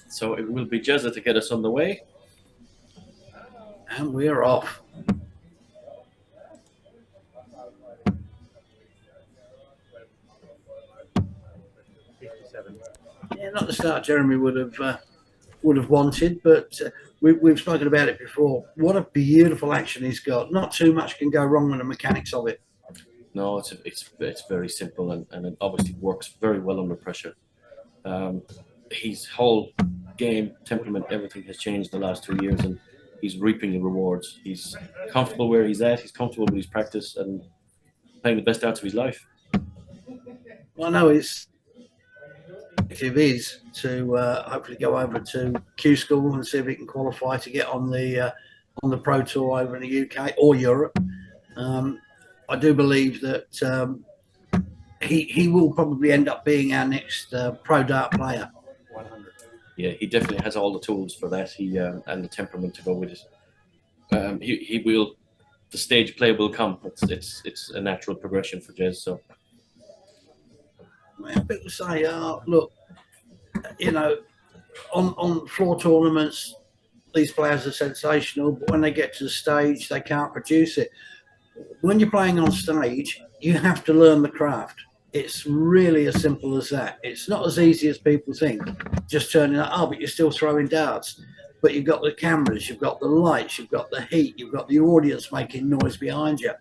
So it will be Jezza to get us on the way. And we're off. Yeah, not the start Jeremy would have wanted, but we've spoken about it before. What a beautiful action he's got. Not too much can go wrong with the mechanics of it. No, it's very simple and it obviously works very well under pressure. His whole game, temperament, everything has changed the last 2 years, and he's reaping the rewards. He's comfortable where he's at. He's comfortable with his practice and playing the best outs of his life. Well, I know his objective is to hopefully go over to Q School and see if he can qualify to get on the Pro Tour over in the UK or Europe. I do believe that he will probably end up being our next pro dart player. 100. Yeah, he definitely has all the tools for that. He and the temperament to go with it. He will. The stage play will come. It's a natural progression for Jez. So, well, people say, look, you know, on floor tournaments, these players are sensational, but when they get to the stage, they can't produce it. When you're playing on stage, you have to learn the craft. It's really as simple as that. It's not as easy as people think. Just turning up, oh, but you're still throwing darts. But you've got the cameras, you've got the lights, you've got the heat, you've got the audience making noise behind you.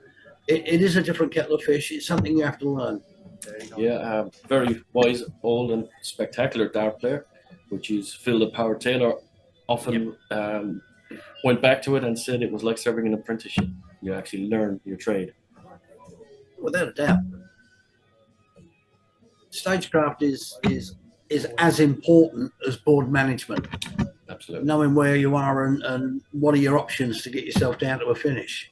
It is a different kettle of fish. It's something you have to learn. Yeah, very wise, old and spectacular dart player, which is Phil the Power Taylor. Often went back to it and said it was like serving an apprenticeship. You actually learn your trade. Without a doubt. Stagecraft is as important as board management. Absolutely. Knowing where you are and what are your options to get yourself down to a finish.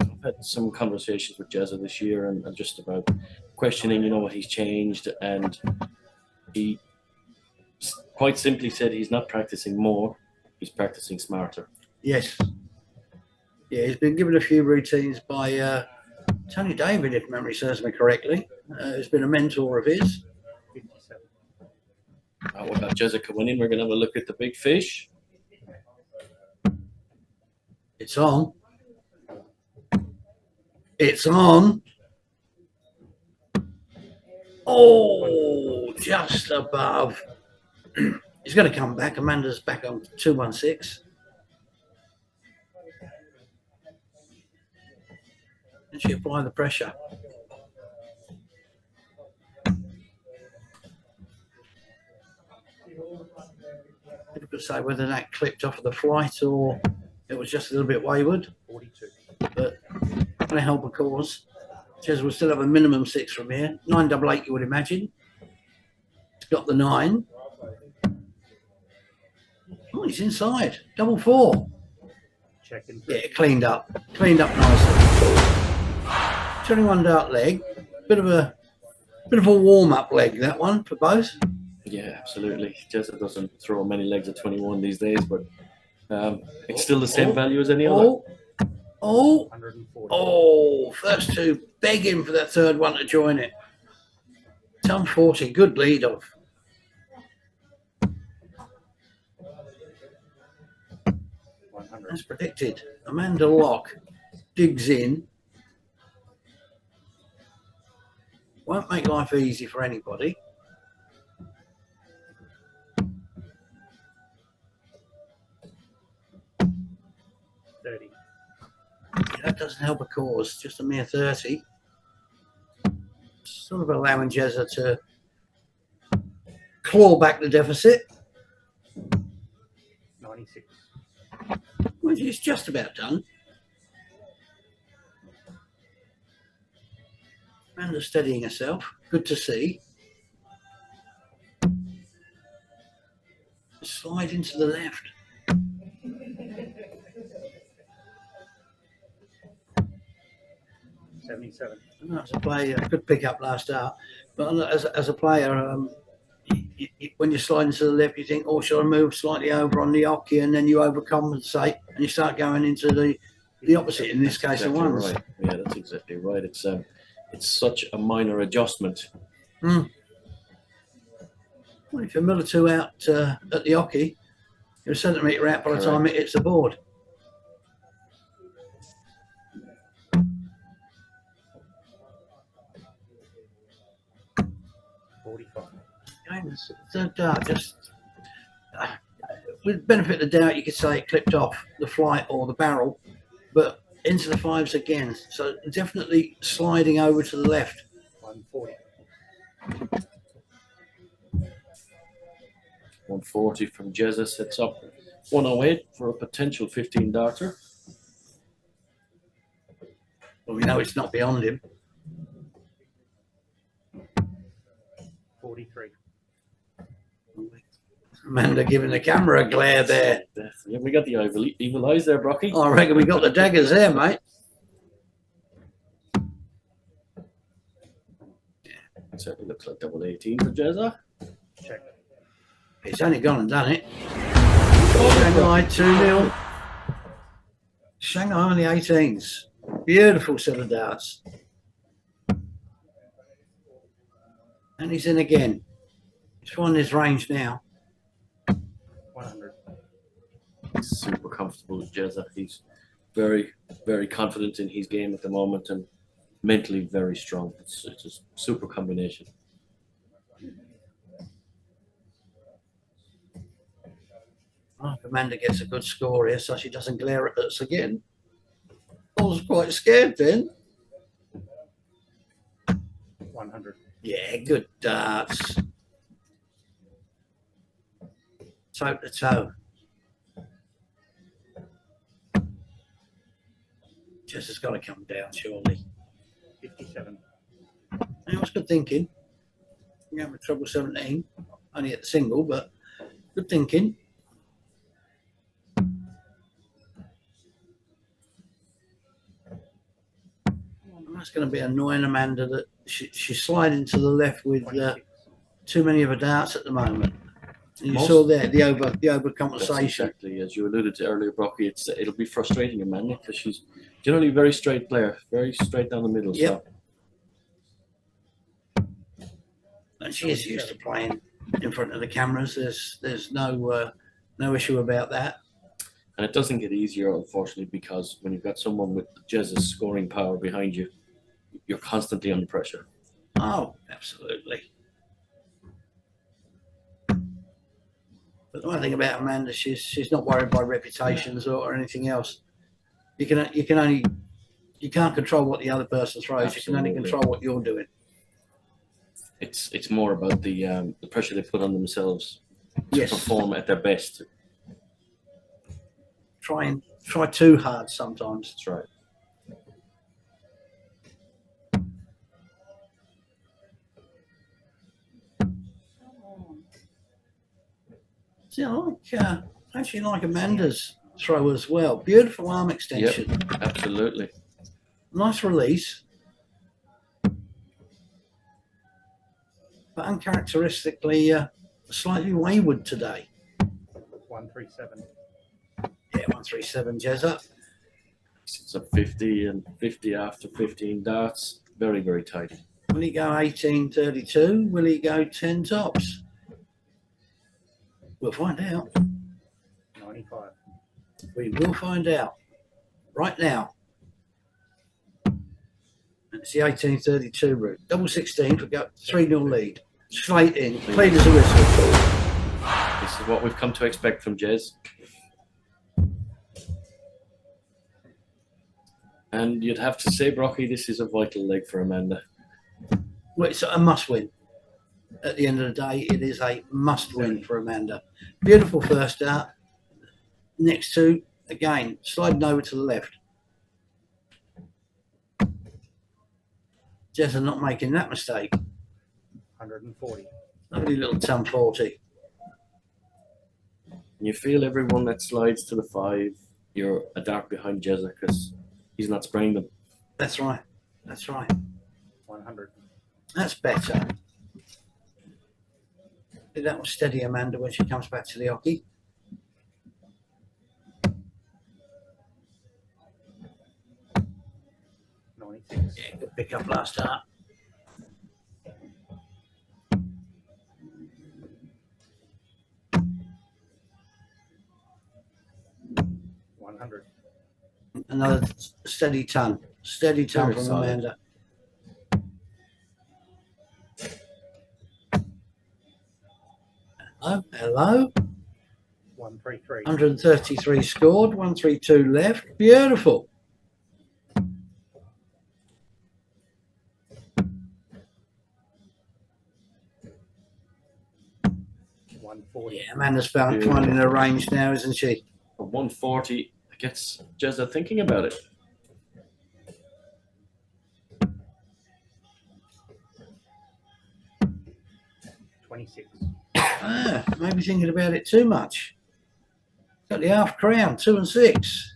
I've had some conversations with Jezza this year and just about questioning, you know, what he's changed, and he quite simply said he's not practicing more, he's practicing smarter. Yes. Yeah, he's been given a few routines by Tony David, if memory serves me correctly, who's been a mentor of his. We've got Jezza coming in. We're going to have a look at the big fish. It's on. It's on. Oh, just above. He's going to come back. Amanda's back on 216. And she apply the pressure. People could say whether that clipped off of the flight or it was just a little bit wayward. 42. But going to help a cause. Jez will still have a minimum 6 from here. 988, you would imagine. He's got the 9. Oh, he's inside. 4. Checking. Yeah, cleaned up. Cleaned up nicely. 21 dart leg. Bit of a warm-up leg, that one, for both. Yeah, absolutely. Jezza doesn't throw many legs at 21 these days, but it's still the same value as any other. First two begging for that third one to join it. 1040, good lead off. As predicted, Amanda Locke digs in. Won't make life easy for anybody. That doesn't help a cause, just a mere 30. Sort of allowing Jezza to claw back the deficit. 96. Well, she's just about done. Amanda steadying herself. Good to see. Slide into the left. As a player, good pick up last start. But as a player, when you're sliding to the left, you think, oh, should I move slightly over on the hockey? And then you overcompensate and you start going into the opposite, in this case, exactly of ones. Right. Yeah, that's exactly right. It's it's such a minor adjustment. Well, if you're a mill or two out at the hockey, you're a centimetre out by the time it hits the board. Third dart, just with benefit of the doubt, you could say it clipped off the flight or the barrel, but into the fives again. So definitely sliding over to the left. 140. 140 from Jezza sets up 108 for a potential 15 darter. Well, we know it's not beyond him. 43. Amanda giving the camera a glare there. Yeah, we got the evil eyes there, Brocky. I reckon we got the daggers there, mate. It certainly looks like double 18 for Jezza. Check. It's only gone and done it. Shanghai 2-0. Shanghai on the 18s. Beautiful set of darts. And he's in again. He's finding his range now. 100. He's super comfortable with Jezza. He's very, very confident in his game at the moment and mentally very strong. It's a super combination. Oh, if Amanda gets a good score here so she doesn't glare at us again. I was quite scared then. 100. Yeah, good darts. Toe to toe. Just has got to come down, surely. 57. That was good thinking. We're having trouble 17. Only at the single, but good thinking. That's going to be annoying Amanda that she's sliding to the left with too many of her darts at the moment. And you saw there the overcompensation. That's exactly as you alluded to earlier, Brocky. It'll be frustrating Amanda because she's generally a very straight player, very straight down the middle. Yep. So. And she is used to playing in front of the cameras. There's no issue about that. And it doesn't get easier, unfortunately, because when you've got someone with Jez's scoring power behind you, you're constantly under pressure. Oh, absolutely. But the one thing about Amanda, she's not worried by reputations or anything else. You can't control what the other person throws. Absolutely. You can only control what you're doing. It's more about the pressure they put on themselves to Yes. perform at their best. Try too hard sometimes. That's right. See, I actually like Amanda's throw as well. Beautiful arm extension. Yep, absolutely. Nice release. But uncharacteristically slightly wayward today. 137. Yeah, 137 Jezza. It's a 50 and 50 after 15 darts. Very, very tight. Will he go 18-32? Will he go 10 tops? We'll find out. 95. We will find out right now. And it's the 18-32 route. Double 16 to go 3-0 lead. Straight in, clean as a whistle. This is what we've come to expect from Jez. And you'd have to say, Brocky, this is a vital leg for Amanda. Well, it's a must win. At the end of the day, it is a must win for Amanda. Beautiful first dart. Next two, again, sliding over to the left. Jezza not making that mistake. 140. Lovely little 10-40. You feel everyone that slides to the 5, you're a dart behind Jezza because he's not spraying them. That's right. That's right. 100. That's better. That will steady Amanda when she comes back to the hockey. 96. Yeah, good pick up last start. $100. Another steady ton Very from solid. Amanda. Hello. 133. 133 scored, 132 left. Beautiful. Yeah, Amanda's finding her range now, isn't she? For 140, it gets Jezza thinking about it. $26. Maybe thinking about it too much. Got the half crown, 2 and 6.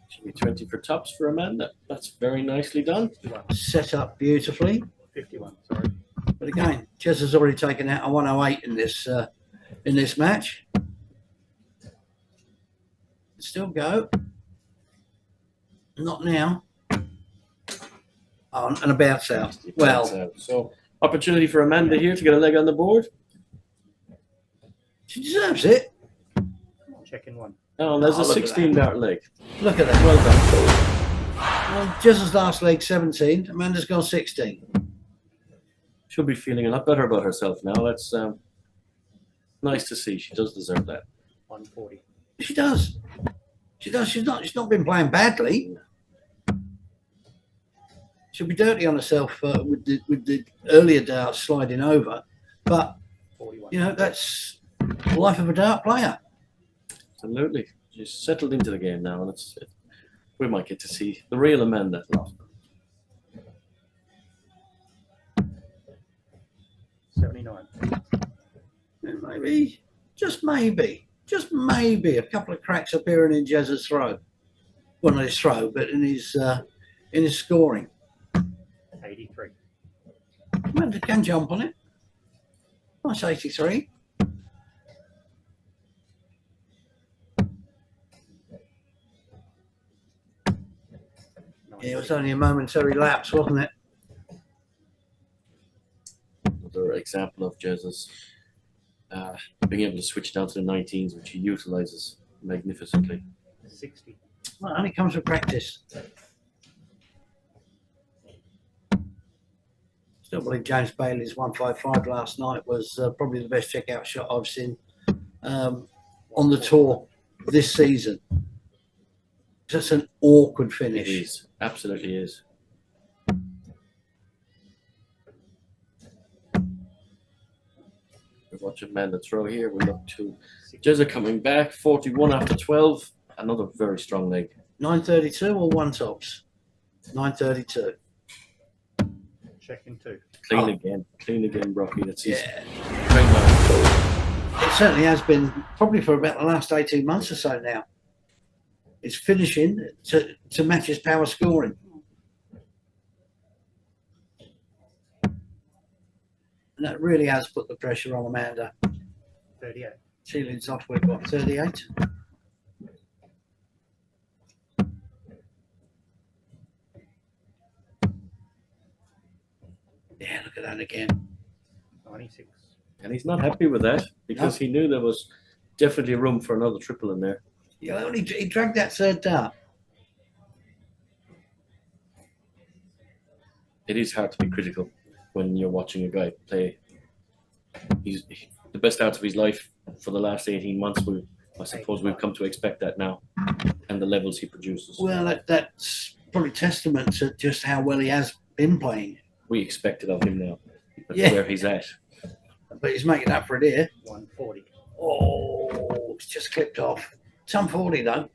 Should be 20 for tops for Amanda. That's very nicely done. 51. Set up beautifully. 51, sorry. But again, Jez has already taken out a 108 in this match. Still go. Not now. Oh, and a bounce out. Well, So opportunity for Amanda here to get a leg on the board. she deserves it. Checking one. Oh, there's Oh, a look at 16 dart leg. Look at that. Well done. Well, Jez's last leg 17. Amanda's gone 16. She'll be feeling a lot better about herself now. That's nice to see. She does deserve that. 140. She does. She does. She's not been playing badly. She'll be dirty on herself with the earlier darts sliding over, but 41. you know that's the life of a dart player. Absolutely. She's settled into the game now, and we might get to see the real Amanda. 79. And maybe, just maybe, a couple of cracks appearing in Jez's throw. Well, not his throw, but in his scoring. 83. Amanda can jump on it. Nice 83. Yeah, it was only a momentary lapse, wasn't it? Another example of Jez's being able to switch down to the 19s, which he utilizes magnificently. 60. Well, it only comes with practice. Still believe James Bailey's 155 last night was probably the best checkout shot I've seen on the tour this season. Just an awkward It finish. is. Absolutely is. We watch Amanda throw here. We look to Jezza coming back. 41 after 12. Another very strong leg. 932 or one tops? 932. Checking 2. Clean again, Brocky. That's his Yeah. trademark. It certainly has been probably for about the last 18 months or so now. It's finishing to match his power scoring. And that really has put the pressure on Amanda. 38. Ceiling's off with what, 38? Yeah, look at that again. 96. And he's not happy with that because he knew there was definitely room for another triple in there. Yeah, he dragged that third dart. It is hard to be critical when you're watching a guy play. He's the best darts of his life for the last 18 months. I suppose we've come to expect that now, and the levels he produces. Well, that's probably testament to just how well he has been playing. We expect it of him now. That's Yeah. where he's at. But he's making up for it here. 140. Oh, it's just clipped off. Some 40 though,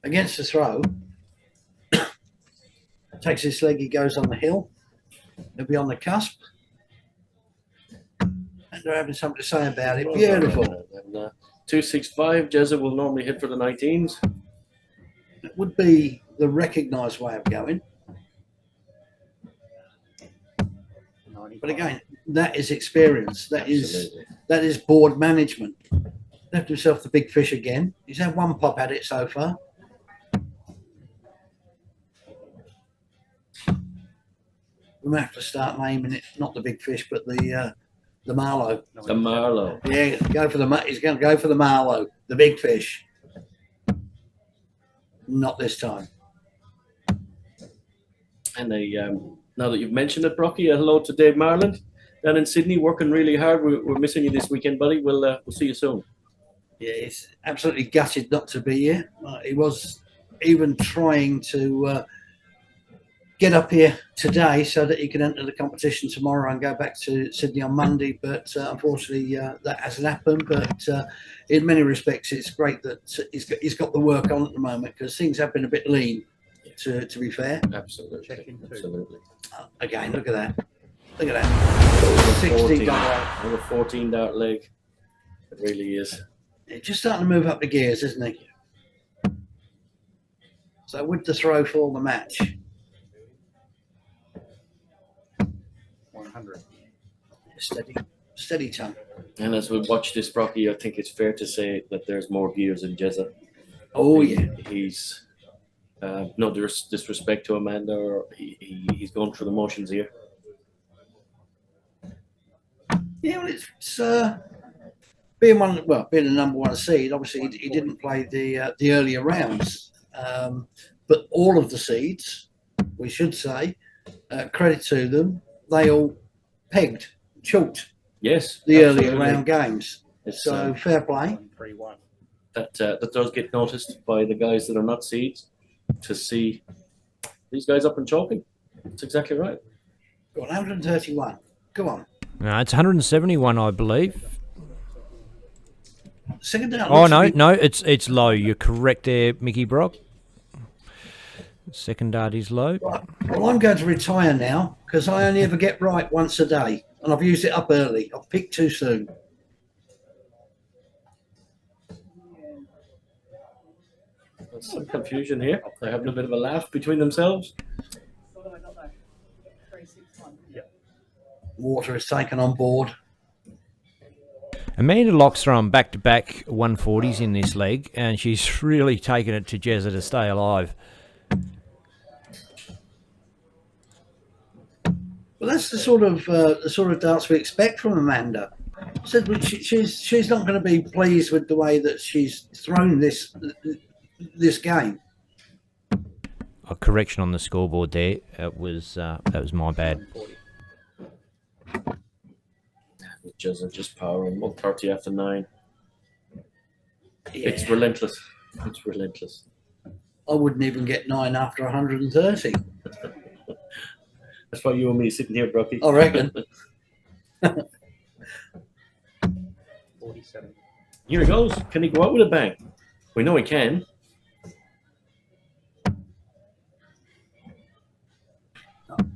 against the throw. Takes his leg, he goes on the hill. He'll be on the cusp. And they're having something to say about it. Beautiful. And 265, Jezza will normally hit for the 19s. It would be the recognised way of going. 95. But again, that is experience. That Absolutely. is board management. left himself the big fish again. He's had one pop at it so far. We might have to start naming it not the big fish, but the Marlow. The Marlow. Yeah, he's going to go for the Marlow, the big fish. Not this time. And now that you've mentioned it, Brocky, hello to Dave Marland down in Sydney, working really hard. We're missing you this weekend, buddy. We'll see you soon. Yeah, he's absolutely gutted not to be here. He was even trying to get up here today so that he can enter the competition tomorrow and go back to Sydney on Monday. But unfortunately, that hasn't happened. But in many respects, it's great that he's got the work on at the moment because things have been a bit lean, to be fair. Absolutely. Absolutely. Again, look at that. Look at that. 16 dart. Another 14 dart leg. It really is. He's just starting to move up the gears, isn't he? So with the throw for the match. 100. Steady tongue. And as we watch this, Brocky, I think it's fair to say that there's more gears in Jezza. Oh, yeah. He's no disrespect to Amanda, or he's going through the motions here. Yeah, well, it's being the number one seed. Obviously, he didn't play the earlier rounds, but all of the seeds, we should say, credit to them, they all chalked Yes, the absolutely. earlier round games. It's, So fair play. 3-1. that does get noticed by the guys that are not seeds to see these guys up and choking. That's exactly right. Go on, 131. Go on. No, it's 171, I believe. Second down. Oh no, it's low. You're correct there, Mickey Brock. Second dart is low. Right. Well, I'm going to retire now because I only ever get right once a day, and I've used it up early. I've picked too soon. There's some confusion here. They're having a bit of a laugh between themselves. Water is taken on board. Amanda Locke's thrown back-to-back 140s in this leg, and she's really taken it to Jezza to stay alive. Well, that's the sort of darts we expect from Amanda. So she's not going to be pleased with the way that she's thrown this game. A correction on the scoreboard there. That was my bad. Just powering 130 after 9. Yeah. It's relentless. It's relentless. I wouldn't even get 9 after 130. That's why you and me sitting here, Brocky. I reckon. 47. Here he goes. Can he go out with a bang? We know he can.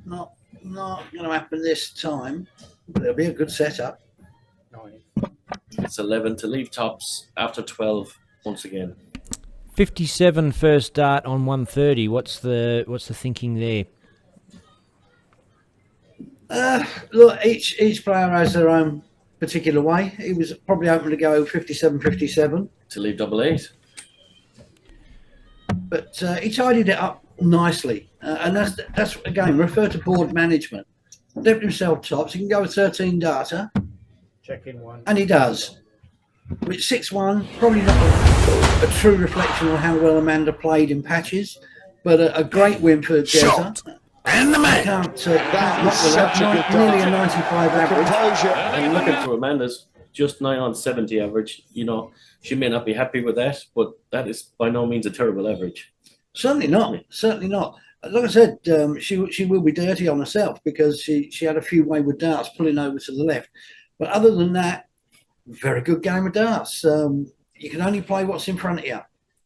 Not going to happen this time. But it'll be a good setup. 90. It's 11 to leave tops after 12 once again. 57 first dart on 130. What's the thinking there? Look, each player has their own particular way. He was probably hoping to go 57-57. To leave double 8. But he tidied it up nicely. And that's again, refer to board management. Left himself tops. He can go with 13 data. Check in 1. And he does. With 6-1, probably not a true reflection on how well Amanda played in patches, but a great win for Jezza. And the man. Can't knock that. Nearly a 95 average. And looking for Amanda's just 9 on 70 average. You know, she may not be happy with that, but that is by no means a terrible average. Certainly not. Certainly not. Like I said, she will be dirty on herself because she had a few wayward darts pulling over to the left. But other than that, very good game of darts. You can only play what's in front of you.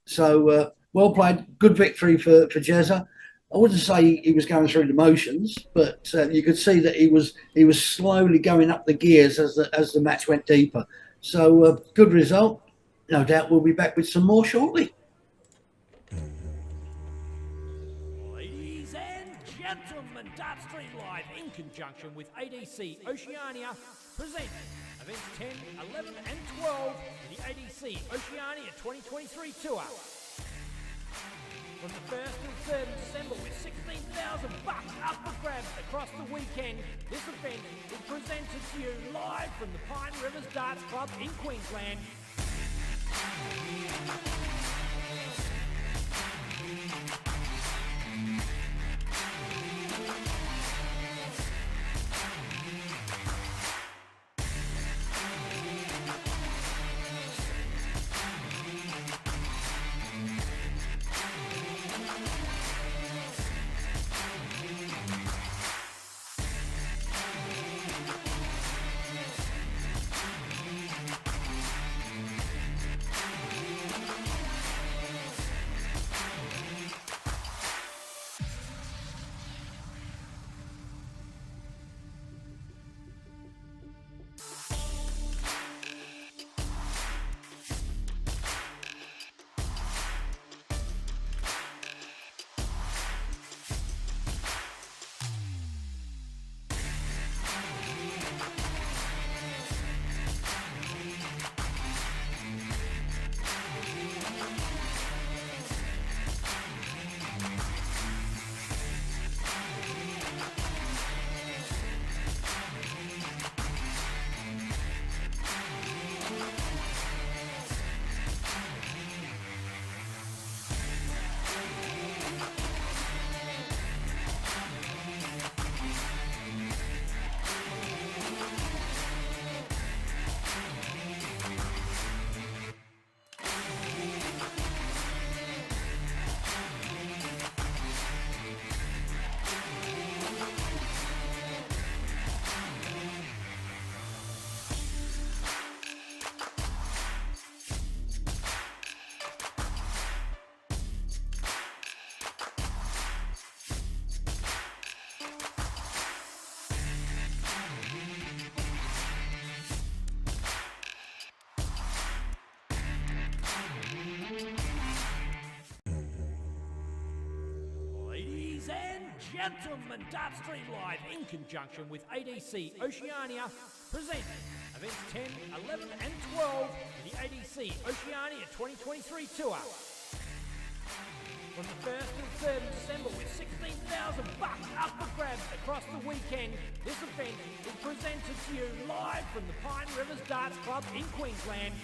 So well played. Good victory for Jezza. I wouldn't say he was going through the motions, but you could see that he was slowly going up the gears as the match went deeper. So good result. No doubt we'll be back with some more shortly. Ladies and gentlemen, Dartstream Live in conjunction with ADC Oceania present events 10, 11 and 12 in the ADC ADC Oceania 2023 tour. From the 1st and 3rd of December with $16,000 up for grabs across the weekend, this event is presented to you live from the Pine Rivers Darts Club in Queensland. Ladies and gentlemen, Dartstream Live in conjunction with ADC Oceania present events 10, 11 and 12 in the ADC Oceania 2023 tour. From the 1st and 3rd of December with $16,000 up for grabs across the weekend, this event is presented to you live from the Pine Rivers Darts Club in Queensland.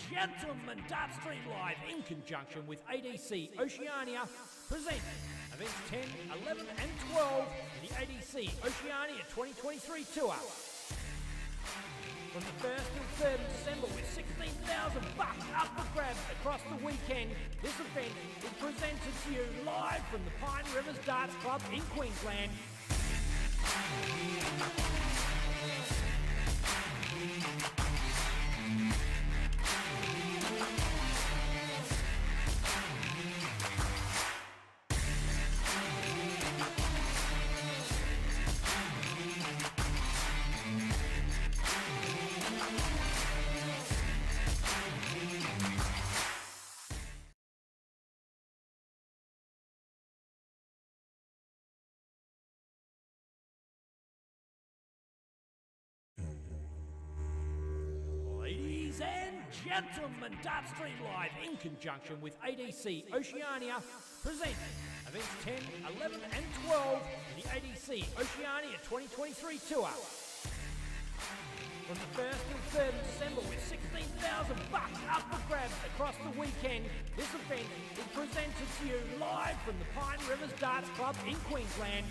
Gentlemen, Dartstream Live in conjunction with ADC Oceania present Events 10, 11 and 12 in the ADC Oceania 2023 Tour. From the 1st to 3rd of December with $16,000 up for grabs across the weekend, this event is presented to you live from the Pine Rivers Darts Club in Queensland. Ladies and gentlemen, Dart Stream Live in conjunction with ADC Oceania present events 10, 11 and 12 in the ADC Oceania 2023 Tour. From the 1st to 3rd of December with $16,000 up for grabs across the weekend, this event is presented to you live from the Pine Rivers Darts Club in Queensland.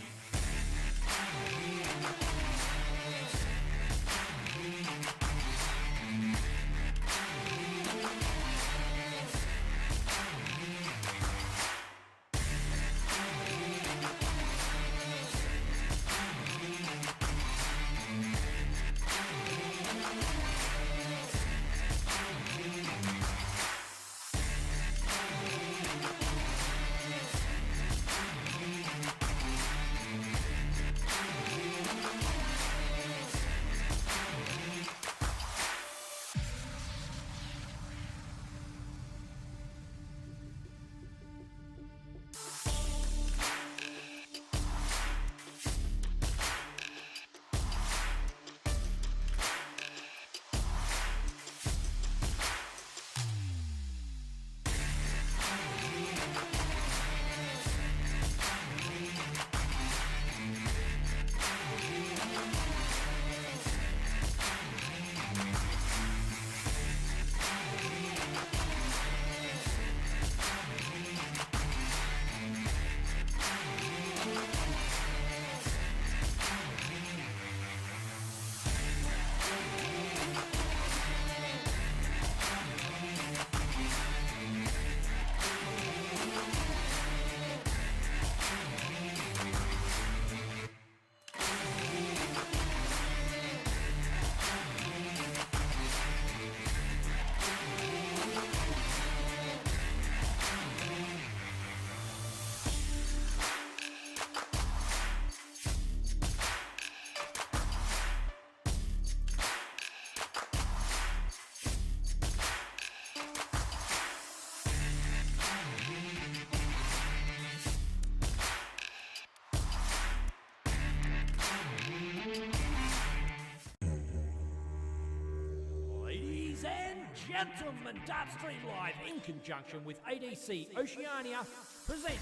Ladies and gentlemen, Dart Stream Live in conjunction with ADC Oceania present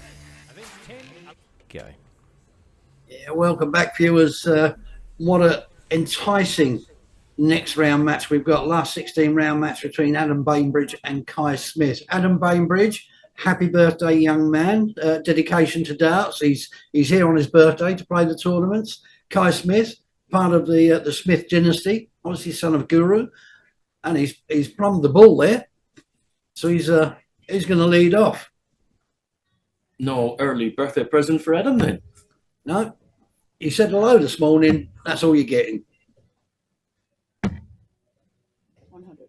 events 10. Go. Yeah, welcome back, viewers. What a enticing next round match we've got. Last 16 round match between Adam Bainbridge and Kai Smith. Adam Bainbridge, happy birthday, young man. Dedication to darts. He's here on his birthday to play the tournaments. Kai Smith, part of the Smith dynasty, obviously son of Guru, and he's plumbed the ball there. So he's going to lead off. No early birthday present for Adam then? No, he said hello this morning. That's all you're getting. 100.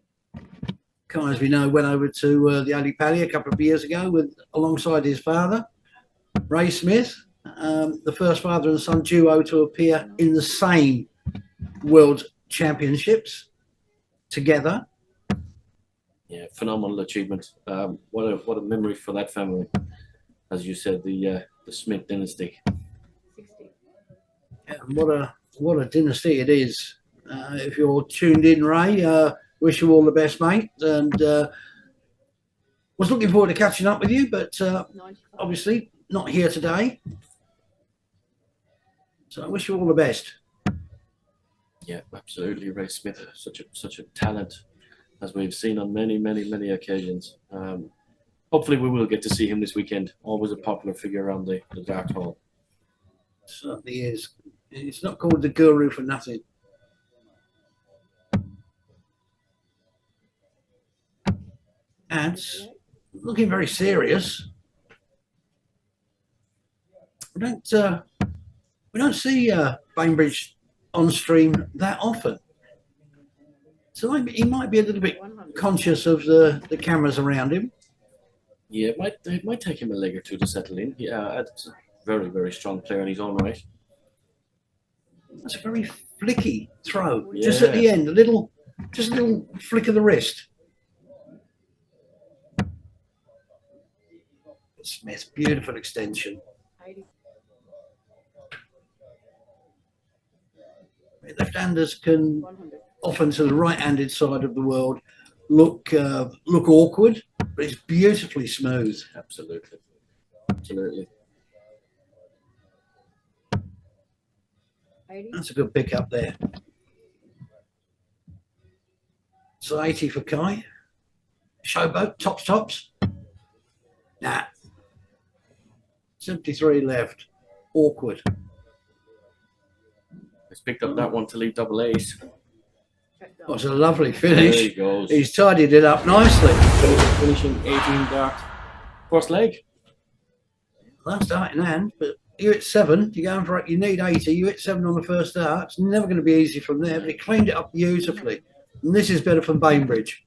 Kai, as we know, went over to the Ali Pali a couple of years ago alongside his father, Ray Smith, the first father and son duo to appear in the same World Championships together. Yeah, phenomenal achievement. What a memory for that family. As you said, the Smith dynasty. 60. Yeah, what a dynasty it is. If you're tuned in, Ray, wish you all the best, mate. And was looking forward to catching up with you, but 95. obviously not here today. So I wish you all the best. Yeah, absolutely. Ray Smith, such a talent, as we've seen on many occasions. hopefully we will get to see him this weekend. Always a popular figure around the dart hall. Certainly is. It's not called the Guru for nothing. Ads looking very serious. We don't see Bainbridge on stream that often, so he might be a little bit 100. conscious of the cameras around him. Yeah, it might take him a leg or two to settle in. Yeah, Ad's a very, very strong player in his own right. That's a very flicky throw, just at Yeah. the end, just a little flick of the wrist. Smith, beautiful extension. 80. Left-handers can 100. often, to the right-handed side of the world, look awkward, but it's beautifully smooth. Absolutely. Absolutely. 80. That's a good pick up there. So 80 for Kai. Showboat, tops. Nah. 73 left. Awkward. He's picked up that one to lead double eight. Check That down. was a lovely There finish. he goes. He's tidied it up nicely. Finishing 18 dart. First leg. Last dart in hand, but you hit 7. You're going for it. You need 80. You hit 7 on the first dart. It's never going to be easy from there, but he cleaned it up beautifully. And this is better from Bainbridge.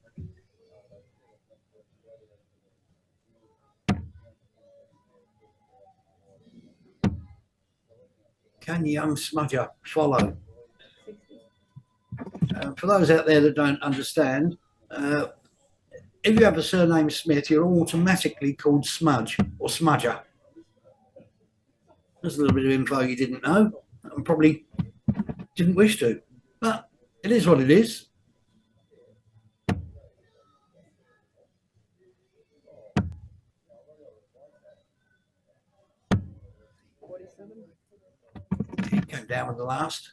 Can young smudger follow? 60. For those out there that don't understand, if you have a surname Smith, you're automatically called Smudge or Smudger. There's a little bit of info you didn't know and probably didn't wish to, but it is what it is. He came down with the last.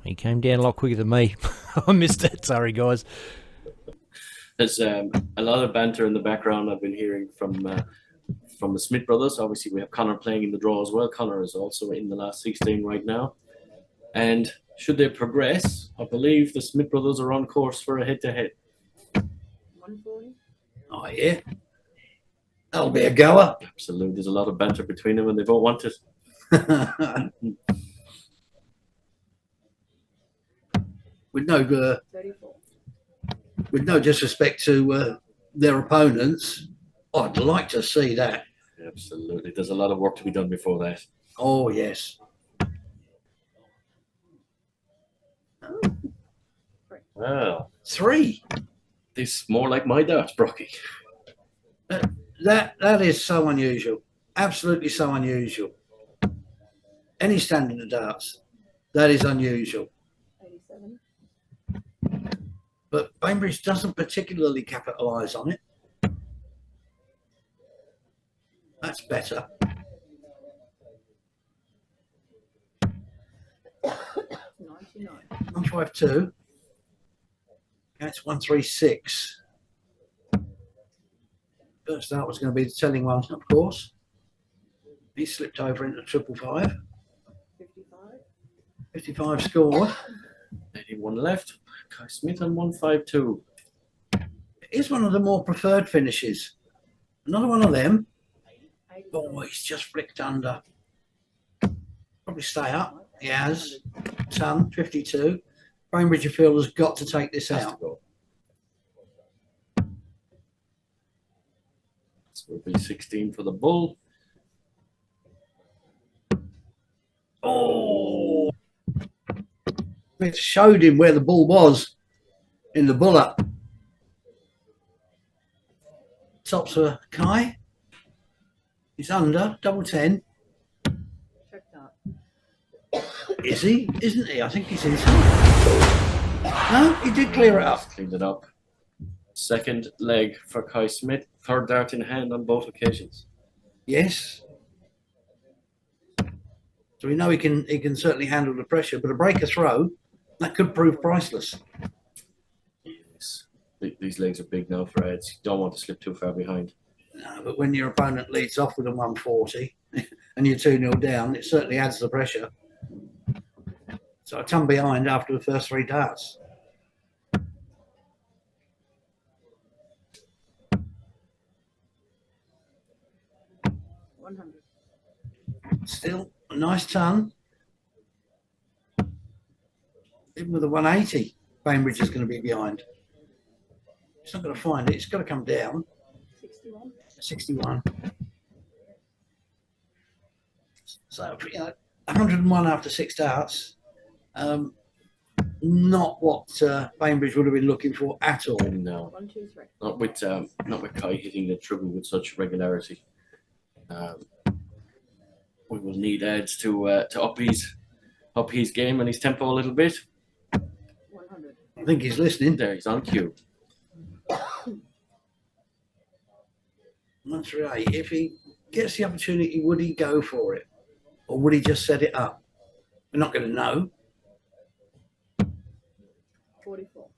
He came down a lot quicker than me. I missed it. Sorry, guys. There's a lot of banter in the background I've been hearing from the Smith brothers. Obviously, we have Connor playing in the draw as well. Connor is also in the last 16 right now. And should they progress, I believe the Smith brothers are on course for a head-to-head. 140. Oh, yeah. That'll be a goer. Absolutely. There's a lot of banter between them and they both want it. with no 34. with no disrespect to their opponents, I'd like to see that. Absolutely. There's a lot of work to be done before that. Oh, yes. Well, 3. this is more like my darts, Brocky. That is so unusual. Absolutely so unusual. Any standard of darts, that is unusual. 87. But Bainbridge doesn't particularly capitalise on it. That's better. 99. 152. That's 136. First start was going to be the telling one, of course. He slipped over into 555. 55. 55 scored. 81 left. Kai Smith on 152. It is one of the more preferred finishes. Another one of them. 80. Oh, he's just flicked under. Probably stay up. He has. Ton, 52. Bainbridge, I feel, has got to take this Has to out. go. This will be 16 for the bull. Oh! It showed him where the ball was in the bull up. Tops for Kai. He's under, double 10. Check that. Is he? Isn't he? I think he's inside. No, he did clear it up. Just cleaned it up. Second leg for Kai Smith. Third dart in hand on both occasions. Yes. So we know he can certainly handle the pressure, but a breaker throw, that could prove priceless. Yes. These legs are big now for Eds. You don't want to slip too far behind. No, but when your opponent leads off with a 140 and you're 2-0 down, it certainly adds the pressure. So I come behind after the first 3 darts. $100. Still a nice ton. Even with a 180, Bainbridge is going to be behind. It's not going to find it. It's got to come down. 61. 61. So, 101 after 6 darts. Not what Bainbridge would have been looking for at all. No, 1, 2, 3. not with Kai hitting the treble with such regularity. We will need Eds to up his game and his tempo a little bit. 100. I think he's listening. There, he's on cue. 138. If he gets the opportunity, would he go for it? Or would he just set it up? We're not going to know. 44.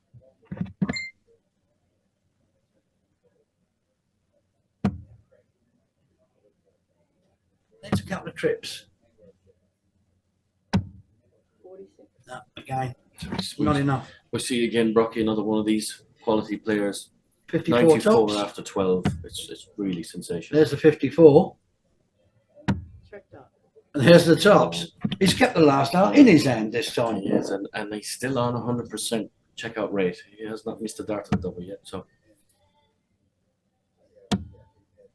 Next couple of trips. 46. No, again, We not enough. see again, Brocky, another one of these quality players. 54 94 tops. after 12. It's really sensational. There's the 54. Check dart. And there's the tops. He's kept the last dart in his hand this time. He is, and he's still on 100% checkout rate. He has not missed a dart at the double yet. So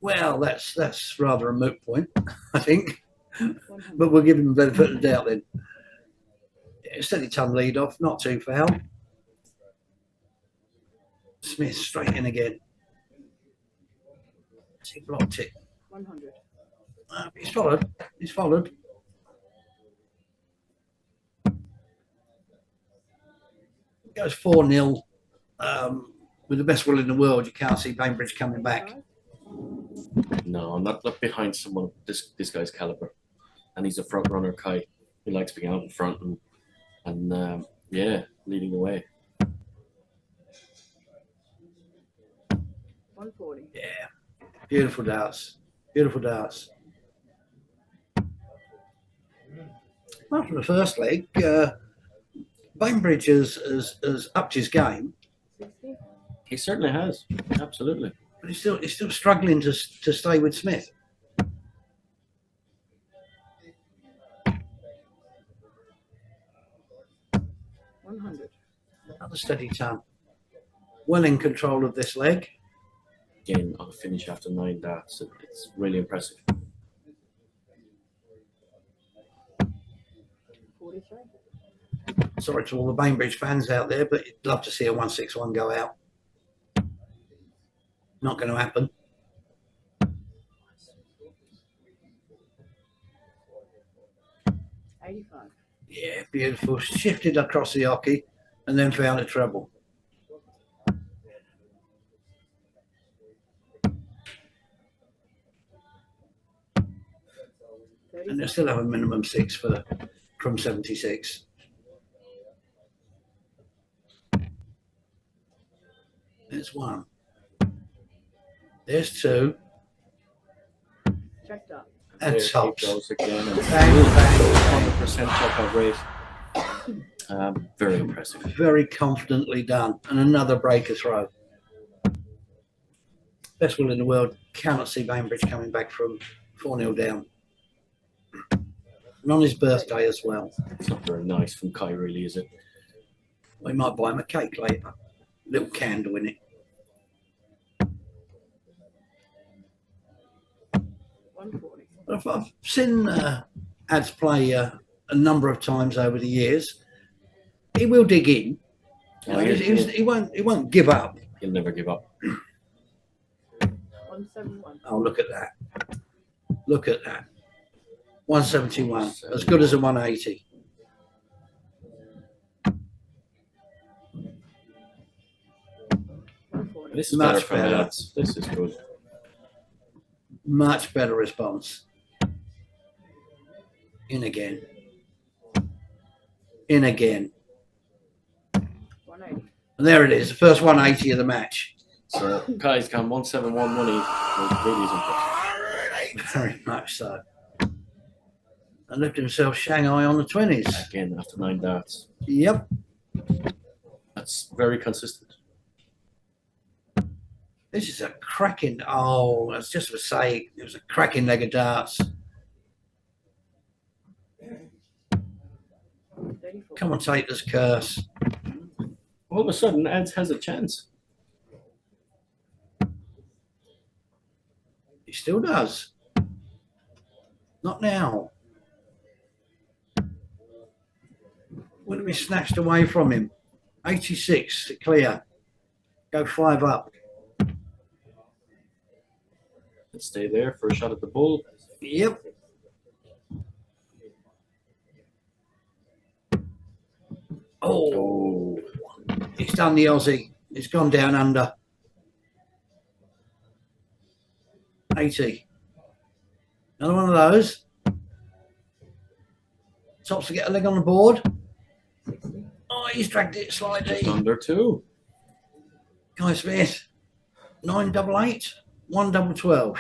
Well, that's rather a moot point, I think. 100. But we'll give him the benefit of the doubt then. Steady ton lead off, not too foul. Smith straight in again. He blocked it. 100. He's followed. He's followed. Goes 4-0. With the best will in the world, you can't see Bainbridge coming back. no, I'm not behind someone this guy's caliber, and he's a front runner. Kai, he likes being out in front and yeah, leading the way. 140. Yeah. Beautiful darts. Beautiful darts. After the first leg, Bainbridge has upped his game, 60. He certainly has, absolutely. but he's still struggling to stay with Smith. 100. Another steady ton. Well in control of this leg. Again, on a finish after 9 darts, it's really impressive. 43. Sorry to all the Bainbridge fans out there, but you'd love to see a 161 go out. Not going to happen. $85. Yeah, beautiful. Shifted across the hockey and then found a treble. And they still have a minimum 6 from 76. There's 1. There's 2. Checked up. And There he tops. goes again, and Bang, bang. 100% checkout rate. Very impressive. Very confidently done. And another breaker throw. Best will in the world. Cannot see Bainbridge coming back from 4-0 down. And on his birthday as well. It's not very nice from Kai, really, is it? We might buy him a cake later. Little candle in it. 140. I've seen ads play a number of times over the years. He will dig in. You know, he won't give up. He'll never give up. 171. Oh, look at that. Look at that. 171. As good as a 180. This is Much better for better. lads. This is good. Much better response. In again. In again. 180. And there it is, the first 180 of the match. So Kai's gone 171 money. Really is impressive. Very much so. And left himself Shanghai on the 20s. Again, after 9 darts. Yep. That's very consistent. This is a cracking. Oh, I was just to say, it was a cracking leg of darts. 34. Commentator's curse. All of a sudden, Ads has a chance. He still does. Not now. Would it be snatched away from him? 86 to clear. Go 5 up. Let's stay there for a shot at the bull. Yep. Oh, Oh, he's done the Aussie. He's gone down under. 80. Another one of those. Tops to get a leg on the board. 60. Oh, he's dragged it just slightly. under 2. Guy Smith. 988. 1-12.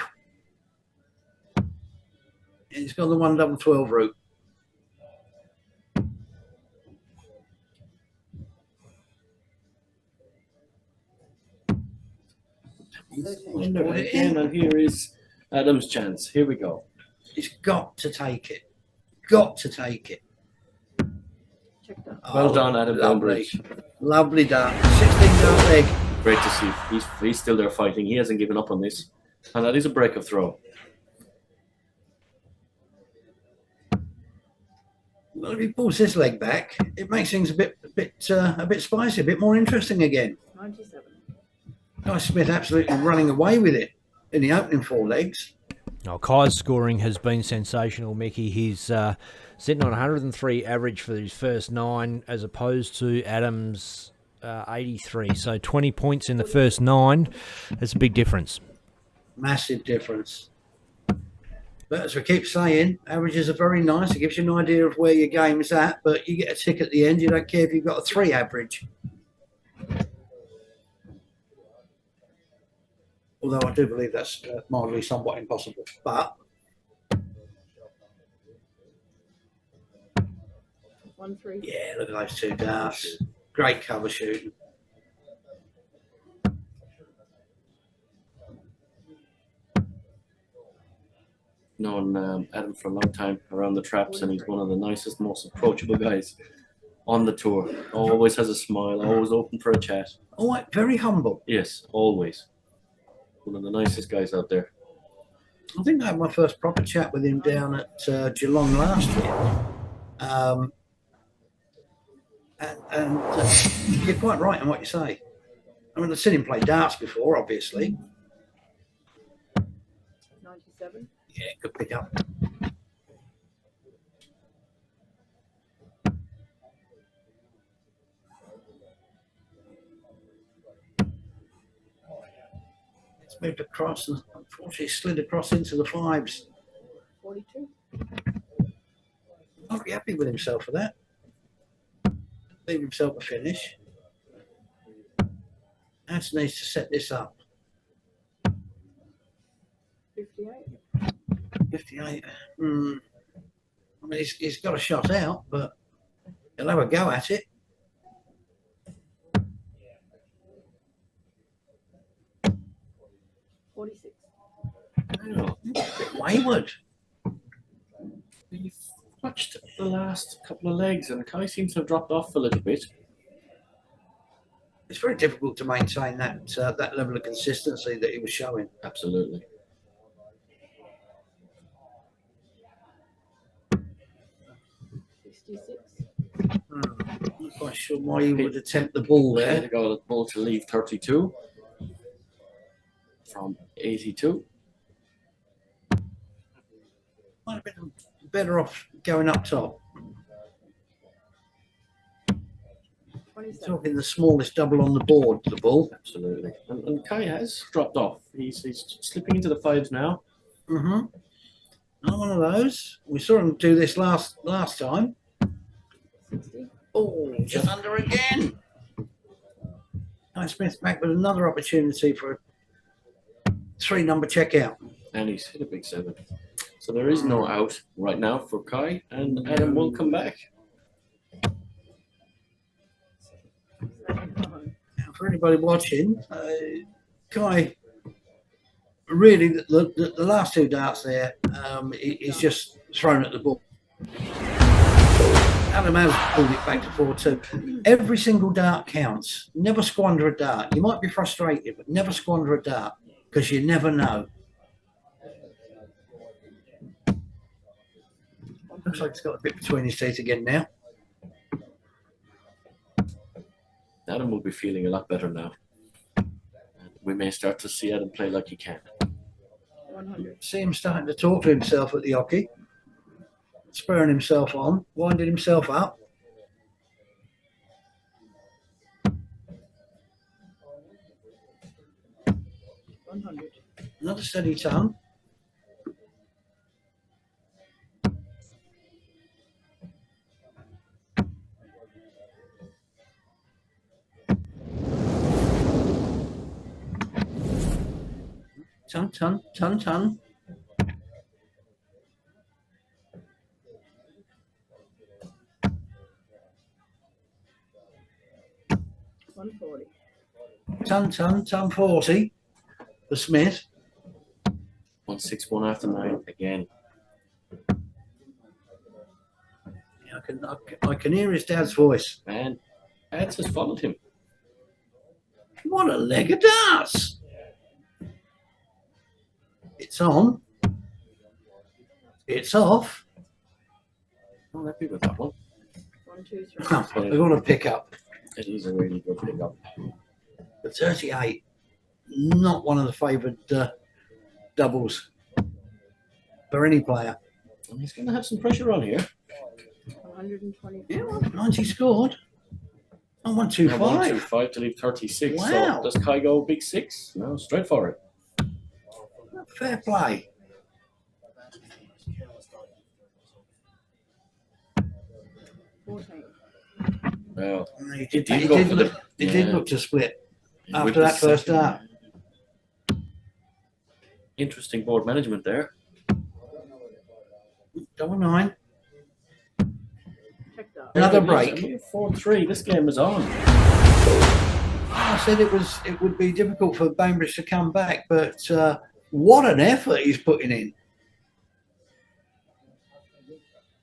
He's got the 1-12 route. Again, and here is Adam's chance. Here we go. He's got to take it. Got to take it. Check that. Well done, Adam Lovely. Dunbridge. Lovely dart. 16-dart leg. Great to see. He's still there fighting. He hasn't given up on this. And that is a break of throw. Well, if he pulls his leg back, it makes things a bit spicy, a bit more interesting again. 97. Guy Smith absolutely running away with it in the opening 4 legs. Oh, Kai's scoring has been sensational, Mickey. He's sitting on 103 average for his first 9 as opposed to Adam's 83. So 20 points in the first 9. That's a big difference. Massive difference. But as we keep saying, averages are very nice. It gives you an idea of where your game's at, but you get a tick at the end. You don't care if you've got a 3 average. Although I do believe that's mildly somewhat impossible. But 1-3. yeah, look at those 2 darts. Great cover shooting. Known Adam for a long time around the traps, and he's one of the nicest, most approachable guys on the tour. Always has a smile, always open for a chat. Oh, very humble. Yes, always. One of the nicest guys out there. I think I had my first proper chat with him down at Geelong last year. And you're quite right in what you say. I mean, I've seen him play darts before, obviously. 97. Yeah, good pick up. It's moved across and unfortunately slid across into the 5s. 42. Not really happy with himself for that. Leave himself a finish. Hans needs to set this up. 58. 58. I mean, he's got a shot out, but he'll have a go at it. Oh, A bit wayward. we've watched the last couple of legs, and Kai seems to have dropped off a little bit. It's very difficult to maintain that level of consistency that he was showing. Absolutely. 66. Not quite sure why he would attempt the ball There there. to go, the ball to leave 32 from 82. Might have been better off going up top. 27. Talking the smallest double on the board, the ball. Absolutely. And Kai has dropped off. He's slipping into the 5s now. Mm-hmm. Not one of those. We saw him do this last time. 60. Oh, just under again. Guy Smith back with another opportunity for a 3-number checkout. And he's hit a big 7. So there is no out right now for Kai, and Adam will come back. Now, for anybody watching, Kai, really, the last 2 darts there, he's just thrown at the ball. Adam has pulled it back to 4-2. Every single dart counts. Never squander a dart. You might be frustrated, but never squander a dart because you never know. Looks like he's got a bit between his teeth again now. Adam will be feeling a lot better now. And we may start to see Adam play like he can. 100. See him starting to talk to himself at the hockey, spurring himself on, winding himself up. Another steady tone. Ton. 140. Ton 40 for Smith. 161 after 9 again. Yeah, I can hear his dad's voice. And Ads has followed him. What a leg of darts! It's on. It's off. Not happy with that one. 1, 2, 3. Oh, they've got to pick up. It is a really good pick up. The 38, not one of the favoured doubles for any player. And he's going to have some pressure on here. 120. Yeah, 90 scored. Oh, 125. 125 to leave 36. Wow. So does Kai go big 6? No, straight for it. Fair play. Well, He did did, go for look, the- he did yeah. look to split with after the that first second- dart. Interesting board management there. 9. Check that. Another There it is. break. 4-3. This game is on. I said it would be difficult for Bainbridge to come back, but what an effort he's putting in.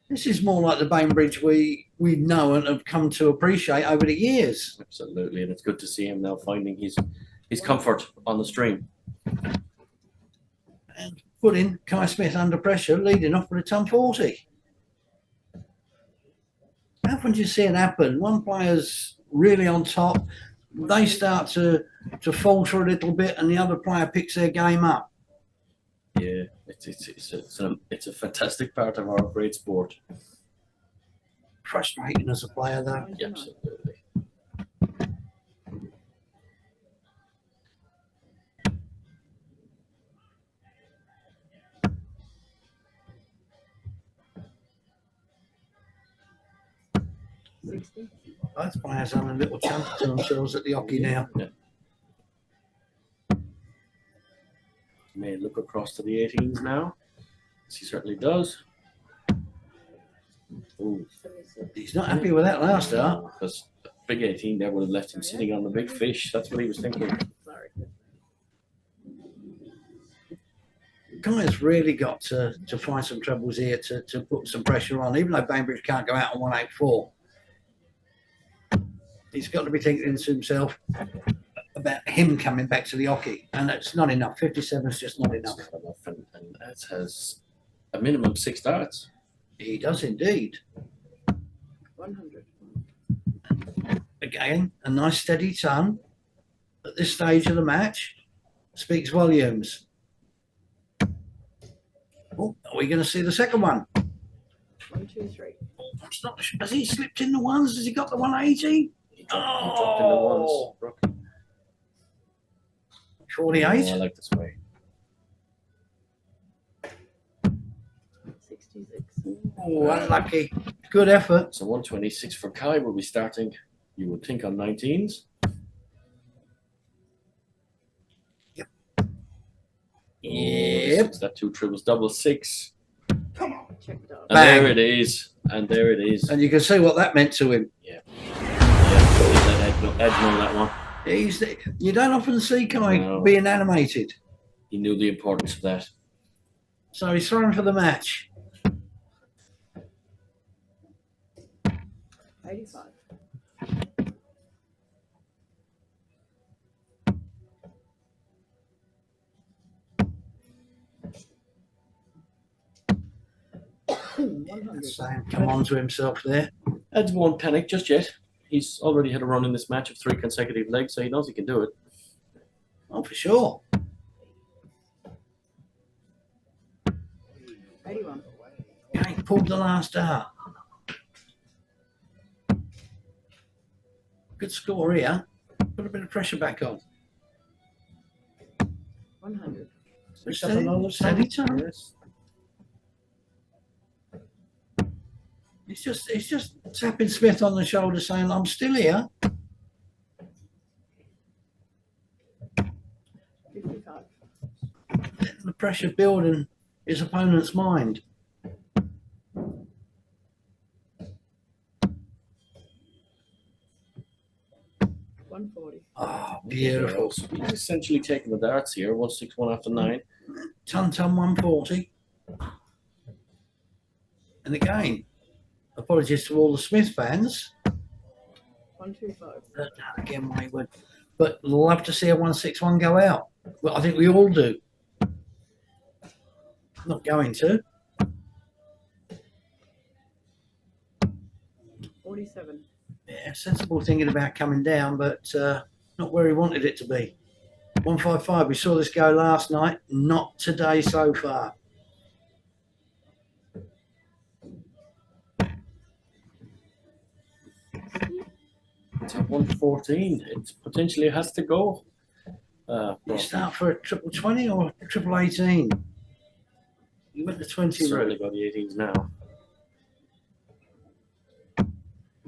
This is more like the Bainbridge we know and have come to appreciate over the years. Absolutely, and it's good to see him now finding his comfort on the stream. And putting Kai Smith under pressure, leading off with a ton 40. How often do you see it happen? One player's really on top, they start to falter a little bit, and the other player picks their game up. Yeah, it's a fantastic part of our great sport. Frustrating as a player, though. Yeah, absolutely. Both players having a little chance to themselves at the hockey now. Yeah. May look across to the 18s now. Yes, he certainly does. Ooh, He's not happy with that last start. because the big 18 there would have left him sitting on the big fish. That's what he was thinking. Sorry. Guy's really got to find some troubles here to put some pressure on, even though Bainbridge can't go out on 184. He's got to be thinking to himself about him coming back to the hockey, and it's not enough. 57 is just not enough. It's not enough, and that has a minimum 6 darts. He does indeed. 100. Again, a nice steady ton at this stage of the match speaks volumes. Oh, are we going to see the second one? 1, 2, 3. It's not, has he slipped in the ones? Has he got the 180? He dropped in the ones. Brooke. 48. Oh, I like this way. 66. Oh, unlucky. Good effort. So 126 for Kai will be starting, you would think, on 19s. Yep. That 2 triples, double 6. Check down. And Bang. there it is. And there it is. And you can see what that meant to him. Yeah. Let Ed know that one. You don't often see Kai No. being animated. He knew the importance of that. So he's throwing for the match. 85. Sam come on to himself there. Ed won't panic just yet. He's already had a run in this match of 3 consecutive legs, so he knows he can do it. Oh, for sure. 81. Yeah, he pulled the last dart. Good score here. Put a bit of pressure back on. 100. Steady time. Yes. He's just tapping Smith on the shoulder saying, I'm still here. 55. Letting the pressure build in his opponent's mind. Oh, beautiful. So he's essentially taking the darts here. 161 after 9. Ton 140. And again, apologies to all the Smith fans. 125. Again, wayward. But love to see a 161 go out. Well, I think we all do. Not going to. 47. Yeah, sensible thinking about coming down, but not where he wanted it to be. 155. We saw this go last night. Not today so far. It's at 114. It potentially has to go. You start for a triple 20 or a triple 18? You went to 20 certainly route. got the 18s now.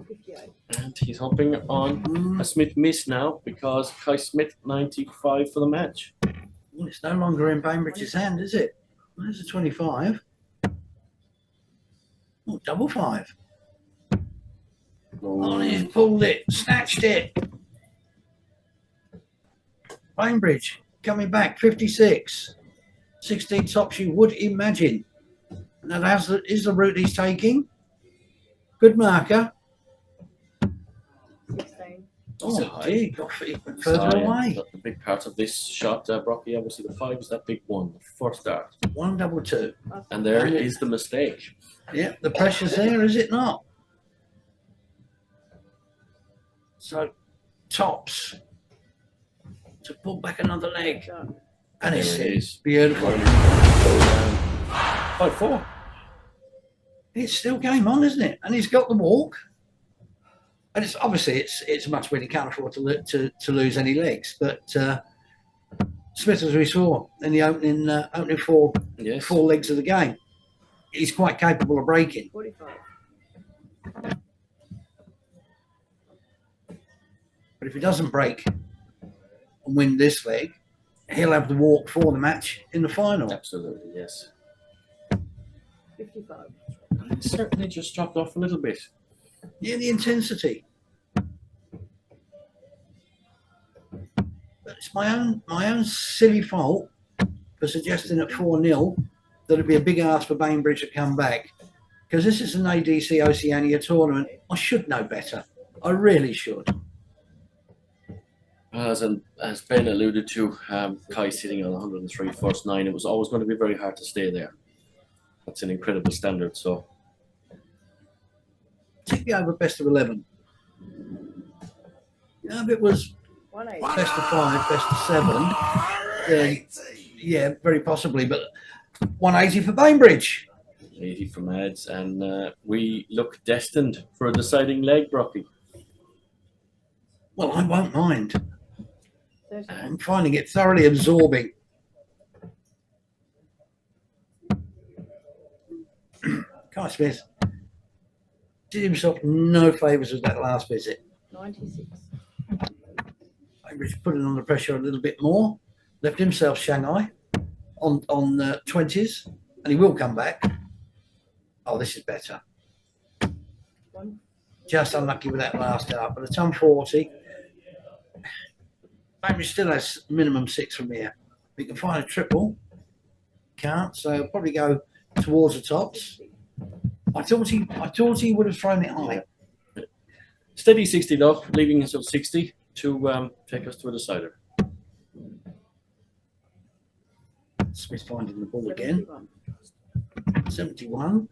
58. And he's hoping on a Smith miss now because Kai Smith 95 for the match. Well, it's no longer in Bainbridge's hand, is it? There's a 25. Oh, double 5. Oh, he's pulled it, snatched it. Bainbridge coming back, 56. 16 tops you would imagine. Now that is the route he's taking. Good marker. 16. Oh, he got further away. The big part of this shot, Brocky, obviously the 5 is that big one, the first dart. 122. And there is the mistake. Yeah, the pressure's there, is it not? So, tops to pull back another leg. Done. And There it's it is. beautiful. 5-4. It's still game on, isn't it? And he's got the walk. And it's obviously it's much when he can't afford to lose any legs. But Smith, as we saw in the opening four Yes. legs of the game, he's quite capable of breaking. 45. But if he doesn't break and win this leg, he'll have the walk for the match in the final. Absolutely, yes. 55. It certainly just dropped off a little bit. Yeah, the intensity. But it's my own silly fault for suggesting at 4-0 that it'd be a big ask for Bainbridge to come back. Because this is an ADC Oceania tournament. I should know better. I really should. As Ben alluded to, Kai sitting on 103 first 9, it was always going to be very hard to stay there. That's an incredible standard. So Take me over best of 11. If it was 180. best of 5, best of 7, then yeah, very possibly. But 180 for Bainbridge. 80 from Ads, and we look destined for a deciding leg, Brocky. Well, I won't mind. 30. I'm finding it thoroughly absorbing. Kai Smith did himself no favours with that last visit. 96. Bainbridge put it under pressure a little bit more, left himself Shanghai. on 20s, and he will come back. Oh, this is better. One. Just unlucky with that last dart, but a ton 40. Maybe still has minimum 6 from here. We can find a triple. Can't, so probably go towards the tops. I thought he would have thrown it high. Steady 60 though, leaving us of 60 to take us to a decider. Smith finding the ball again. 71. 71.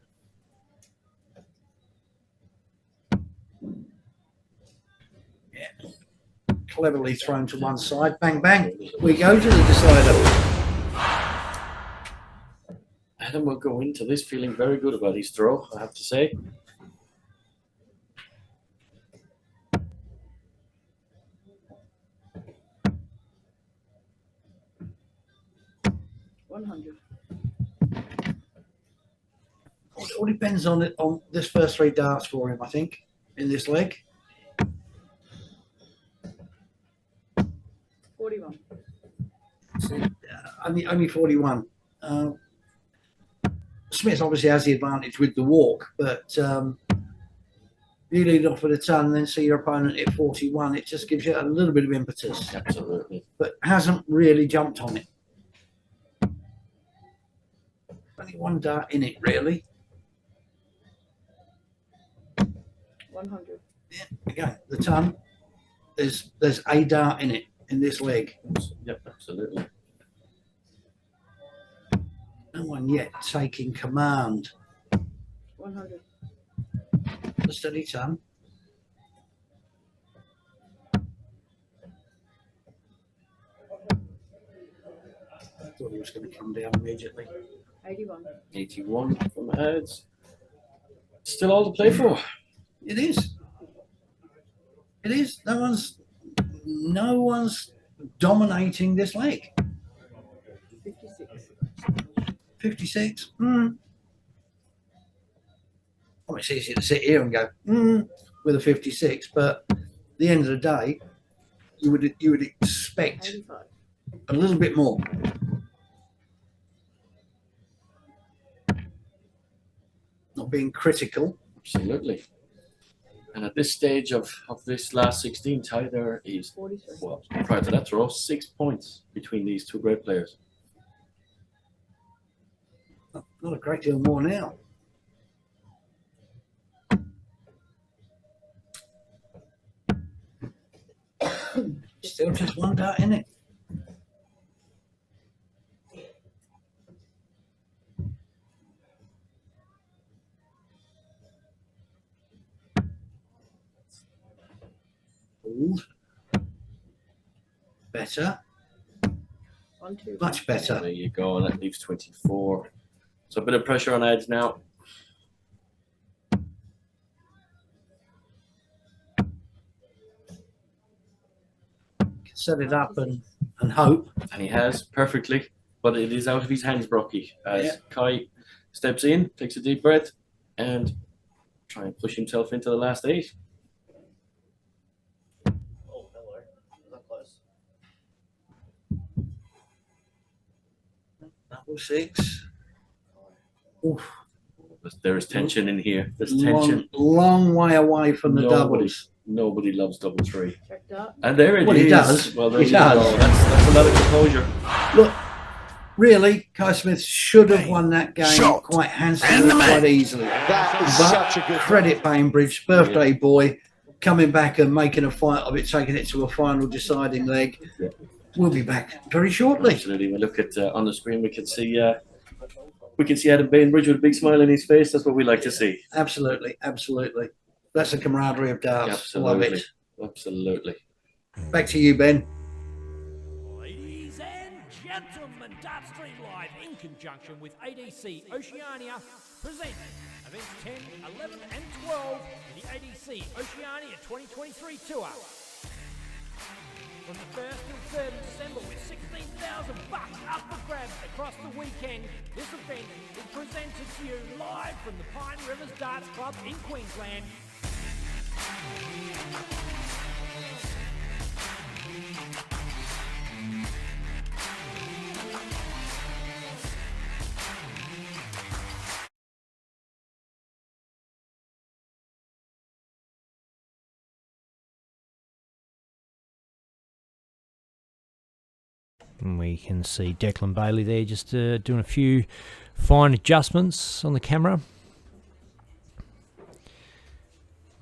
Yeah. Cleverly thrown to one side. Bang, bang. We go to the decider. Adam will go into this feeling very good about his throw, I have to say. It all depends on this first 3 darts for him, I think, in this leg. 41. Only 41. Smith obviously has the advantage with the walk, but you lead off with a ton and then see your opponent at 41. It just gives you a little bit of impetus. Absolutely. But hasn't really jumped on it. Only 1 dart in it, really. 100. Yeah, again, the ton. There's a dart in it in this leg. Yep, absolutely. No one yet taking command. 100. The steady ton. I thought he was going to come down immediately. 81. 81 from the heads. Still all to play for. It is. It is. No one's dominating this leg. 56. 56. Well, it's easy to sit here and go with a 56, but at the end of the day, you would expect 85. a little bit more. Not being critical. Absolutely. And at this stage of this last 16 tie, there is, 43. well, prior to that throw, 6 points between these two great players. Not a great deal more now. Still just 1 dart in it. Hold. Better. 1, 2. Much better. There you go, and that leaves 24. So a bit of pressure on Edge now. Set it up and hope. And he has perfectly, but it is out of his hands, Brocky, as Yeah. Kai steps in, takes a deep breath, and try and push himself into the last 8. Oh, hello. Was that close? Double 6. Oof. There is tension in here. There's tension. Long way away from the doubles. Nobody loves double 3. Checked up. And there it is. Well, he does. Well, there He you go. does. That's a lot of composure. Look, really, Kai Smith should have won that game quite handsomely, quite easily. That is But such a good credit Bainbridge, birthday boy, coming back and making a fight of it, taking it to a final deciding leg. Yeah. We'll be back very shortly. Absolutely. We look at on the screen. We can see Adam Bainbridge with a big smile on his face. That's what we like to see. Absolutely, absolutely. That's the camaraderie of darts. Love Absolutely. it. Absolutely. Back to you, Ben. Ladies and gentlemen, Dart Street Live in conjunction with ADC Oceania present events 10, 11 and 12 in the ADC Oceania 2023 tour. From the 1st to 3rd of December with $16,000 up for grabs across the weekend, this event is presented to you live from the Pine Rivers Darts Club in Queensland. And we can see Declan Bailey there just doing a few fine adjustments on the camera.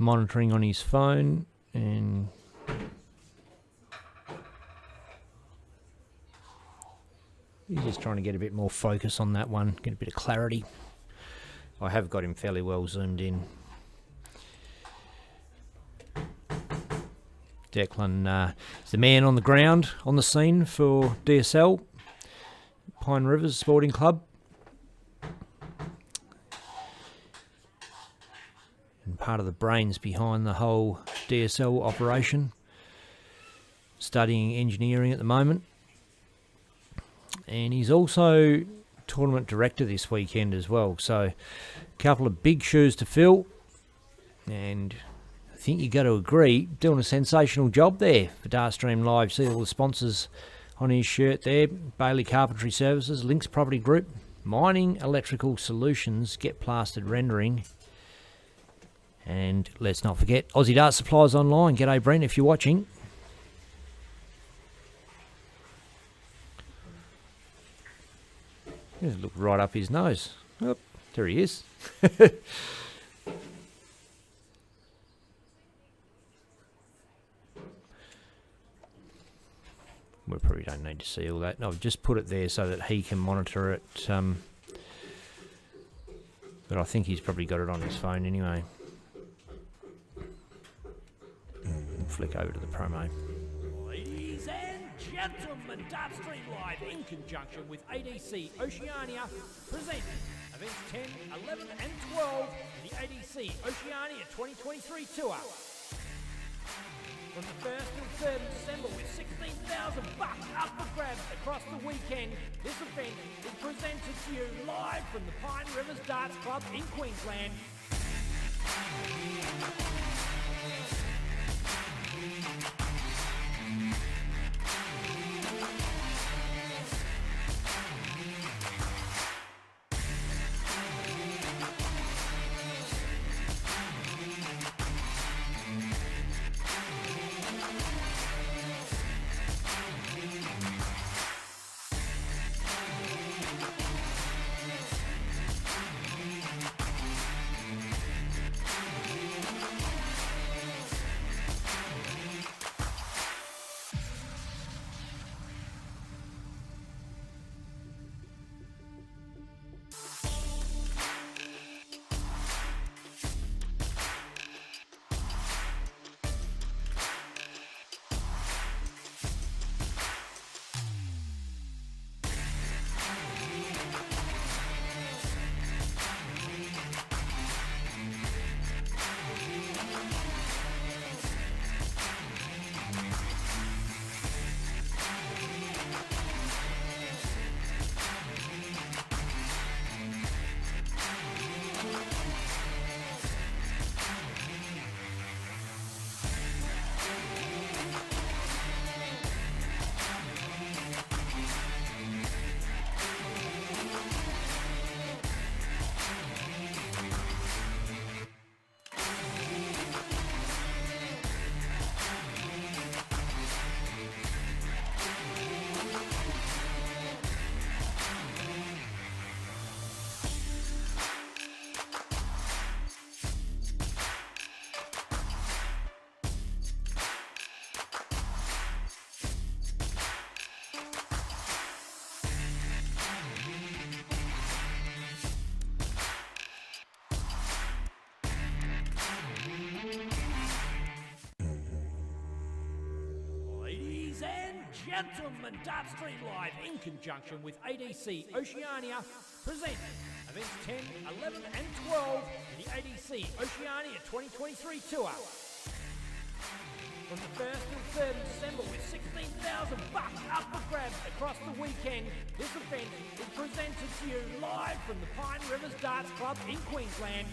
Monitoring on his phone, and he's just trying to get a bit more focus on that one, get a bit of clarity. I have got him fairly well zoomed in. Declan is the man on the ground, on the scene for DSL, Pine Rivers Sporting Club. And part of the brains behind the whole DSL operation. Studying engineering at the moment. And he's also tournament director this weekend as well. So a couple of big shoes to fill. And I think you got to agree, doing a sensational job there for Dartstream Live. See all the sponsors on his shirt there. Bailey Carpentry Services, Lynx Property Group, Mining Electrical Solutions, Get Plastered Rendering. And let's not forget, Aussie Dart Supplies Online. G'day, Brent, if you're watching. Just look right up his nose. Oh, there he is. We probably don't need to see all that. No, I've just put it there so that he can monitor it. But I think he's probably got it on his phone anyway. Flick over to the promo. Ladies and gentlemen, Dartstream Live in conjunction with ADC Oceania present events 10, 11 and 12 in the ADC Oceania 2023 tour. From the 1st to 3rd of December with $16,000 up for grabs across the weekend, this event is presented to you live from the Pine Rivers Darts Club in Queensland. Gentlemen, Dartstream Live in conjunction with ADC Oceania present events 10, 11 and 12 in the ADC Oceania 2023 tour. From the 1st to 3rd of December with $16,000 up for grabs across the weekend, this event is presented to you live from the Pine Rivers Darts Club in Queensland.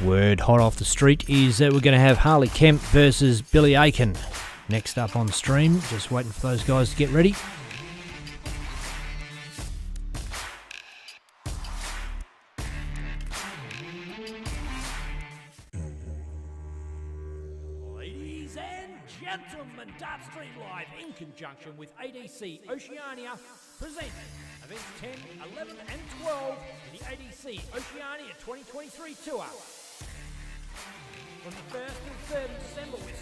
Word hot off the street is that we're going to have Harley Kemp versus Billy Aiken next up on stream. Just waiting for those guys to get ready. Ladies and gentlemen, Dart Street Live in conjunction with ADC Oceania present events 10, 11 and 12 in the ADC Oceania 2023 tour. From the 1st to 3rd of December with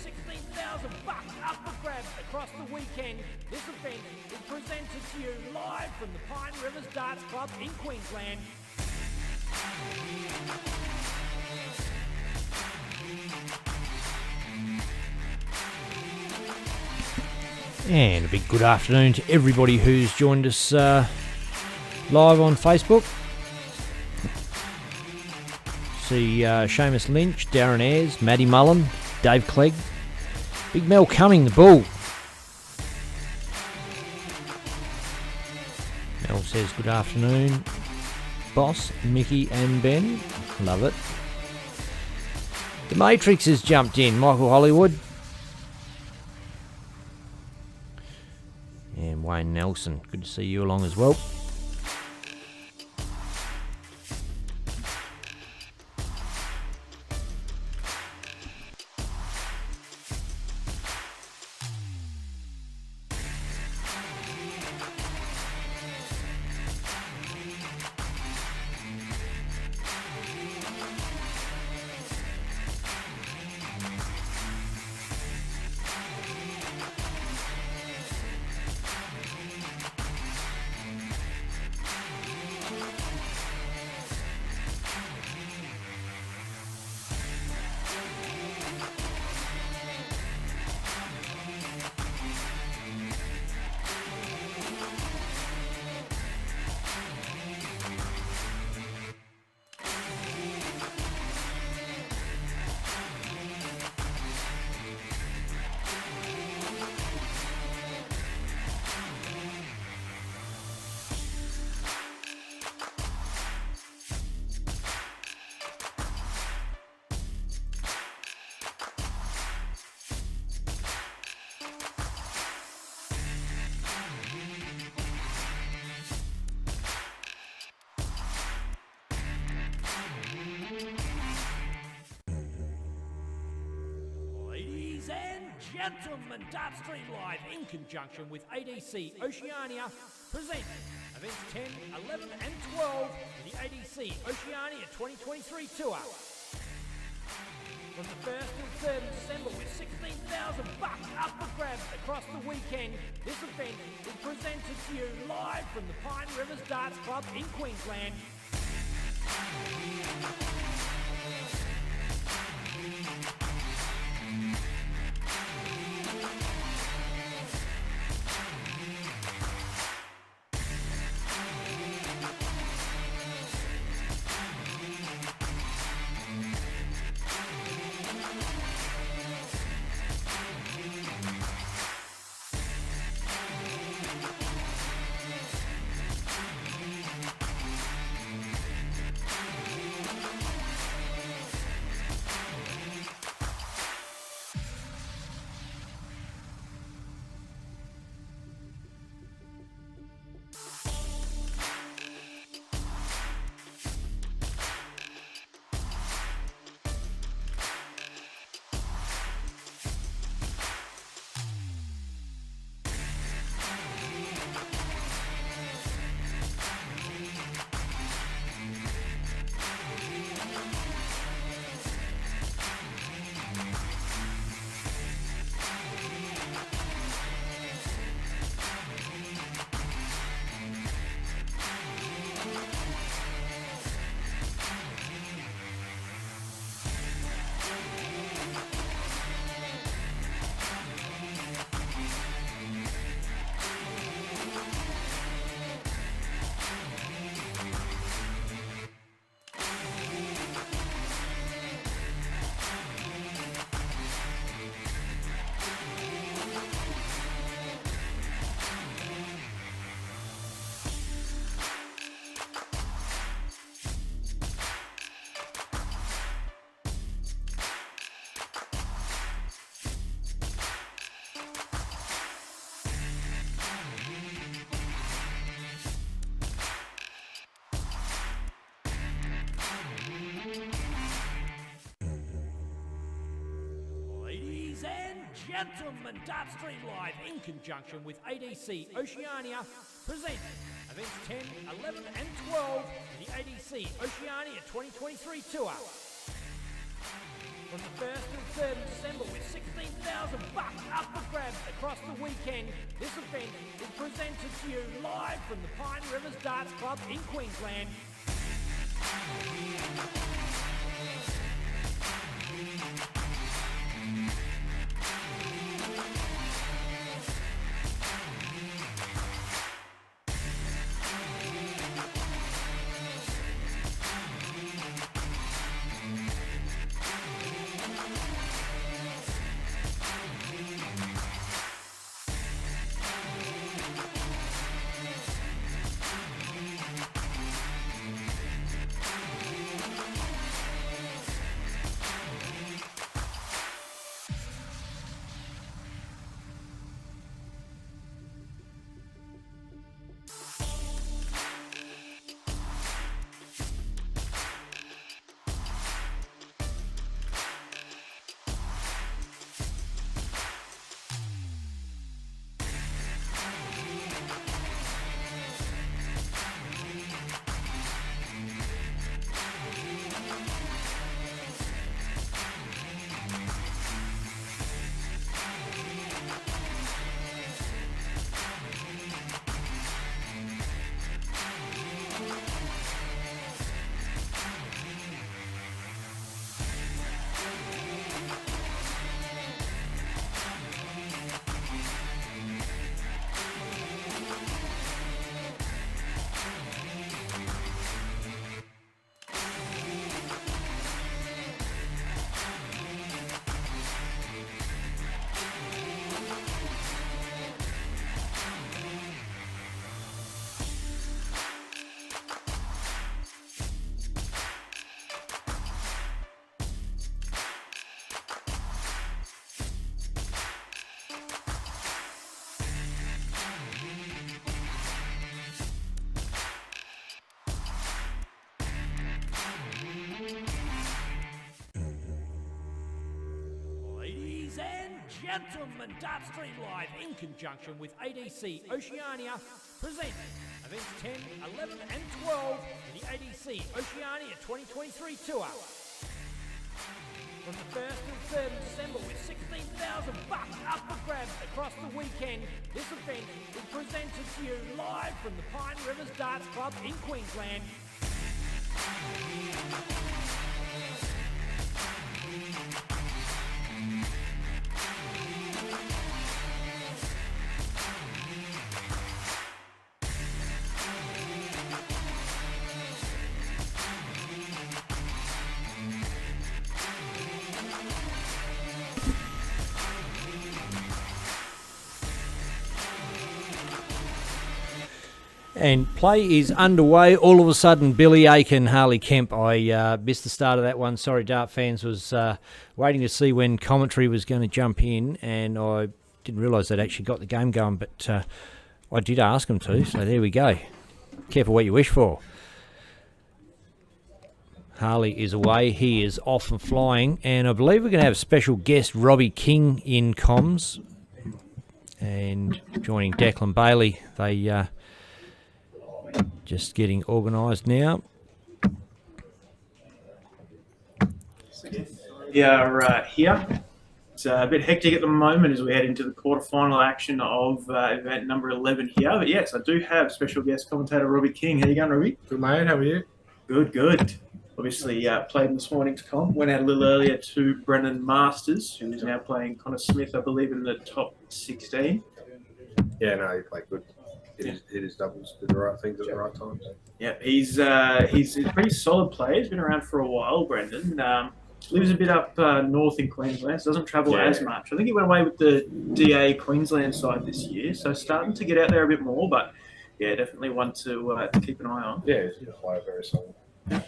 $16,000 up for grabs across the weekend, this event is presented to you live from the Pine Rivers Darts Club in Queensland. And a big good afternoon to everybody who's joined us live on Facebook. See Seamus Lynch, Darren Ayres, Matty Mullen, Dave Clegg, Big Mel Cumming, the Bull. Mel says good afternoon. Boss, Mickey and Ben. Love it. The Matrix has jumped in. Michael Hollywood. And Wayne Nelson. Good to see you along as well. Gentlemen, Dart Street Live in conjunction with ADC Oceania present events 10, 11 and 12 in the ADC Oceania 2023 tour. From the 1st to 3rd of December with $16,000 up for grabs across the weekend, this event is presented to you live from the Pine Rivers Darts Club in Queensland. gentlemen, Dartstream Live in conjunction with ADC Oceania present events 10, 11 and 12 in the ADC Oceania 2023 tour. From the 1st to 3rd of December with $16,000 up for grabs across the weekend, this event is presented to you live from the Pine Rivers Darts Club in Queensland. Ladies and gentlemen, Dartstream Live in conjunction with ADC Oceania present events 10, 11 and 12 in the ADC Oceania 2023 tour. From the 1st to 3rd of December with $16,000 up for grabs across the weekend, this event is presented to you live from the Pine Rivers Darts Club in Queensland. And play is underway. All of a sudden, Billy Aiken, Harley Kemp. I missed the start of that one. Sorry, Dart fans. Was waiting to see when commentary was going to jump in, and I didn't realise they'd actually got the game going, but I did ask them to, so there we go. Careful what you wish for. Harley is away. He is off and flying, and I believe we're going to have special guest Robbie King in comms, and joining Declan Bailey. They just getting organised now. Yeah, here. It's a bit hectic at the moment as we head into the quarterfinal action of event number 11 here. But yes, I do have special guest commentator Robbie King. How you going, Robbie? Good, mate. How are you? Good, good. Obviously played this morning's comp. Went out a little earlier to Brennan Masters, who is now playing Connor Smith, I believe, in the top 16. Yeah, no, he played good. Hit his doubles, did the right things at the right times. Yeah, he's a pretty solid player. He's been around for a while, Brendan. Lives a bit up north in Queensland, so doesn't travel as much. I think he went away with the DA Queensland side this year, so starting to get out there a bit more. But yeah, definitely one to keep an eye on. Yeah, he's a player, very solid. Yeah,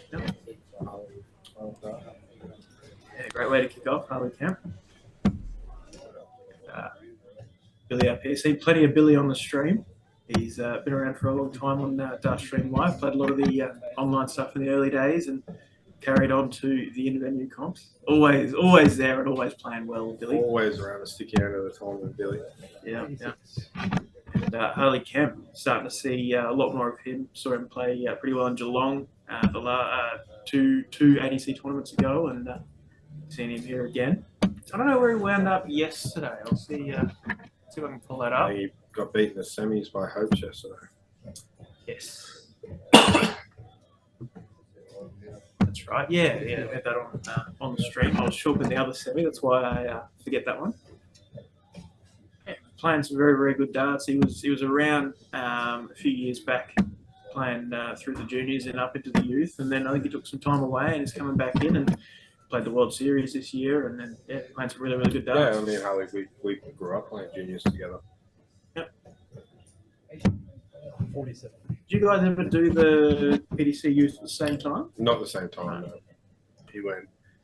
great way to kick off, Harley Kemp. Billy up here. See plenty of Billy on the stream. He's been around for a long time on Dartstream Live. Played a lot of the online stuff in the early days, and carried on to the intervenue comps. Always there and always playing well, Billy. Always around the sticky end of the tournament, Billy. Yeah. And Harley Kemp, starting to see a lot more of him. Saw him play pretty well in Geelong two ADC tournaments ago, and seeing him here again. I don't know where he wound up yesterday. I'll see if I can pull that up. He got beaten in the semis by Hope yesterday. Yes. That's right. Yeah. I had that on the stream. I was short in the other semi. That's why I forget that one. Yeah, playing some very, very good darts. He was around a few years back playing through the juniors and up into the youth, and then I think he took some time away and is coming back in and played the World Series this year, and then playing some really, really good darts. Yeah, I mean, Harley, we grew up playing juniors together. Yep. 47. Did you guys ever do the PDC youth at the same time? Not at the same time. No.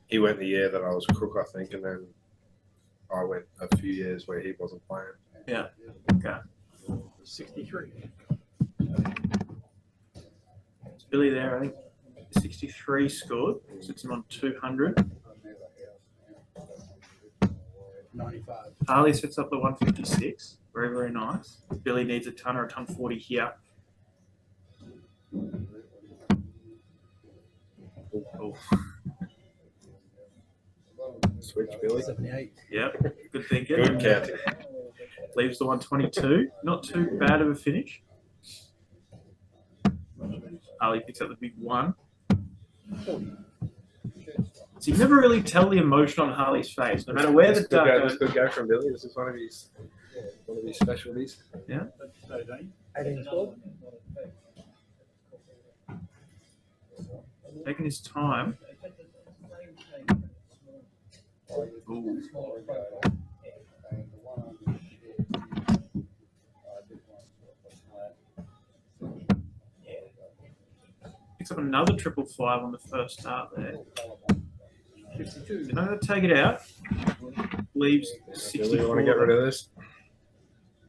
He went the year that I was crook, I think, and then I went a few years where he wasn't playing. Yeah. Okay. 63. It's Billy there, I think. 63 scored. Sits him on 200. 95. Harley sets up the 156. Very, very nice. Billy needs a ton or a ton 40 here. Oh. Switch, Billy. 78. Yep. Good thinking. Good counting. Leaves the 122. Not too bad of a finish. Harley picks up the big one. So you can never really tell the emotion on Harley's face, no matter where the dart This goes. could go from Billy. This is one of his specialties. 18 scored. Taking his time. Ooh. Picks up another 555 on the first start there. 52. They're not going to take it out. Leaves Billy, 64. you want to get rid of this?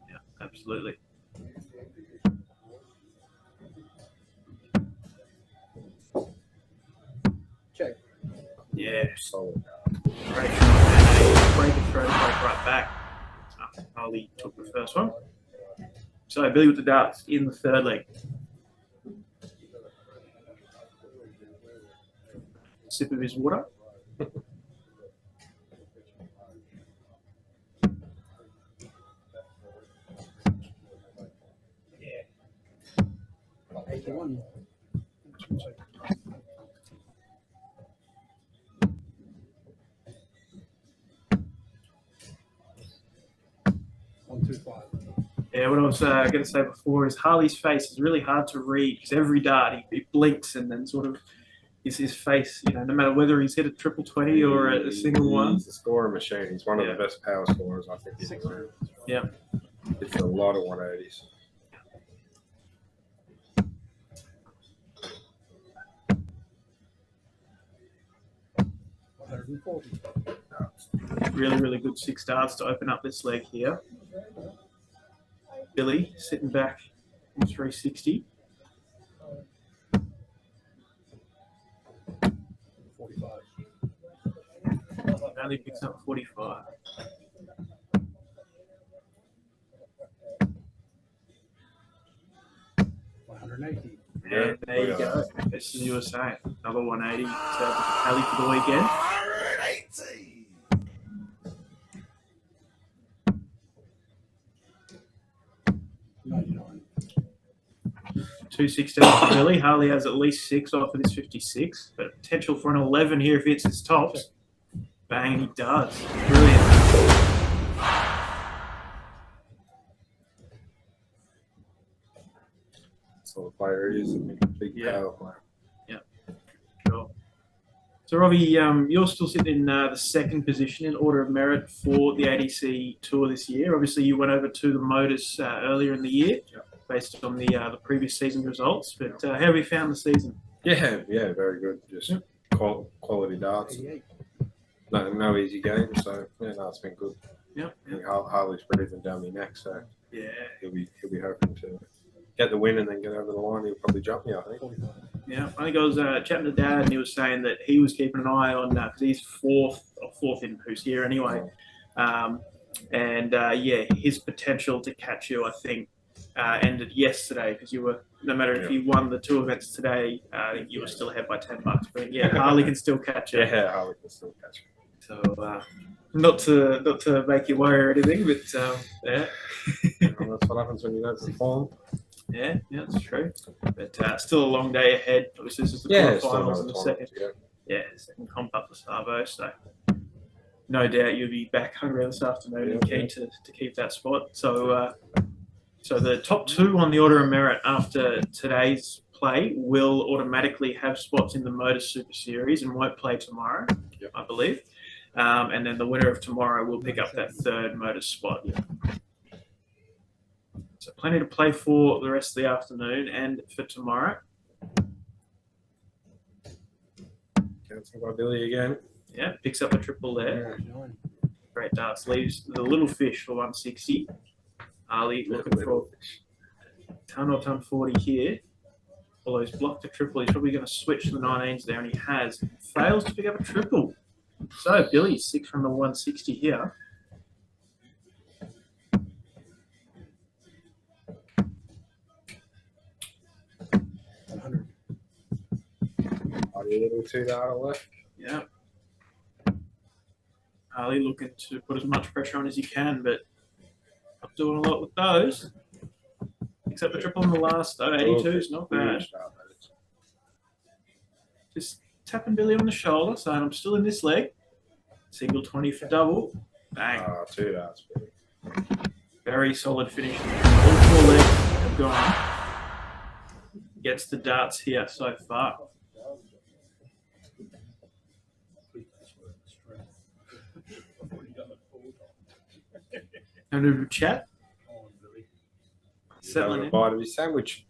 Yeah, absolutely. Check. Yeah. Solid. Great shot. Break and throw to break right back. Harley took the first one. So Billy with the darts in the third leg. Sip of his water. Yeah. 81. Yeah, what I was going to say before is Harley's face is really hard to read because every dart he blinks and then sort of is his face, no matter whether he's hit a 20 or a single one. He's a scorer machine. He's one of the best power scorers, I think, in the room. Yeah. It's a lot of 180s. Really, really good 6 darts to open up this leg here. Billy sitting back on 360. 45. Only picks up 45. And there you go. This is USA. Another 180 to Kelly for the weekend. 216 for Billy. Harley has at least 6 off of this 56, but potential for an 11 here if he hits his tops. Bang, he does. Brilliant. So the player is a big power player. Yeah, sure. So Robbie, you're still sitting in the second position in order of merit for the ADC tour this year. Obviously, you went over to the Motors earlier in the year, based on the previous season results. But how have you found the season? Yeah, very good. Just quality darts. No easy game. So it's been good. Yeah. I think Harley's breathing down me next, so Yeah. he'll be hoping to get the win and then get over the line. He'll probably jump me, I think. Yeah, I think I was chatting to Dad, and he was saying that he was keeping an eye on because he's fourth in who's here anyway, yeah, his potential to catch you, I think, ended yesterday because you were no matter if you won the 2 events today, you were still ahead by $10. But yeah, Harley can still catch you. Yeah, Harley can still catch you. So not to make you worry or anything, but yeah. Well, that's what happens when you don't perform. Yeah, that's true. But still a long day ahead. Obviously, this is the quarterfinals and the second. Second comp up the Savo. So no doubt you'll be back hungry this afternoon and keen to keep that spot. So so the top 2 on the order of merit after today's play will automatically have spots in the Motor Super Series and won't play tomorrow, I believe. And then the winner of tomorrow will pick up that 3rd Motor spot. So plenty to play for the rest of the afternoon and for tomorrow. Cancelled by Billy again. Yeah, picks up a triple there. Great darts. Leaves the little fish for 160. Harley looking for ton or ton 40 here. Although he's blocked a triple, he's probably going to switch to the 19s there, and he has. Fails to pick up a triple. So Billy's 6 from the 160 here. A little $2 left. Yeah. Harley looking to put as much pressure on as he can, but not doing a lot with those. Except the triple in the last, though. 82 is not bad. Just tapping Billy on the shoulder, saying I'm still in this leg. Single 20 for double. Bang. $2, Billy. Very solid finish. All 4 legs have gone. Gets the darts here so far. Having a chat. Having a bite of his sandwich.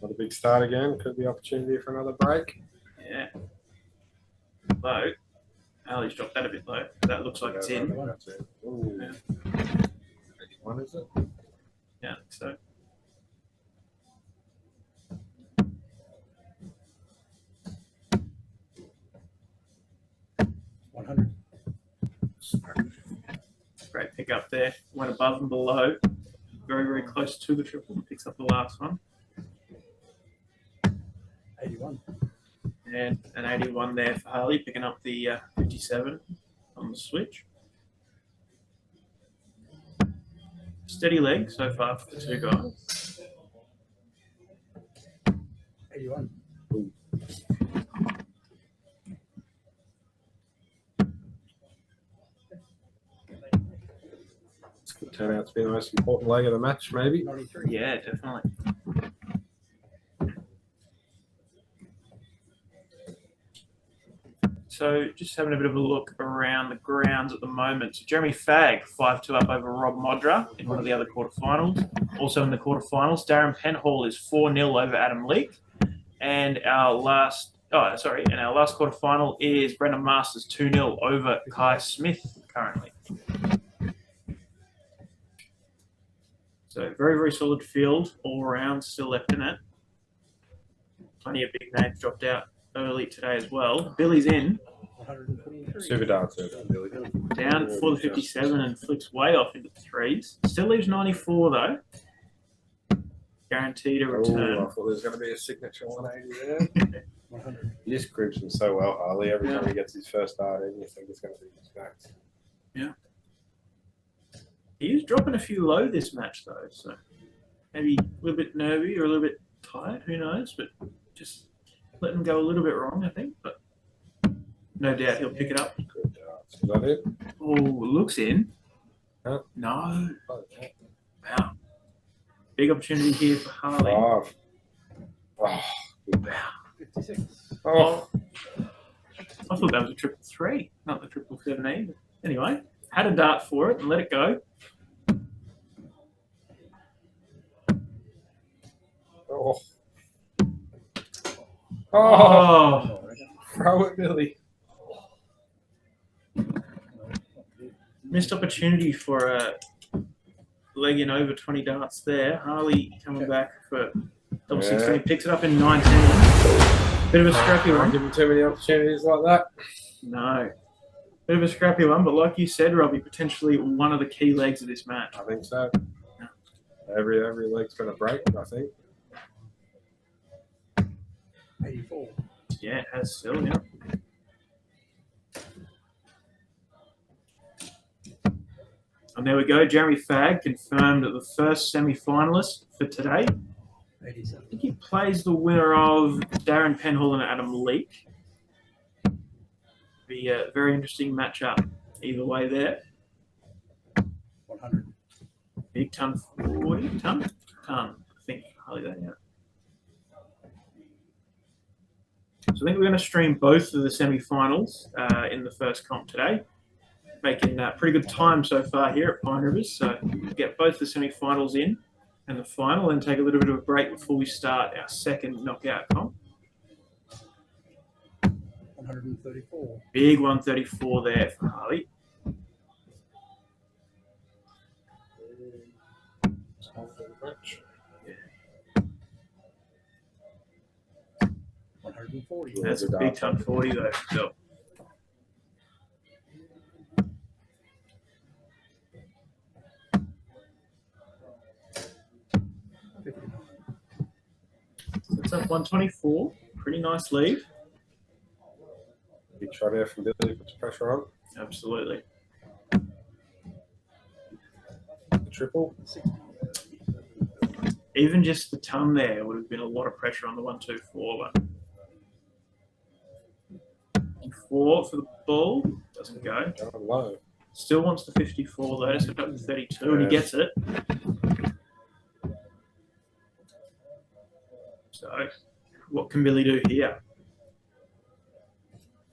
Not a big start again. Could be opportunity for another break. Yeah. Low. Ali's dropped that a bit low. That looks like it's in. That's it. Ooh. Yeah. 81, is it? Yeah, so. Great pick up there. Went above and below. Very, very close to the triple and picks up the last one. 81. And an 81 there for Harley, picking up the 57 on the switch. Steady leg so far for the 2 guys. 81. This could turn out to be the most important leg of the match, maybe. 93. Yeah, definitely. So just having a bit of a look around the grounds at the moment. So Jeremy Fagg, 5-2 up over Rob Modra in one of the other quarterfinals. Also in the quarterfinals, Darren Penhall is 4-0 over Adam Leake. And our last quarterfinal is Brendan Masters 2-0 over Kai Smith currently. So very, very solid field all around, still left in it. Plenty of big names dropped out early today as well. Billy's in. 123. Super darts, Billy. Down for the 57 and flicks way off into the 3s. Still leaves 94 though. Guaranteed a return. I thought there was going to be a signature 180 there. 100. He just grips him so well, Harley. Every time he gets his first dart in, you think it's going to be his next. Yeah. He is dropping a few low this match though, so maybe a little bit nervy or a little bit tired, who knows, but just let him go a little bit wrong, I think, but no doubt he'll pick it up. Good darts. Is that it? Oh, looks in. Huh? No. Wow. Big opportunity here for Harley. 5. Oh, good. Wow. 56. Oh, I thought that was a 333, not the 777. Anyway, had a dart for it and let it go. oh. Oh, Oh, throw it, Billy. missed opportunity for a leg in over 20 darts there. Harley coming back for double 16, picks it up in 19. Bit of a scrappy Don't one. give him too many opportunities like that. No. Bit of a scrappy one, but like you said, Robbie, potentially one of the key legs of this match. I think so. Every leg's going to break, I think. 84. Yeah, it has still, yeah. And there we go. Jeremy Fagg confirmed the first semi-finalist for today. 87. I think he plays the winner of Darren Penhall and Adam Leake. Be a very interesting matchup either way there. 100. Big ton 40, ton, I think. Hardly that, yeah. So I think we're going to stream both of the semi-finals in the first comp today. Making pretty good time so far here at Pine Rivers. So we'll get both the semi-finals in and the final and take a little bit of a break before we start our second knockout comp. 134. Big 134 there for Harley. Yeah. 140. That's a big ton 40 though. So, it's up 124. Pretty nice lead. Big shot there from Billy, puts pressure on. Absolutely. The triple. 60. Even just the ton there would have been a lot of pressure on the 124. But 4 for the ball. Doesn't go. Down low. Still wants the 54 though, so up to 32 and he gets it. So what can Billy do here?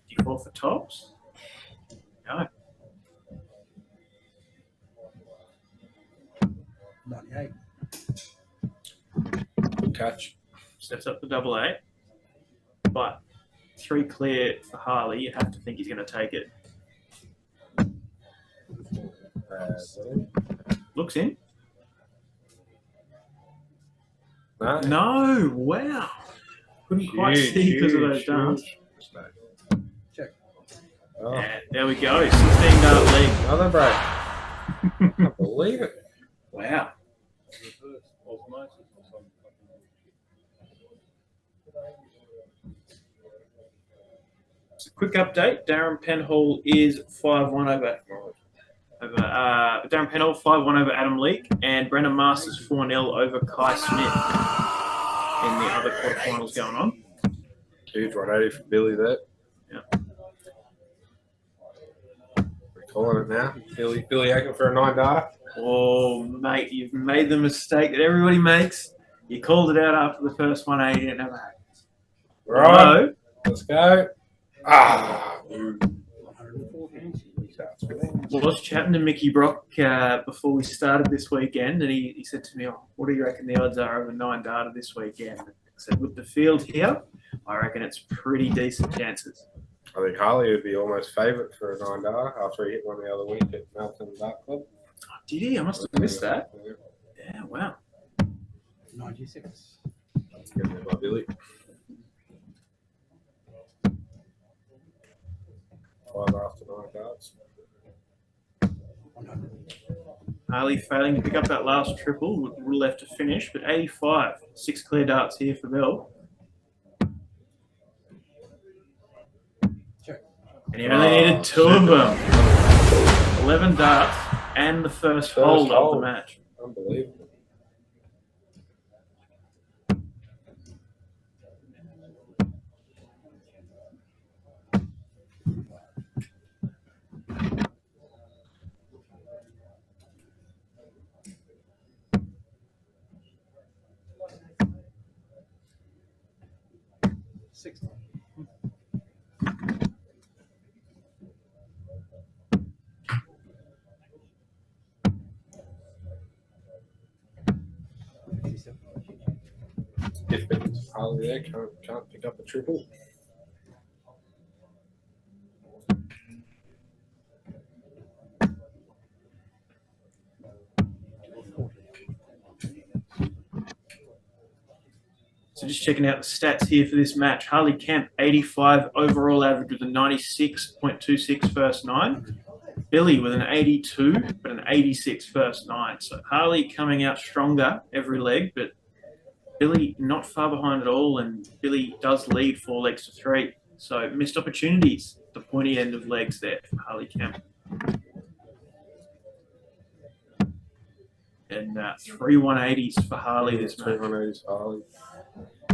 54 for tops? No. 98. Good catch. Steps up to double 8. But 3 clear for Harley, you have to think he's going to take it. Looks in. No. No, wow. Couldn't quite see because of those darts. Check. Oh, Yeah, there we go. 16 dart lead. another break. I can't believe it. Wow. So quick update. Darren Penhall is 5-1 over Darren Penhall, 5-1 over Adam Leake, and Brendan Masters 4-0 over Kai Smith in the other quarterfinals going on. Huge 180 for Billy there. Yeah. We're calling it now. Billy Aiken for a 9 darter. Oh, mate, you've made the mistake that everybody makes. You called it out after the first 180 and it never happens. Right. Let's go. Ah. 114. Was chatting to Mickey Brock before we started this weekend, and he said to me, "Oh, what do you reckon the odds are of a 9 darter this weekend?" I said, "With the field here, I reckon it's pretty decent chances." I think Harley would be almost favourite for a 9 darter after he hit one the other week at Melton Dart Club. Oh, did he? I must have missed that. Yeah. Yeah, wow. 96. That's good there by Billy. 5 after 9 darts. 100. Harley failing to pick up that last triple, with left to finish, but 85. 6 clear darts here for Bill. Check. And he only needed 2 of them. 11 darts and the first hold of the match. Unbelievable. If it's Harley there, can't pick up a triple. So just checking out the stats here for this match. Harley Kemp, 85 overall average with a 96.26 first 9. Billy with an 82, but an 86 first 9. So Harley coming out stronger every leg, but Billy not far behind at all, and Billy does lead 4 legs to 3. So missed opportunities, the pointy end of legs there for Harley Kemp. And 3 180s for Harley this match. 380s for Harley.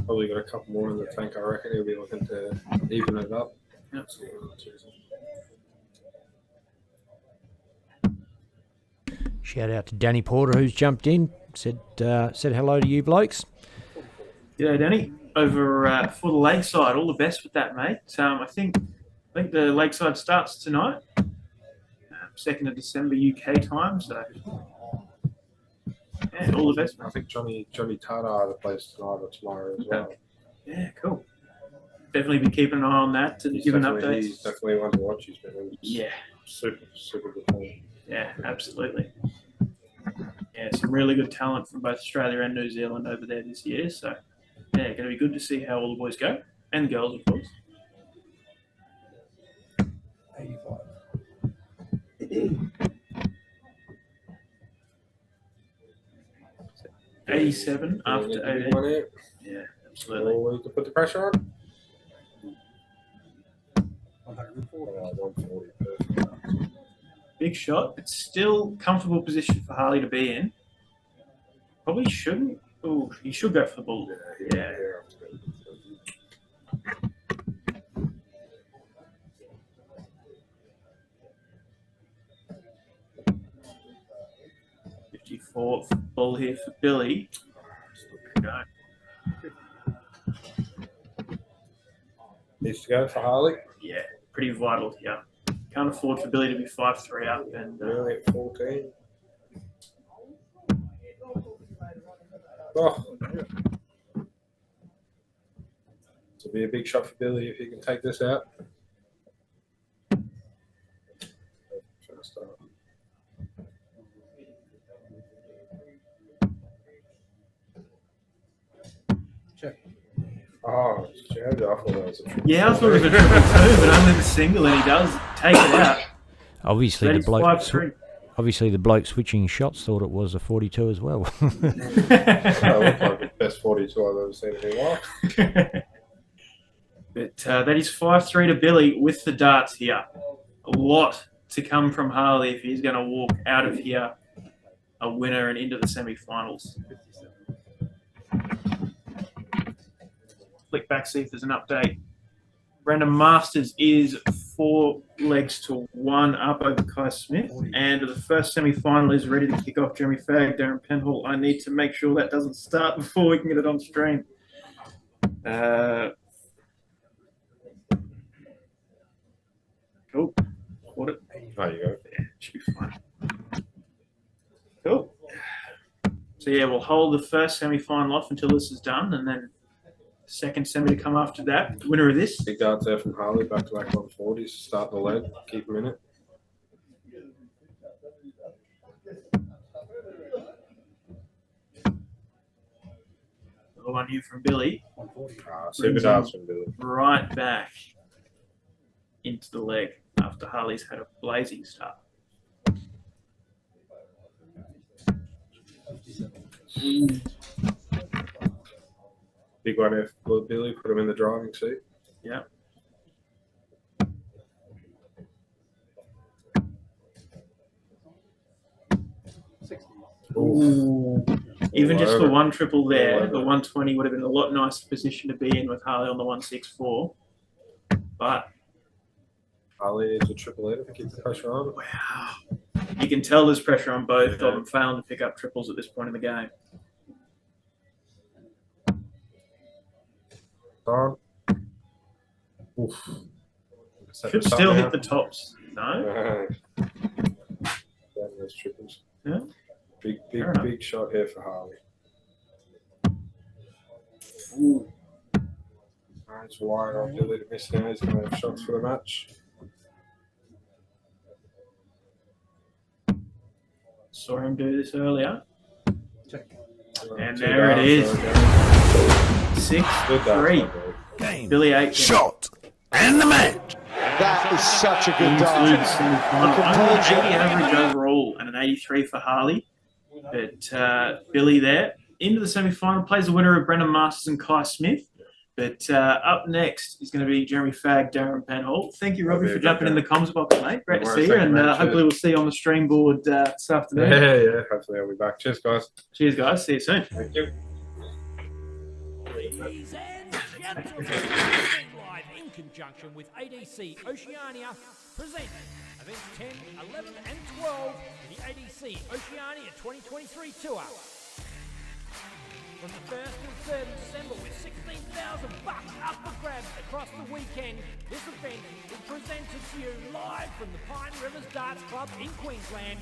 Probably got a couple more in the tank, I reckon. He'll be looking to even it up. Yep. Shout out to Danny Porter, who's jumped in. Said hello to you blokes. G'day, Danny. Over for the Lakeside. All the best with that, mate. I think the Lakeside starts tonight, 2nd of December UK time. So, yeah, all the best, mate. I think Johnny Tata either plays tonight or tomorrow as well. Yeah, cool. Definitely be keeping an eye on that and giving updates. He's definitely one to watch. He's been super good form. Yeah, absolutely. Yeah, some really good talent from both Australia and New Zealand over there this year. So, yeah, going to be good to see how all the boys go and girls, of course. 85. 87 after 18. Yeah, absolutely. Well, we can put the pressure on. 140. 140. Perfect. Big shot. It's still comfortable position for Harley to be in. Probably shouldn't. Oh, he should go for the ball. Yeah. 54 ball here for Billy. Go. Needs to go for Harley. Yeah, pretty vital here. Can't afford for Billy to be 5-3 up. And Really at 14. Oh. This will be a big shot for Billy if he can take this out. First up. Check. Oh, it's jammed. I thought that was a triple. yeah, I thought it was a triple two, but only the single, and he does take it out. Obviously, That the is bloke. 5-3. Obviously, the bloke switching shots thought it was a 42 as well. That looked like the best 42 I've ever seen in a while. But that is 5-3 to Billy with the darts here. A lot to come from Harley if he's going to walk out of here a winner and into the semi-finals. Flick back, see if there's an update. Brendan Masters is 4 legs to 1 up over Kai Smith. And the first semi-final is ready to kick off. Jeremy Fagg, Darren Penhall. I need to make sure that doesn't start before we can get it on stream. Cool. Caught it. There you go. Yeah, should be fine. Cool. So yeah, we'll hold the first semi-final off until this is done, and then second semi to come after that. The winner of this. Big darts there from Harley, back to back 140s. Start the leg, keep him in it. The one here from Billy. Super darts from Billy. Right back into the leg after Harley's had a blazing start. Big one there for Billy, put him in the driving seat. Yeah. Ooh. Even just for one triple there, the 120 would have been a lot nicer position to be in with Harley on the 164. But Harley needs a triple eight to keep the pressure on. wow, you can tell there's pressure on both of them failing to pick up triples at this point in the game. On. Oof. Should still hit the tops. No? Down those triples. Yeah. Big shot here for Harley. Ooh. It's wide on Billy to miss now. He's going to have shots for the match. Saw him do this earlier. Check. And Two there it darts, is. so Good dart, 6-3. bro. Game. Billy Aitken. Shot. And the match. That is such a good Into dart. the semi-final. Only an 80 average overall and an 83 for Harley. But Billy there into the semi-final plays the winner of Brendan Masters and Kai Smith. But up next is going to be Jeremy Fagg, Darren Penhall. Thank you, Robbie, for jumping in the comms box, mate. Great to see you, and hopefully we'll see you on the stream board this afternoon. Yeah. Hopefully I'll be back. Cheers, guys. Cheers, guys. See you soon. Thank you. Ladies and gentlemen, streaming live in conjunction with ADC Oceania, present events 10, 11, and 12 in the ADC Oceania 2023 tour. From the 1st to 3rd of December, with $16,000 up for grabs across the weekend, this event is presented to you live from the Pine Rivers Darts Club in Queensland.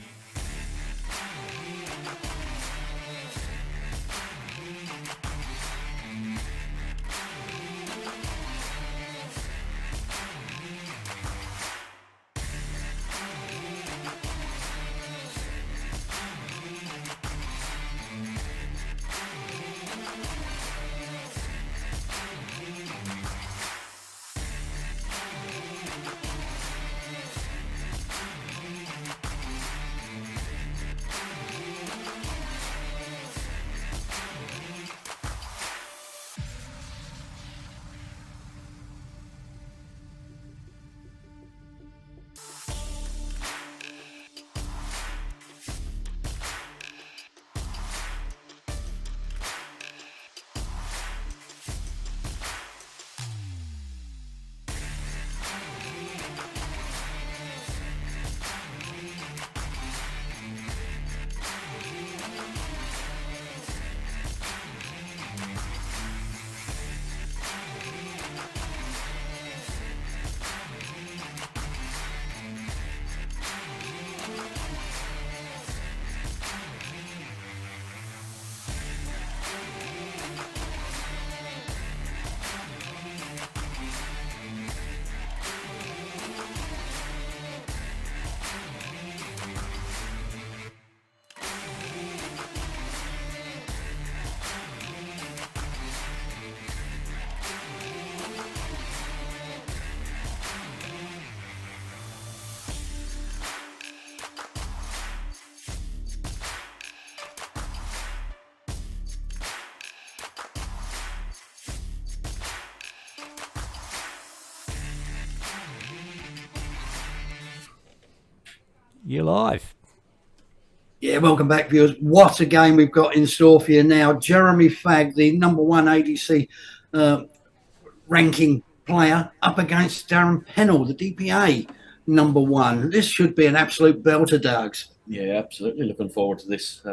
You're live. Yeah, welcome back, viewers. What a game we've got in store for you now. Jeremy Fagg, the number one ADC ranking player, up against Darren Pennell, the DPA number one. This should be an absolute belter, Doug's. Yeah, absolutely. Looking forward to this.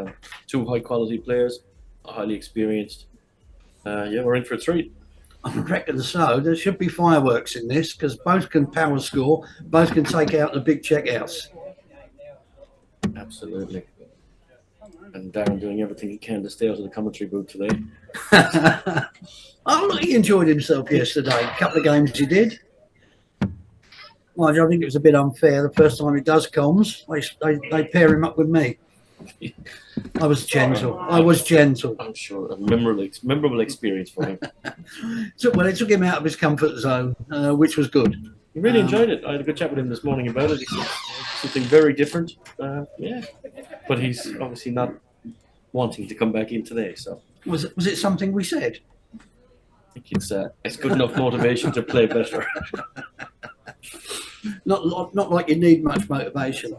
Two high-quality players, highly experienced. Yeah, we're in for a treat. I reckon so. There should be fireworks in this because both can power score, both can take out the big checkouts. Absolutely. And Darren doing everything he can to stay out of the commentary booth today. Oh, look, he enjoyed himself yesterday. A couple of games he did. Well, I think it was a bit unfair. The first time he does comms, they pair him up with me. I was gentle. I'm sure a memorable experience for him. It took him out of his comfort zone, which was good. He really enjoyed it. I had a good chat with him this morning about it. He said something very different. Yeah, but he's obviously not wanting to come back in today. So was it something we said? I think it's good enough motivation to play better. Not like you need much motivation.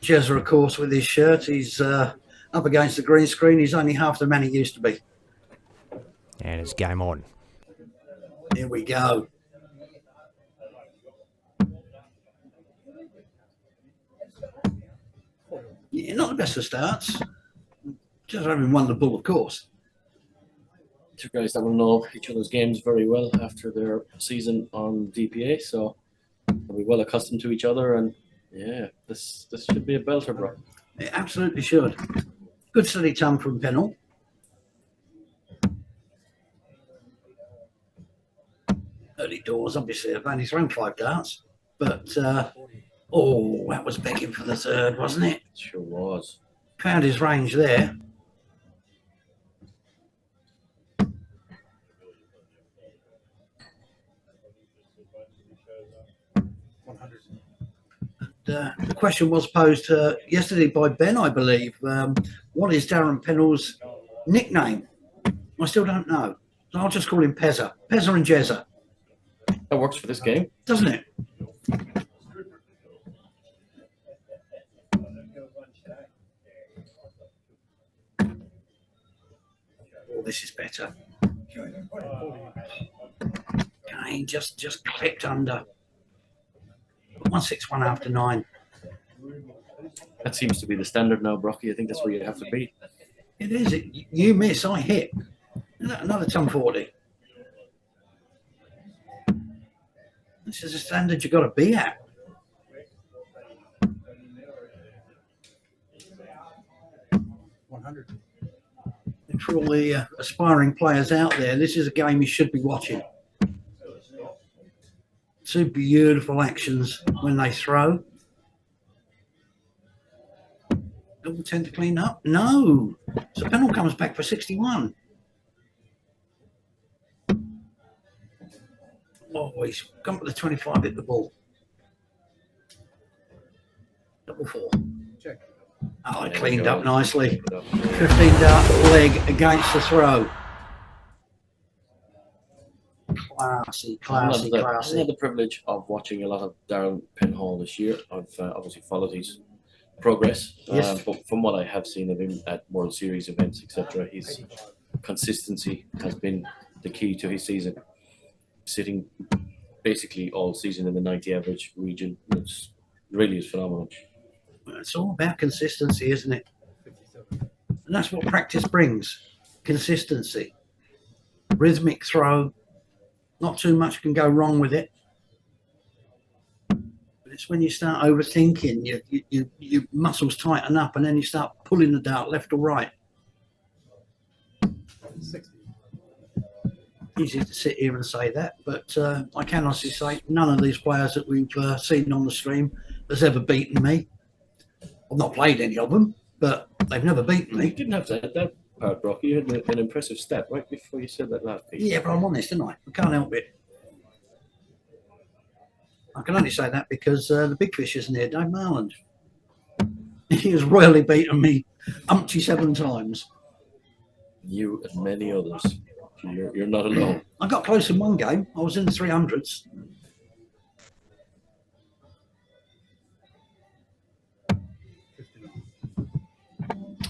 Jezza, of course, with his shirt, he's up against the green screen. He's only half the man he used to be. And it's game on. Here we go. Yeah, not the best of starts. Just having won the ball, of course. Two guys that will know each other's games very well after their season on DPA, so they'll be well accustomed to each other. And yeah, this should be a belter, bro. It absolutely should. Good steady tum from Pennell. Early doors, obviously, I've only thrown 5 darts, but that was begging for the third, wasn't it? Sure was. Found his range there. the question was posed yesterday by Ben, I believe. What is Darren Pennell's nickname? I still don't know. So I'll just call him Pezza. Pezza and Jezza. That works for this game. Doesn't it? Oh, this is better. Okay, just clipped under. 161 after 9. That seems to be the standard now, Brocky. I think that's where you have to be. It is. You miss, I hit. Another ton 40. This is a standard you've got to be at. And for all the aspiring players out there, this is a game you should be watching. Two beautiful actions when they throw. Double tend to clean up. No. So Pennell comes back for 61. Oh, he's come with the 25 hit the ball. Double 4. Check. Oh, it cleaned up nicely. 15 dart leg against the throw. Classy. I've had the privilege of watching a lot of Darren Penhall this year. I've obviously followed his progress, Yes. but from what I have seen of him at World Series events, etc., his consistency has been the key to his season. Sitting basically all season in the 90 average region, which really is phenomenal. It's all about consistency, isn't it? And that's what practice brings. Consistency. Rhythmic throw. Not too much can go wrong with it. But it's when you start overthinking, your muscles tighten up and then you start pulling the dart left or right. 60. Easy to sit here and say that, but I can honestly say none of these players that we've seen on the stream has ever beaten me. I've not played any of them, but they've never beaten You me. didn't have to add that part, Brocky. You had an impressive stat right before you said that last piece. Yeah, but I'm honest, didn't I? I can't help it. I can only say that because the big fish isn't here, Dave Marland. He has royally beaten me umpty 7 times. You and many others. You're not alone. I got close in one game. I was in the 300s.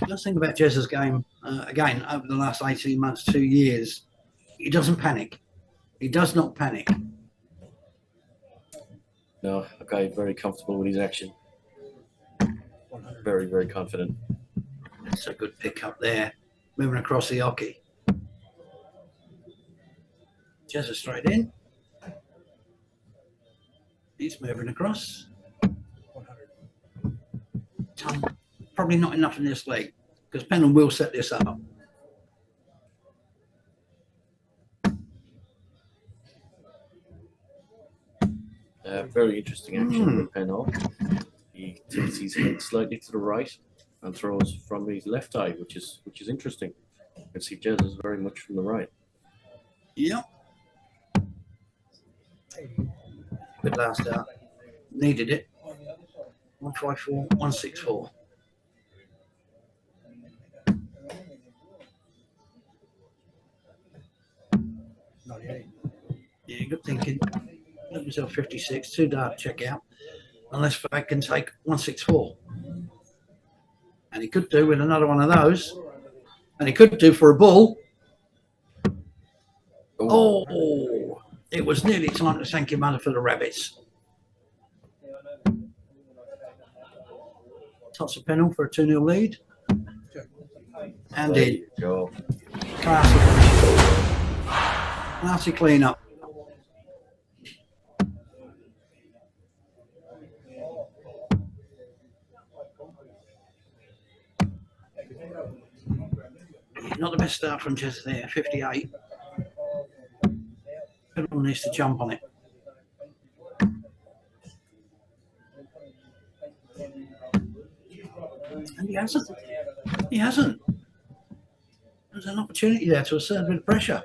Let's think about Jez's game again over the last 18 months, 2 years. He doesn't panic. He does not panic. No, a guy very comfortable with his action. Very, very confident. It's a good pick up there. Moving across the hockey. Jez is straight in. He's moving across. Ton. Probably not enough in this leg because Pennell will set this up. Very interesting action with Pennell. He tilts his head slightly to the right and throws from his left eye, which is interesting. You can see Jez is very much from the right. Yep. Good last out. Needed it. 154, 164. Yeah, good thinking. Let myself 56, 2 dart check out. Unless I can take 164. And he could do with another one of those. And he could do for a bull. Oh, it was nearly time to thank your mother for the rabbits. Toss a Pennell for a 2-0 lead. And There in. you go. Classy clean up. Not the best start from Jez there, 58. Pennell needs to jump on it. And he hasn't. He hasn't. There's an opportunity there to assert a bit of pressure.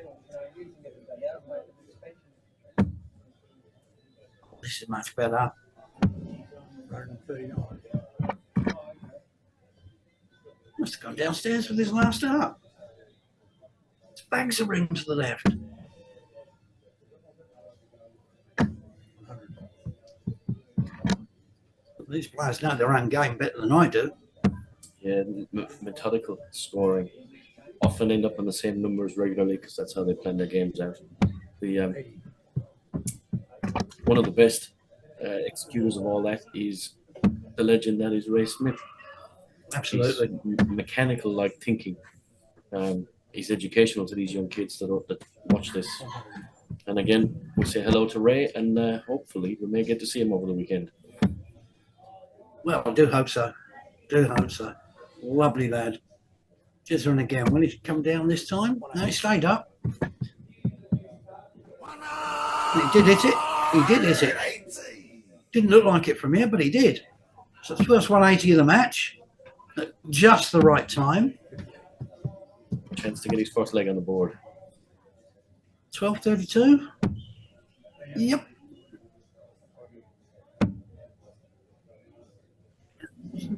This is much better. 139. Must have gone downstairs with his last up. It's bags of ring to the left. 100. These players know their own game better than I do. Yeah, methodical scoring. Often end up on the same numbers regularly because that's how they plan their games out. The 80. one of the best executors of all that is the legend that is Ray Smith. Absolutely. He's mechanical like thinking. He's educational to these young kids that watch this. 100. And again, we'll say hello to Ray, and hopefully we may get to see him over the weekend. Well, I do hope so. Do hope so. Lovely lad. Just run again. Will he come down this time? No, he stayed up. He did hit it. He did hit it. Didn't look like it from here, but he did. So it's the first 180 of the match. At just the right time. Chance to get his first leg on the board. 12:32. Yep.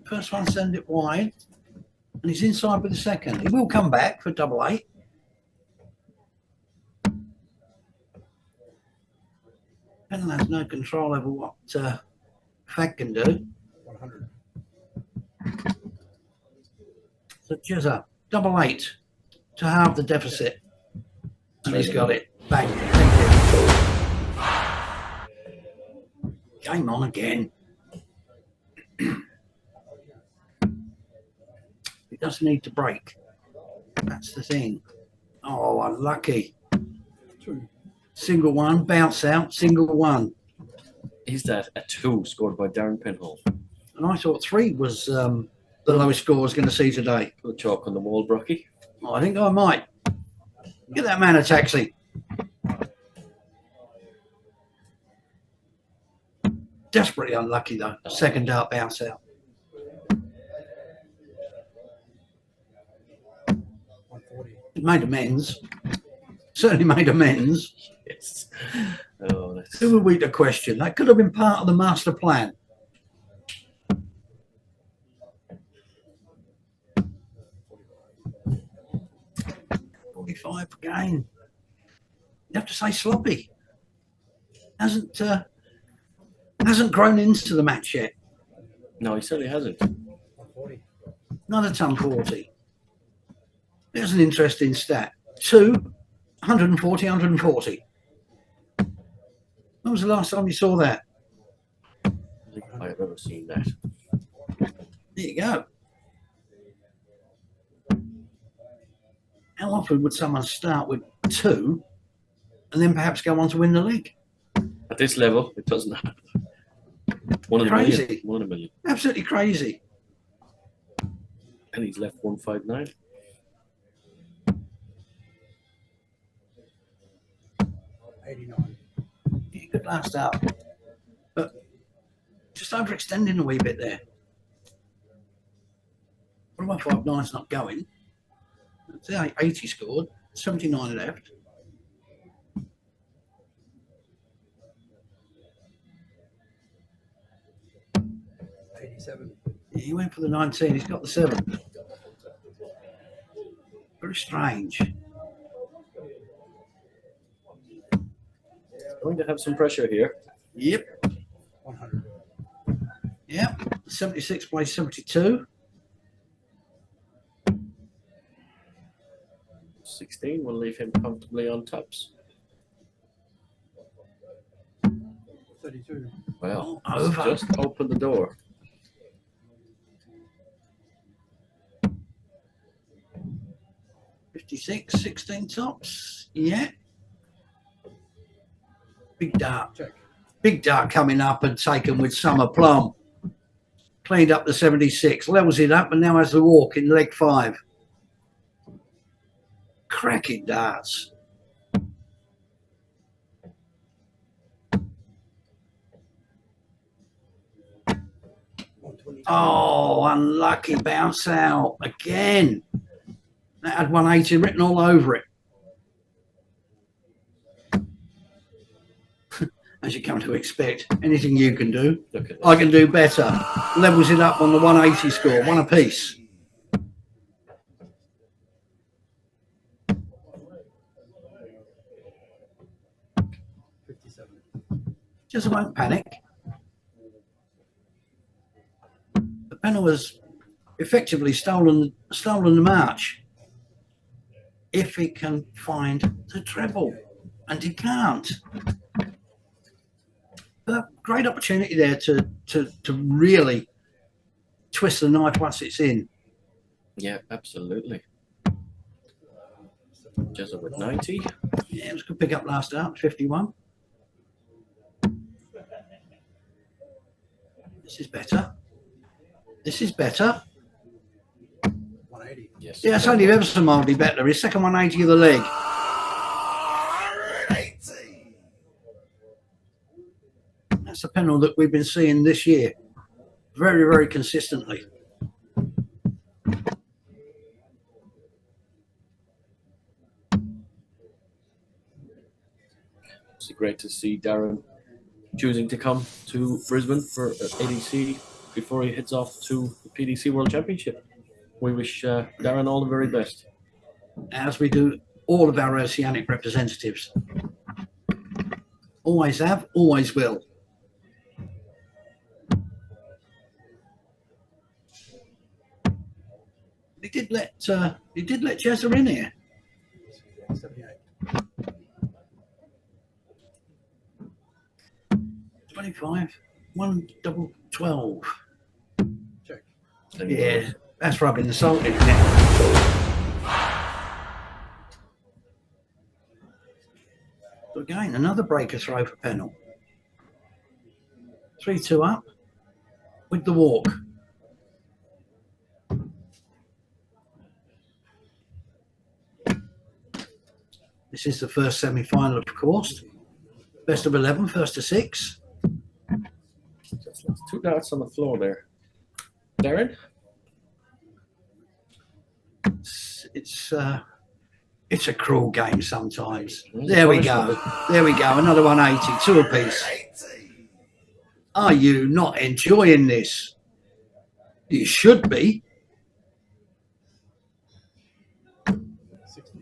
First one, send it wide. And he's inside with the second. He will come back for double eight. And has no control over what Fag can do. 100. So Jezza, double eight to halve the deficit. And he's got it. Bang. Thank you. Game on again. He does need to break. That's the thing. Oh, unlucky. 2. Single one, bounce out, single one. Is that a 2 scored by Darren Penhall? And I thought 3 was the lowest score I was going to see today. Put chalk on the wall, Brocky. I think I might. Get that man a taxi. Desperately unlucky though. Second dart bounce out. 140. It made amends. Certainly made amends. Yes. Oh, that's... Who were we to question? That could have been part of the master plan. $45 again. You have to say sloppy. Hasn't grown into the match yet. No, he certainly hasn't. 140. Another ton 40. There's an interesting stat. 2, 140, 140. When was the last time you saw that? I don't think I've ever seen that. There you go. How often would someone start with 2 and then perhaps go on to win the league? At this level, it doesn't happen. One in a Crazy. million. 1 in a million. Absolutely crazy. And he's left 159. 89. Yeah, good last out. But just overextending a wee bit there. 159's not going. It's 80 scored, 79 left. Yeah, he went for the 19. He's got the 7. Very strange. Going to have some pressure here. Yep. 100. Yep. 76 plays 72. 16 will leave him comfortably on tops. 32. Well, Over. just open the door. $56, 16 tops. Yeah. Big dart. Check. Big dart coming up and taken with some aplomb. Cleaned up the 76, levels it up and now has the walk in leg 5. Cracking darts. Oh, unlucky bounce out again. That had 180 written all over it. as you come to expect. Anything you can do, Look at I this. can do better. Levels it up on the 180 score, one apiece. Just won't panic. The panel has effectively stolen the march. If he can find the treble, and he can't. But great opportunity there to really twist the knife once it's in. Yeah, absolutely. Jezza with 90. Yeah, it was a good pick up last start, 51. This is better. This is better. 180. Yes. Yeah, it's only ever so mildly better. His second 180 of the leg. That's the panel that we've been seeing this year. Very, very consistently. It's great to see Darren choosing to come to Brisbane for ADC before he heads off to the PDC World Championship. We wish Darren all the very best. As we do all of our oceanic representatives. Always have, always will. He did let Jezza in here. 78. 25, 1 double 12. Check. Yeah, that's rubbing the salt in, isn't it? So again, another breaker throw for Pennell. 3-2 up with the walk. This is the first semi-final, of course. Best of 11, first to 6. Just left 2 darts on the floor there. Darren? It's a cruel game sometimes. There we go. There we go. Another 180, 2 apiece. Are you not enjoying this? You should be. 60.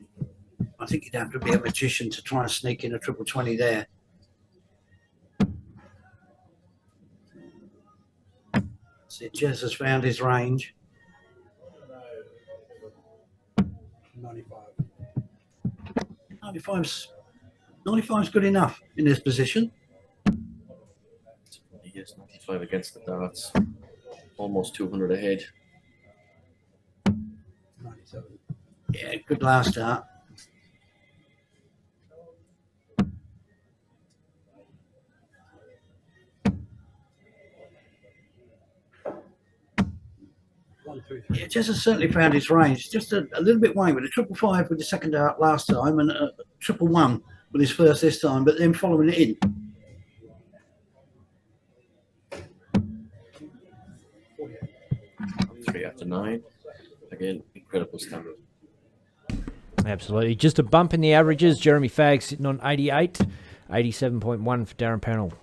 I think you'd have to be a magician to try and sneak in a triple 20 there. See, Jez has found his range. 95. 95's good enough in this position. He is 95 against the darts. Almost 200 ahead. 97. Yeah, good last start. Yeah, Jez has certainly found his range. Just a little bit wide with a 555 with the second dart last time and a 111 with his first this time, but then following it in. 3 after 9. Again, incredible standard. Absolutely. Just a bump in the averages. Jeremy Fagg sitting on 88. 87.1 for Darren Pennell.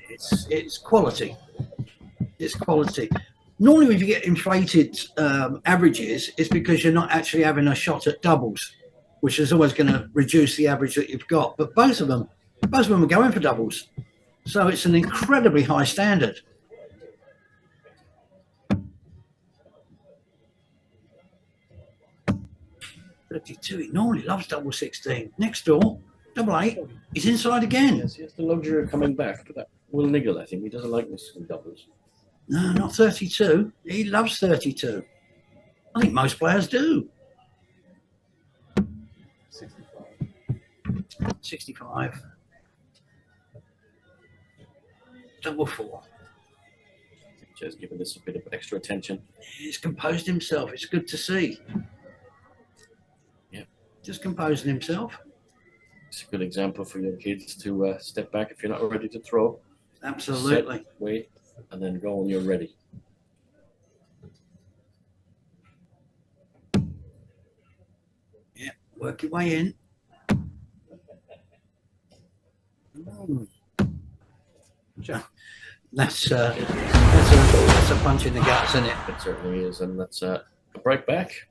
It's quality. It's quality. Normally when you get inflated averages, it's because you're not actually having a shot at doubles, which is always going to reduce the average that you've got. But both of them are going for doubles. So it's an incredibly high standard. He normally loves double 16. Next door, double 8. He's inside again. Yes, he has the luxury of coming back to that. Will Niggle, I think. He doesn't like missing doubles. No, not 32. He loves 32. I think most players do. 65. Double 4. Just giving this a bit of extra attention. He's composed himself. It's good to see. Yeah. Just composing himself. It's a good example for your kids to step back if you're not ready to throw. Absolutely. Set, wait, and then go when you're ready. Yeah, work your way in. That's a punch in the guts, isn't it? It certainly is, and that's a break back.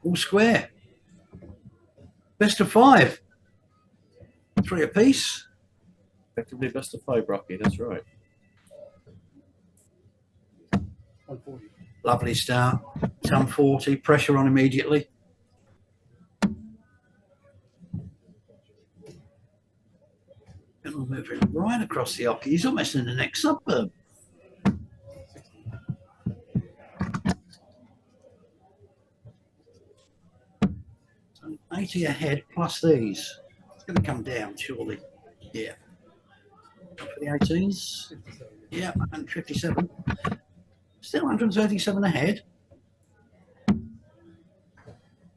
All square. Best of 5. 3 apiece. Effectively best of 5, Rocky. That's right. 140. Lovely start. Ton 40. Pressure on immediately. And we're moving right across the hockey. He's almost in the next suburb. 80 ahead plus these. It's going to come down, surely. Yeah. For the 18s. Yeah, and 57. Still 137 ahead.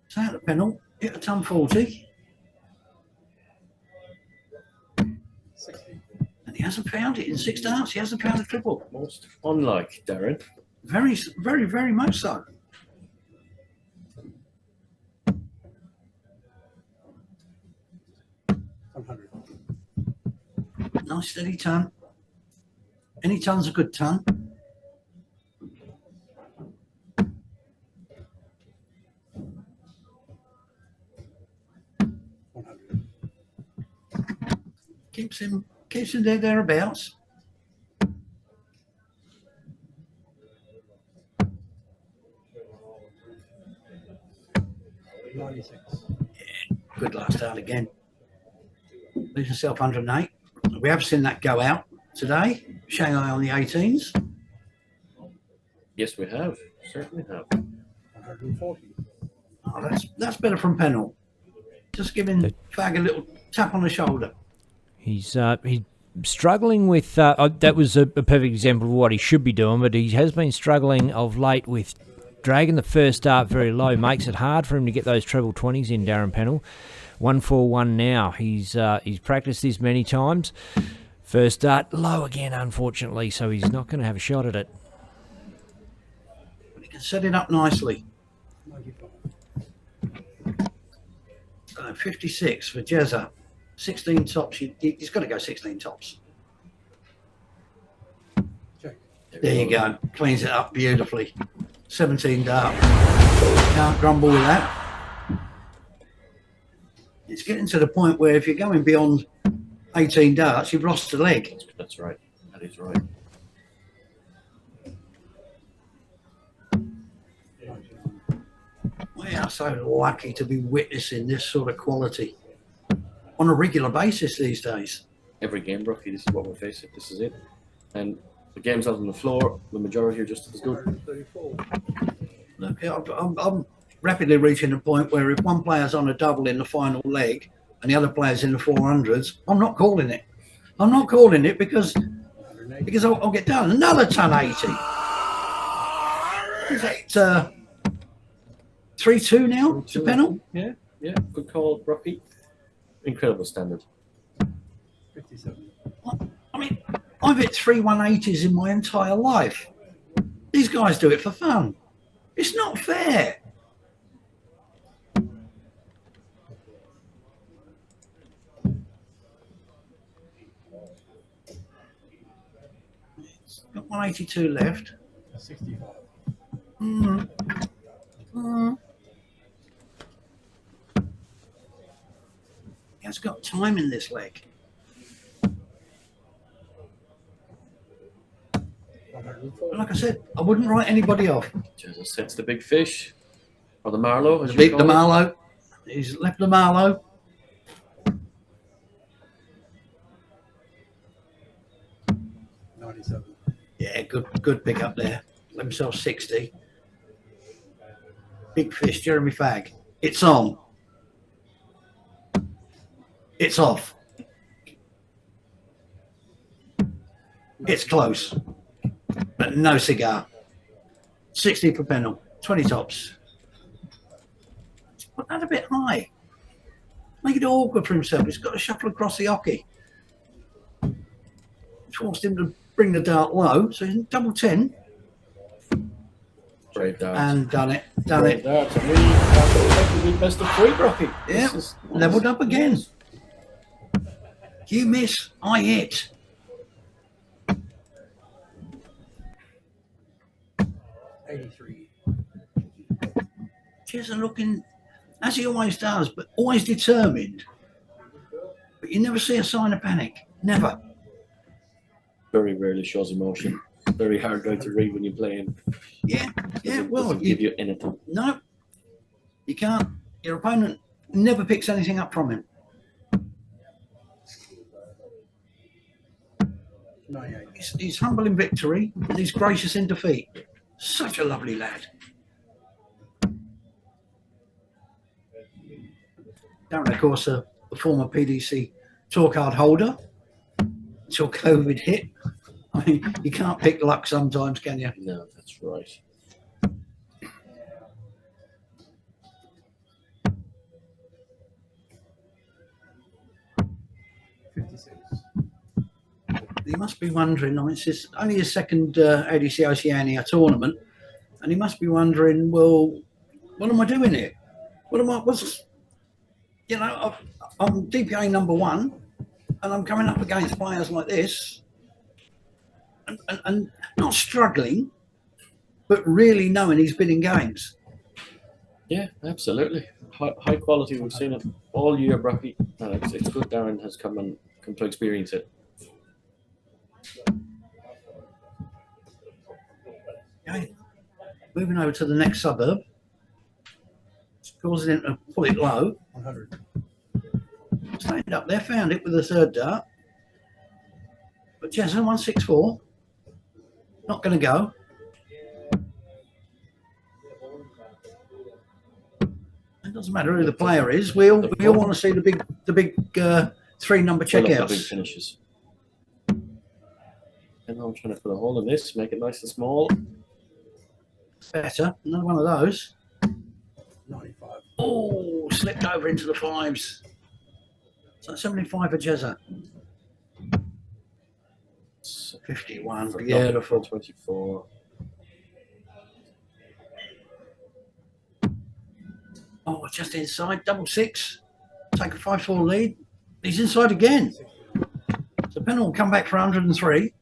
It's out of panel. Hit a ton 40. 60. And he hasn't found it in 6 darts. He hasn't found a triple. Most unlike Darren. Very, very, very much so. Nice steady ton. Any ton's a good ton. Keeps him there thereabouts. Yeah, good last start again. Leaves himself 108. We have seen that go out today. Shanghai on the 18s. Yes, we have. Certainly have. 140. Oh, that's better from Pennell. Just giving Fag a little tap on the shoulder. He's struggling with that was a perfect example of what he should be doing, but he has been struggling of late with dragging the first dart very low. Makes it hard for him to get those treble 20s in, Darren Pennell. 141 now. He's practiced this many times. First dart low again, unfortunately, so he's not going to have a shot at it. But he can set it up nicely. 56 for Jezza. 16 tops. He's got to go 16 tops. Check. There you go. Cleans it up beautifully. 17 dart. Can't grumble with that. It's getting to the point where if you're going beyond 18 darts, you've lost a leg. That's right. That is right. We are so lucky to be witnessing this sort of quality on a regular basis these days. Every game, Rocky, this is what we're facing. This is it. And the games out on the floor, the majority are just as good. Look, I'm rapidly reaching a point where if one player's on a double in the final leg and the other player's in the 400s, I'm not calling it. I'm not calling it because I'll get done. Another ton 80. Is that 3-2 now to Pennell? Yeah, good call, Rocky. Incredible standard. 57. I mean, I've hit 3 180s in my entire life. These guys do it for fun. It's not fair. Got 182 left. 65. He has got time in this leg. 140. Like I said, I wouldn't write anybody off. Jesus, sets the big fish. Or the Marlow, as you Beat call the it. Marlow. He's left the Marlow. Yeah, good pick up there. Let himself 60. Big fish, Jeremy Fag. It's on. It's off. It's close. But no cigar. 60 for Pennell. 20 tops. Put that a bit high. Make it awkward for himself. He's got to shuffle across the hockey. Forced him to bring the dart low, so he's double 10. Brave darts. And done it. Brave darts. And we have effectively best of 3, Rocky. Yeah, This is leveled up again. You miss, I hit. 83. Jezza looking, as he always does, but always determined. But you never see a sign of panic. Never. Very rarely shows emotion. Very hard guy to read when you're playing. Yeah, yeah. Well, Doesn't give you anything. no, you can't. Your opponent never picks anything up from him. 98. He's humble in victory and he's gracious in defeat. Such a lovely lad. Darren, of course, a former PDC tour card holder until COVID hit. I mean, you can't pick luck sometimes, can you? No, that's right. He must be wondering, I mean, it's only his second ADC Oceania tournament, and he must be wondering, well, what am I doing here? I'm DPA number 1, and I'm coming up against players like this, and not struggling, but really knowing he's been in games. Yeah, absolutely. High quality. We've seen it all year, Brocky. It's good Darren has come to experience it. Okay. Moving over to the next suburb. It's causing him to pull it low. 100. Stayed up there, found it with a third dart. But Jezza, 164. Not going to go. It doesn't matter who the player is. We all want to see the big 3-number Fill up the big checkouts. finishes. And I'm trying to put a hole in this, make it nice and small. Better. Another one of those. 95. Oh, slipped over into the 5s. So 75 for Jezza. 51. Beautiful. 24. Oh, just inside. Double 6. Take a 5-4 lead. He's inside again. So Pennell will come back for 103.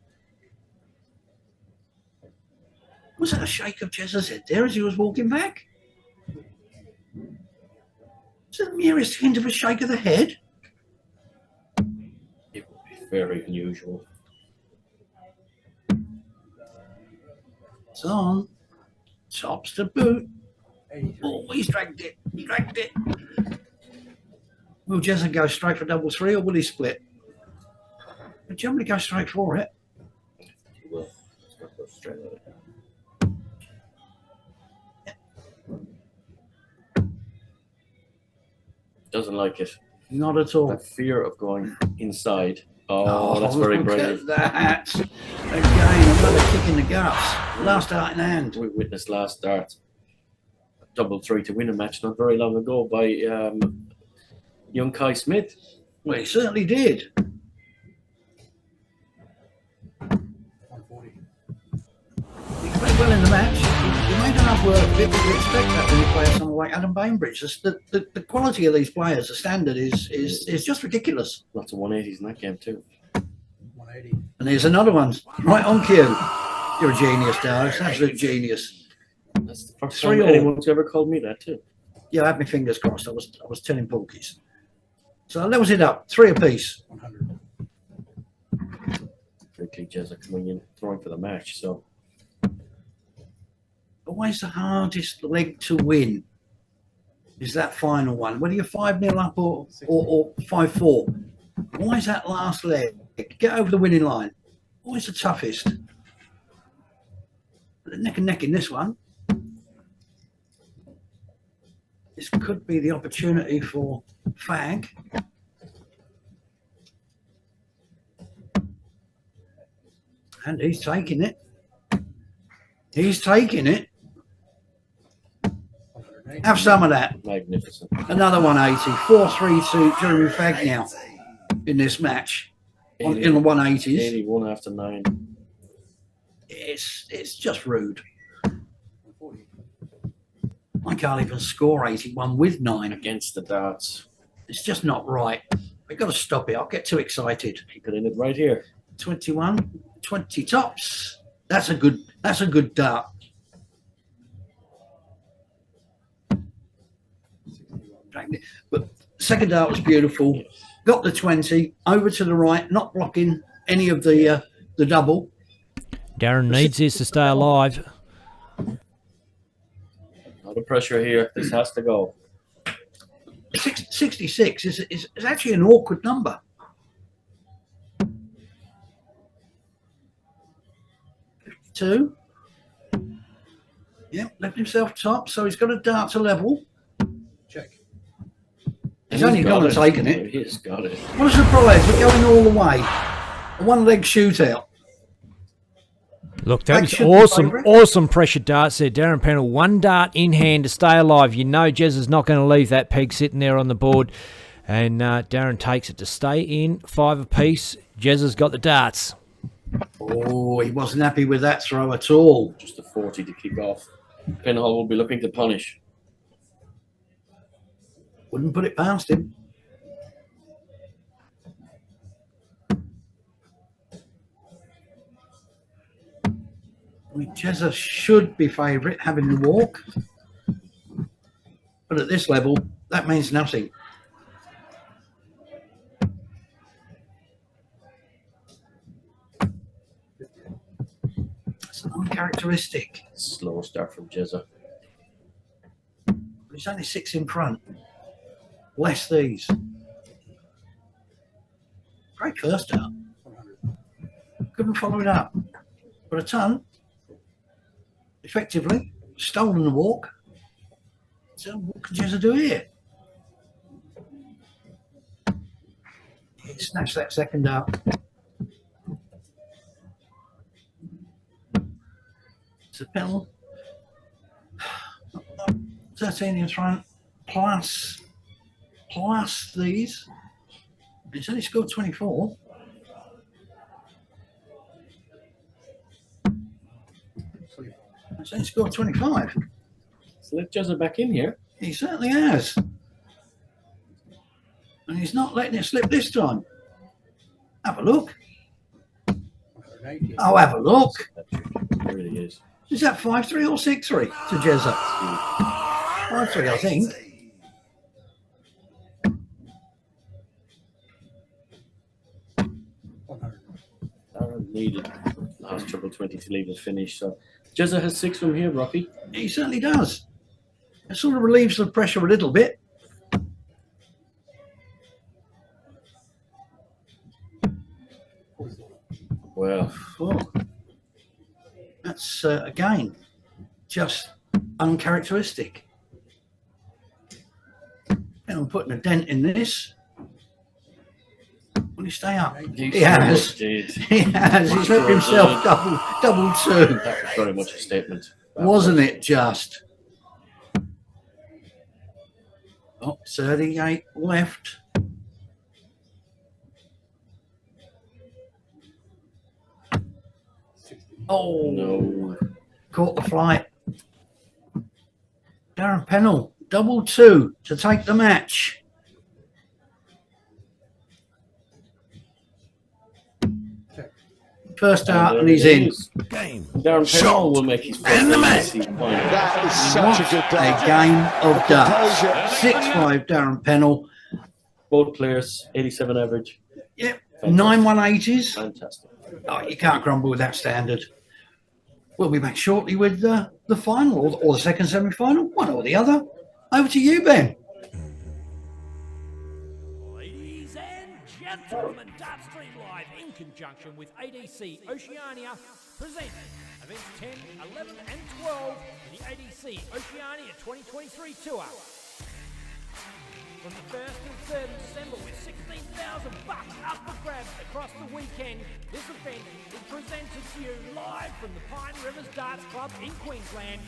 Was that a shake of Jezza's head there as he was walking back? Is it the merest hint of a shake of the head? It would be very unusual. It's on. Tops to boot. 83. Oh, he's dragged it. He dragged it. Will Jezza go straight for double 3 or will he split? He'll generally go straight for it. He will. It's got to go straight at it. Doesn't like it. Not at all. That fear of going inside. Oh, that's very look brave. at that. Again, another kick in the guts. Last dart in hand. We witnessed last start. Double 3 to win a match not very long ago by young Kai Smith. Well, he certainly did. 140. He played well in the match. He made enough work of it, but you expect that when you play someone like Adam Bainbridge. The quality of these players, the standard is just ridiculous. Lots of 180s in that game too. 180. And here's another one, right on cue. You're a genius, Darius, absolute genius. That's the first 3 time all. anyone's ever called me that too. Yeah, I had my fingers crossed. I was telling Porkies. So that levels it up, 3 apiece. 100. Quickly, Jezza coming in, throwing for the match. So Always the hardest leg to win is that final one. Whether you're 5-0 up or 5-4. Always that last leg. Get over the winning line. Always the toughest. But neck and neck in this one. This could be the opportunity for Fag. And he's taking it. He's taking it. 180. Have some of that. magnificent. Another 180. 4-3 to Jeremy Fag now in this match. In the 180s. 81 after 9. It's just rude. 140. I can't even score 81 with 9. Against the darts. It's just not right. We've got to stop it. I'll get too excited. Keep it in it right here. 21, 20 tops. That's a good dart. But second dart was beautiful. Got the 20 over to the right, not blocking any of the double. Darren needs this to stay alive. A lot of pressure here. This has to go. 66 is actually an awkward number. 52. Yep, left himself top, so he's got a dart to level. Check. He's only gone and taken it. He's got it. What a surprise, we're going all the way. A one-leg shootout. Look, that was That should be awesome, favourite. awesome pressure darts there. Darren Pennell, one dart in hand to stay alive. You know Jez is not going to leave that peg sitting there on the board. And Darren takes it to stay in, 5 apiece. Jez has got the darts. Oh, he wasn't happy with that throw at all. Just a 40 to kick off. Penhall will be looking to punish. Wouldn't put it past him. I mean, Jezza should be favourite, having the walk. But at this level, that means nothing. It's uncharacteristic. Slow start from Jezza. He's only 6 in front. Bless these. Great first out. Couldn't follow it up. But a ton. Effectively stolen the walk. So what could Jezza do here? He snatched that second out. It's a penalty. 13 in front, plus these. He's only scored 24. He's only scored 25. So let Jezza back in here. He certainly has. And he's not letting it slip this time. Have a look. 180. Oh, have a look. It really is. Is that 5-3 or 6-3 to Jezza? 5-3, I think. Darren needed last triple 20 to leave it finish. So Jezza has 6 from here, Rocky. He certainly does. It sort of relieves the pressure a little bit. Well, Oh, that's again just uncharacteristic. And I'm putting a dent in this. Will he stay up? He has. Did. He has. He's let himself double 2. That was very much a statement. Wasn't it just? Oh, 38 left. Oh, No. caught the flight. Darren Pennell, double 2 to take the match. First out and he's in. Game. Darren Penhall will make his first And the man. ADC final. That is such a good A dart. game of darts. Composure. 6-5 Darren Pennell. Both players, 87 average. Yep. Fantastic. 9 180s. Fantastic. Oh, you can't grumble with that standard. We'll be back shortly with the final or the second semi-final, one or the other. Over to you, Ben. Ladies and gentlemen, Dart Street Live in conjunction with ADC Oceania present events 10, 11 and 12 in the ADC Oceania 2023 tour. From the 1st to 3rd of December with $16,000 up for grabs across the weekend, this event is presented to you live from the Pine Rivers Darts Club in Queensland.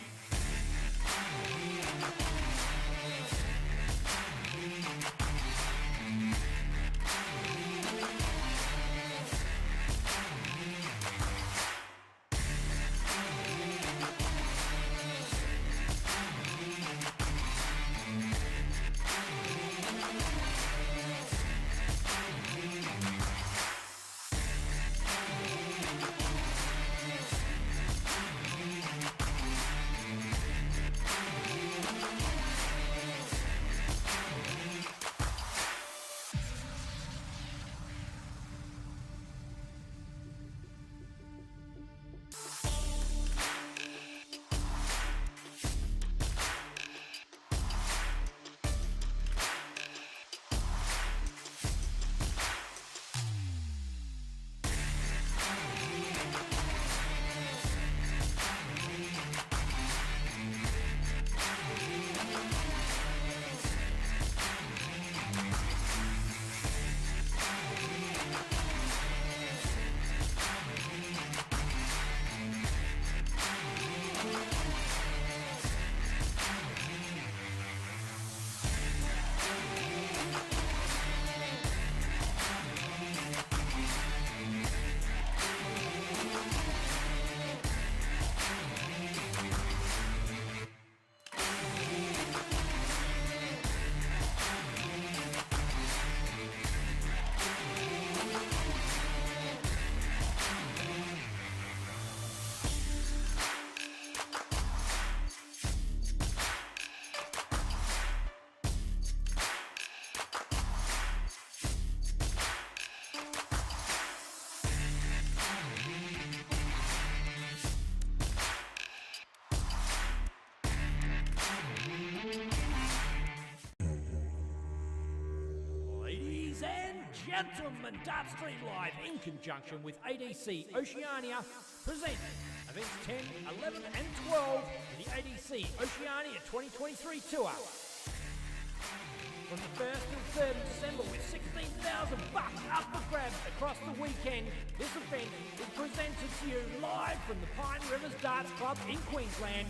gentlemen, Dartstream Live in conjunction with ADC Oceania present events 10, 11 and 12 in the ADC Oceania 2023 tour. From the 1st to 3rd of December with $16,000 up for grabs across the weekend, this event is presented to you live from the Pine Rivers Darts Club in Queensland.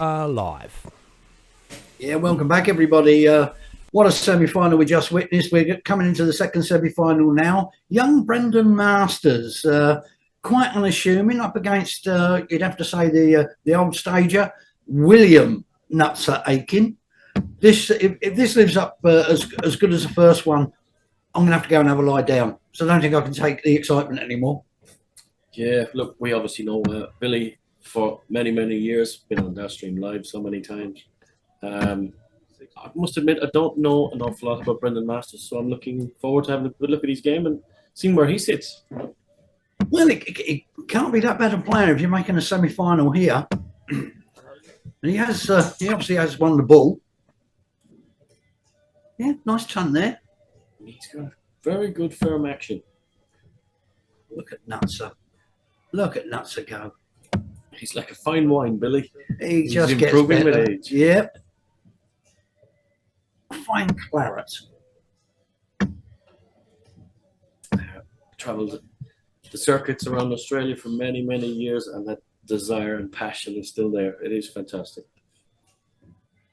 Live. Yeah, welcome back, everybody. What a semi-final we just witnessed. We're coming into the second semi-final now. Young Brendan Masters, quite unassuming, up against, you'd have to say, the old stager, William Nutser Aiken. If this lives up as good as the first one, I'm going to have to go and have a lie down. So I don't think I can take the excitement anymore. Yeah, look, we obviously know Billy for many, many years, been on Dartstream Live so many times. I must admit, I don't know an awful lot about Brendan Masters, so I'm looking forward to having a good look at his game and seeing where he sits. Well, it can't be that bad a player if you're making a semi-final here. And he obviously has won the ball. Yeah, nice ton there. He's got very good firm action. Look at Nutser. Look at Nutser go. He's like a fine wine, Billy. He's just gets improving better. with age. Yep. Fine claret. Travelled the circuits around Australia for many, many years, and that desire and passion is still there. It is fantastic.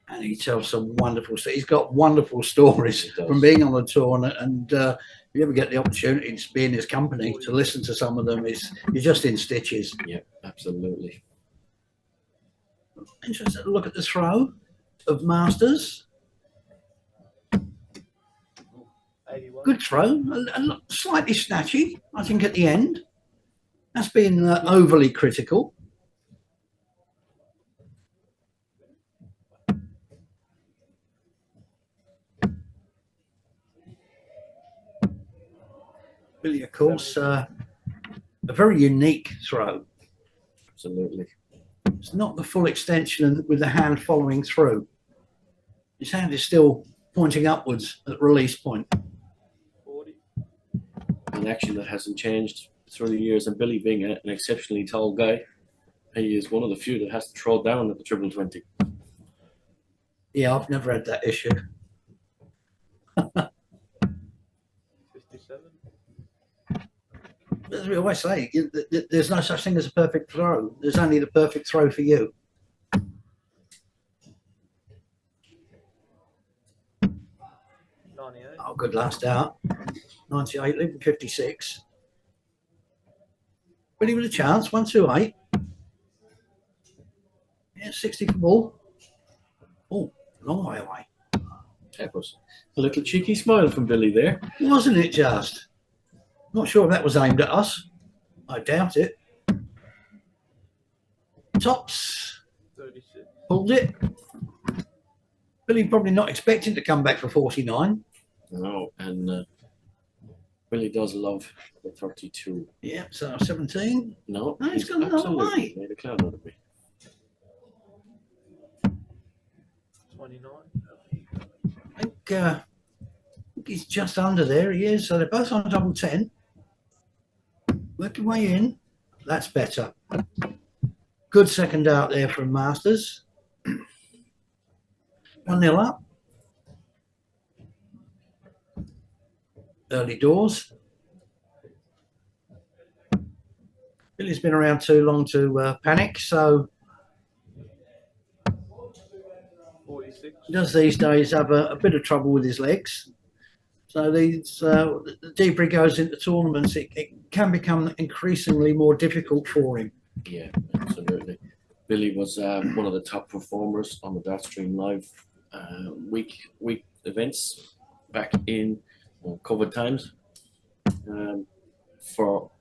And he tells some wonderful stories. He's got wonderful stories from being on the tour, and if you ever get the opportunity to be in his company, to listen to some of them, you're just in stitches. Yeah, absolutely. Interesting to look at the throw of Masters. 81. Good throw, slightly snatchy, I think, at the end. That's been overly critical. Billy, of course, a very unique throw. Absolutely. It's not the full extension with the hand following through. His hand is still pointing upwards at release point. 40. An action that hasn't changed through the years, and Billy being an exceptionally tall guy, he is one of the few that has to throw down at the triple 20. Yeah, I've never had that issue. 57. As we always say, there's no such thing as a perfect throw. There's only the perfect throw for you. 98. Oh, good last out. 98, leaving 56. Billy with a chance, 128. Yeah, 60 for ball. Oh, long way away. That was a little cheeky smile from Billy there. Wasn't it just? Not sure if that was aimed at us. I doubt it. Tops. 36. Pulled it. Billy probably not expecting to come back for 49. No, and Billy does love the 32. Yeah, so 17. No, No, he's gone another absolutely way. made a clown out of me. 29. I think he's just under there. He is. So they're both on double 10. Working way in. That's better. Good second out there from Masters. 1-0 up. Early doors. Billy's been around too long to panic, so 46. he does these days have a bit of trouble with his legs. So the deeper he goes into tournaments, it can become increasingly more difficult for him. Yeah, absolutely. Billy was one of the top performers on the Dartstream Live week events back in COVID times. For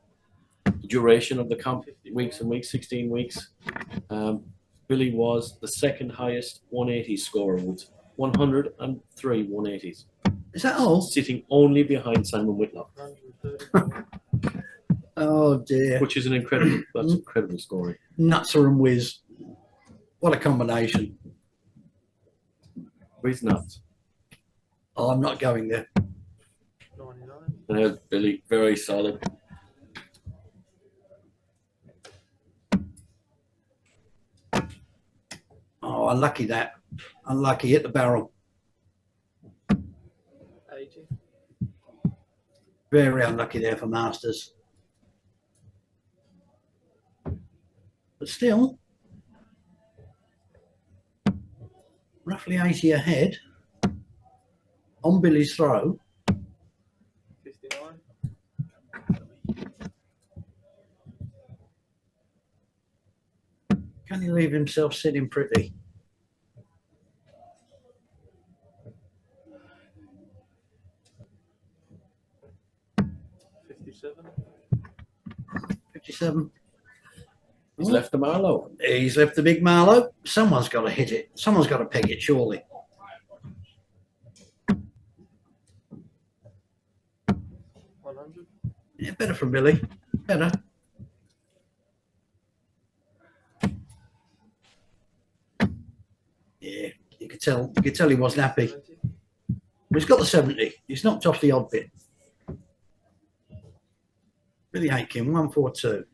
the duration of the comp, weeks and weeks, 16 weeks, Billy was the second highest 180 scorer with 103 180s. Is that all? Sitting only behind Simon Whitlock, 130. Oh dear. which is an incredible, that's incredible scoring. Nutser and Whiz. What a combination. He's nuts. Oh, I'm not going there. 99. Billy, very solid. Oh, unlucky that. Unlucky. Hit the barrel. 80. Very unlucky there for Masters. But still, roughly 80 ahead on Billy's throw. 59. Can he leave himself sitting pretty? $57. 57. He's left the Marlow. He's left the big Marlow. Someone's got to hit it. Someone's got to peg it, surely. 100. Yeah, better from Billy. Better. Yeah, you could tell. You could tell he wasn't happy. 70. But he's got the 70. He's knocked off the odd bit. Billy Aitken, 142.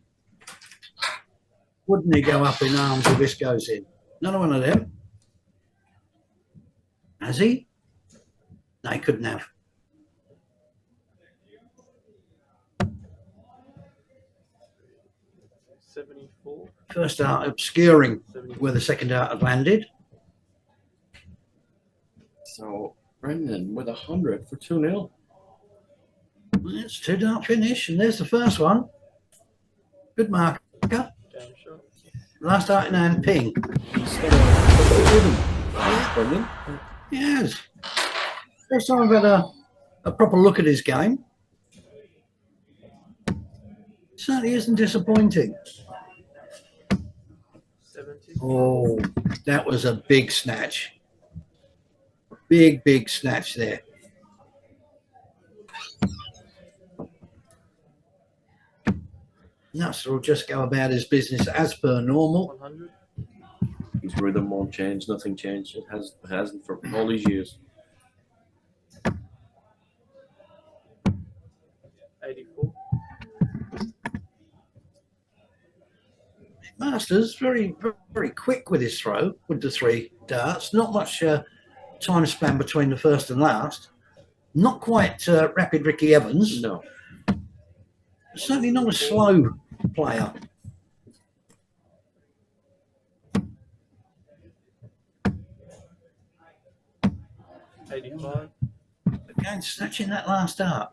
Wouldn't he go up in arms if this goes in? Another one of them. Has he? No, he couldn't have. $74. First out obscuring 74. where the second out had landed. So Brendan with 100 for 2-0. It's 2 dart finish, and there's the first one. Good marker. Damn shot. Last out in hand, ping. He's got a rhythm. Brendan. He has. First time I've had a proper look at his game. Certainly isn't disappointing. 70. Oh, that was a big snatch. Big snatch there. Nuts will just go about his business as per normal. 100. His rhythm won't change. Nothing changed. It hasn't for all these years. 84. Masters very quick with his throw with the 3 darts. Not much time span between the first and last. Not quite rapid Ricky Evans. No. Certainly not a slow player. $85. Again, snatching that last dart.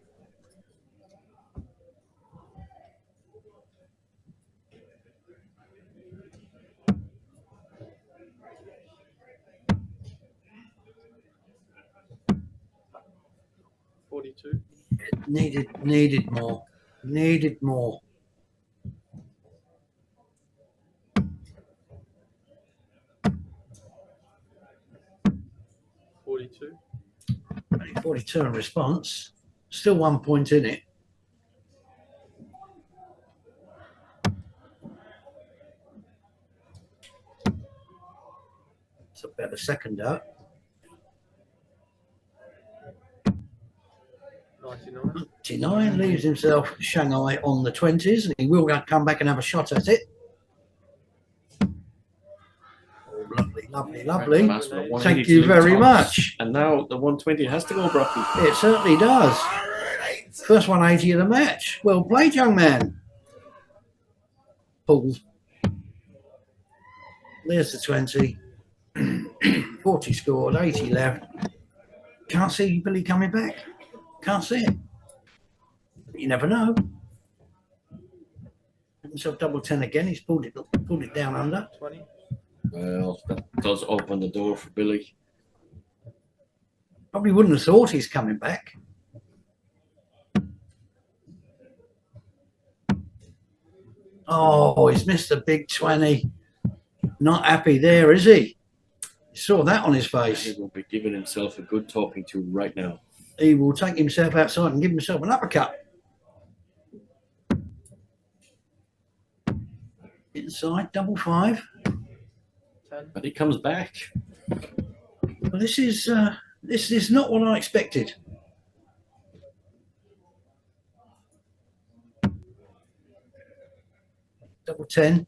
$42. Needed more. Needed more. 42. 42 in response. Still 1 point in it. It's about a second out. 99. 99 leaves himself Shanghai on the 20s, and he will come back and have a shot at it. Oh, lovely, lovely, lovely. Master of 180 Thank you to very tops. much. And now the 120 has to go, Brocky. It certainly does. First 180 of the match. Well played, young man. Paul. There's the 20. 40 scored, 80 left. Can't see Billy coming back. Can't see it. You never know. Himself double 10 again. He's pulled it down under. 20. Well, that does open the door for Billy. Probably wouldn't have thought he's coming back. Oh, he's missed the big 20. Not happy there, is he? You saw that on his face. He will be giving himself a good talking to right now. He will take himself outside and give himself an uppercut. Inside, double 5. 10. But he comes back. Well, this is not what I expected. Double 10.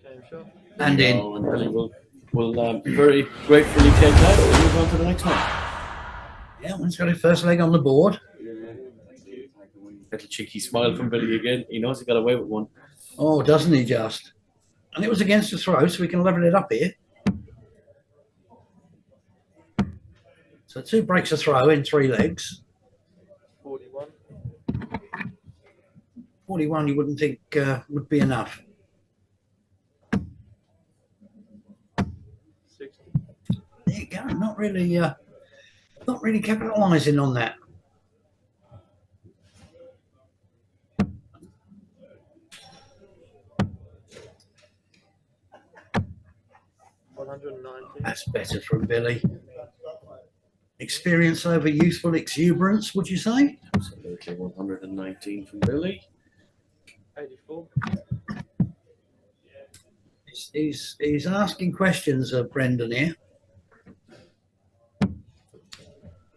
Game shot. And in. Oh, and Billy will very gratefully take that and move on to the next one. Yeah, one's got his first leg on the board. Little cheeky smile from Billy again. He knows he got away with one. Oh, doesn't he just? And it was against the throw, so we can level it up here. So 2 breaks a throw in 3 legs. 41. 41 you wouldn't think would be enough. 60. There you go. Not really capitalising on that. That's better from Billy. Experience over youthful exuberance, would you say? Absolutely, 119 from Billy. 84. He's asking questions of Brendan here.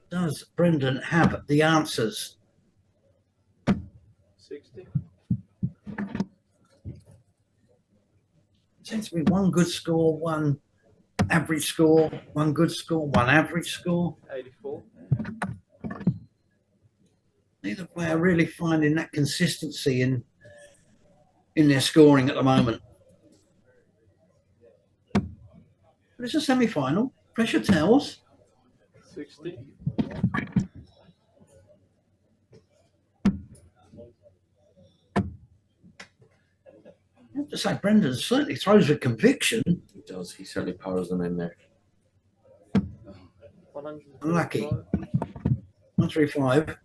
Does Brendan have the answers? 60. Seems to be 1 good score, 1 average score, 1 good score, 1 average score. 84. Neither player really finding that consistency in their scoring at the moment. But it's a semi-final. Pressure tells. 60. I have to say, Brendan certainly throws with conviction. He does. He certainly powers them in there. Unlucky. 135.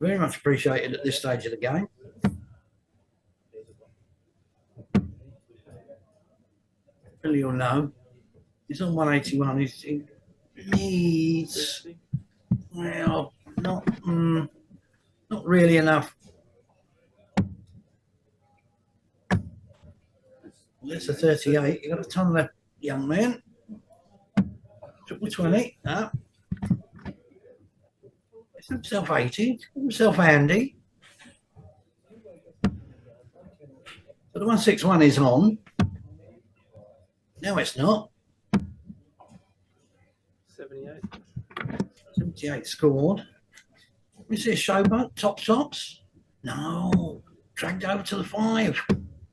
Very much appreciated at this stage of the game. Billy will know. He's on 181. He needs, well, not really enough. That's a 38. You got a ton left, young man. Triple 20. No. It's himself 80. Himself handy. So the 161 is on. No, it's not. 78. 78 scored. Let me see a showboat. Tops. No. Dragged over to the 5.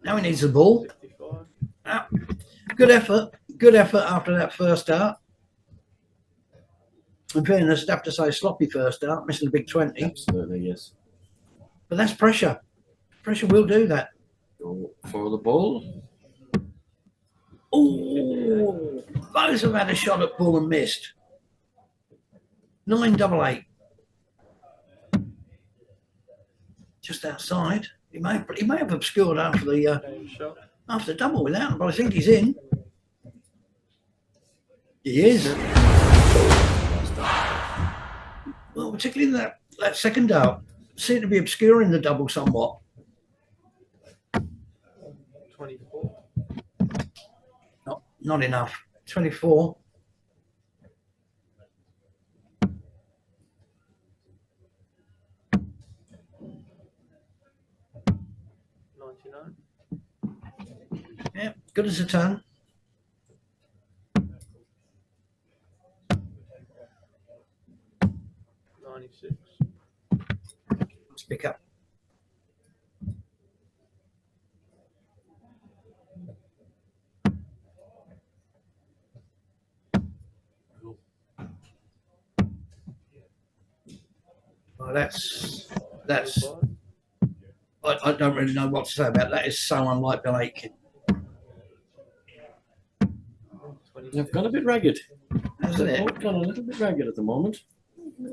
Now he needs the ball. 65. Ah, good effort. Good effort after that first start. In fairness, I'd have to say sloppy first start, missing a big 20. Absolutely, yes. But that's pressure. Pressure will do that. Go for the ball. Oh, those have had a shot at ball and missed. 988. Just outside. He may have obscured after the Game shot. double without him, but I think he's in. He is. Well, particularly that second out seemed to be obscuring the double somewhat. 24. Not enough. 24. 99. Yeah, good as a ton. Let's pick up. Well, that's. I don't really know what to say about that. That is so unlike Bill Aitken. They've gone a bit ragged. Hasn't They've it? both gone a little bit ragged at the moment.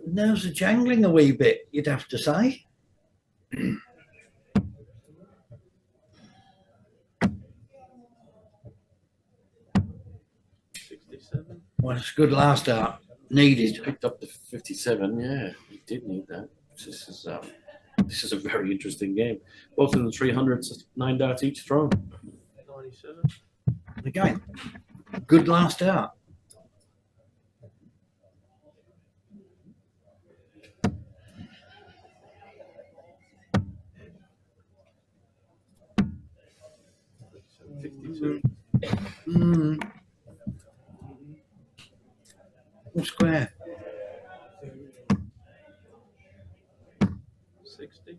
Nerves are jangling a wee bit, you'd have to say. 67. Well, it's a good last out. Needed. Picked up the 57. Yeah, he did need that. This is a very interesting game. Both in the 300s, 9 darts each thrown. 97. Again, good last out. All square. 60.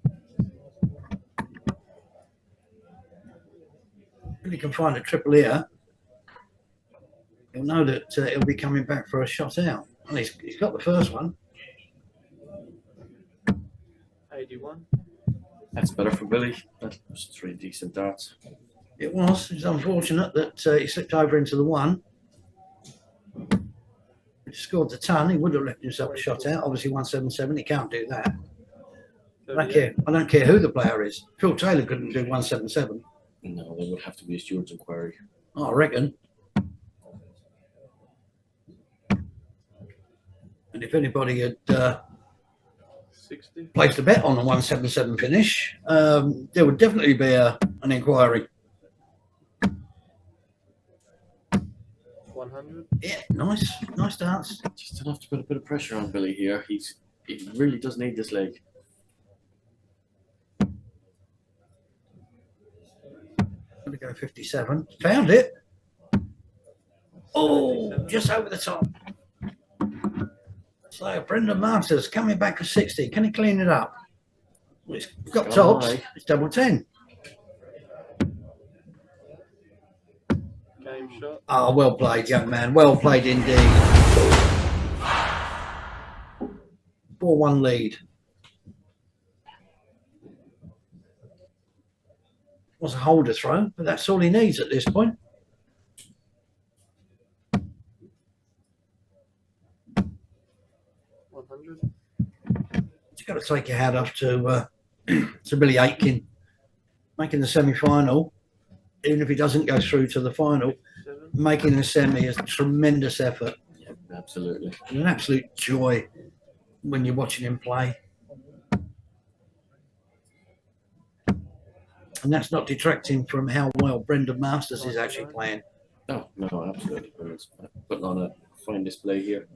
If you can find a triple here, you'll know that he'll be coming back for a shot out. Well, he's got the first one. 81. That's better for Billy. That was 3 decent darts. It was. It's unfortunate that he slipped over into the one. If he scored the ton, he would have left himself a shot out. Obviously, 177. He can't do that. I don't care who the player is. Phil Taylor couldn't do 177. No, there would have to be a steward's inquiry. Oh, I reckon. And if anybody had 60. placed a bet on a 177 finish, there would definitely be an inquiry. 100. Yeah, nice dance. Just enough to put a bit of pressure on Billy here. He really does need this leg. Gonna go 57. Found it. Oh, just over the top. So Brendan Masters coming back to 60. Can he clean it up? Well, it's got It's tops. high. It's double 10. Game shot. Oh, well played, young man. Well played indeed. 4-1 lead. Was a holder throw, but that's all he needs at this point. You've got to take your hat off to Billy Aitken making the semi-final, even if he doesn't go through to the final. Making the semi is a tremendous effort. Yeah, absolutely. And an absolute joy when you're watching him play. And that's not detracting from how well Brendan Masters is actually playing. No, absolutely. Brilliant. Putting on a fine display here.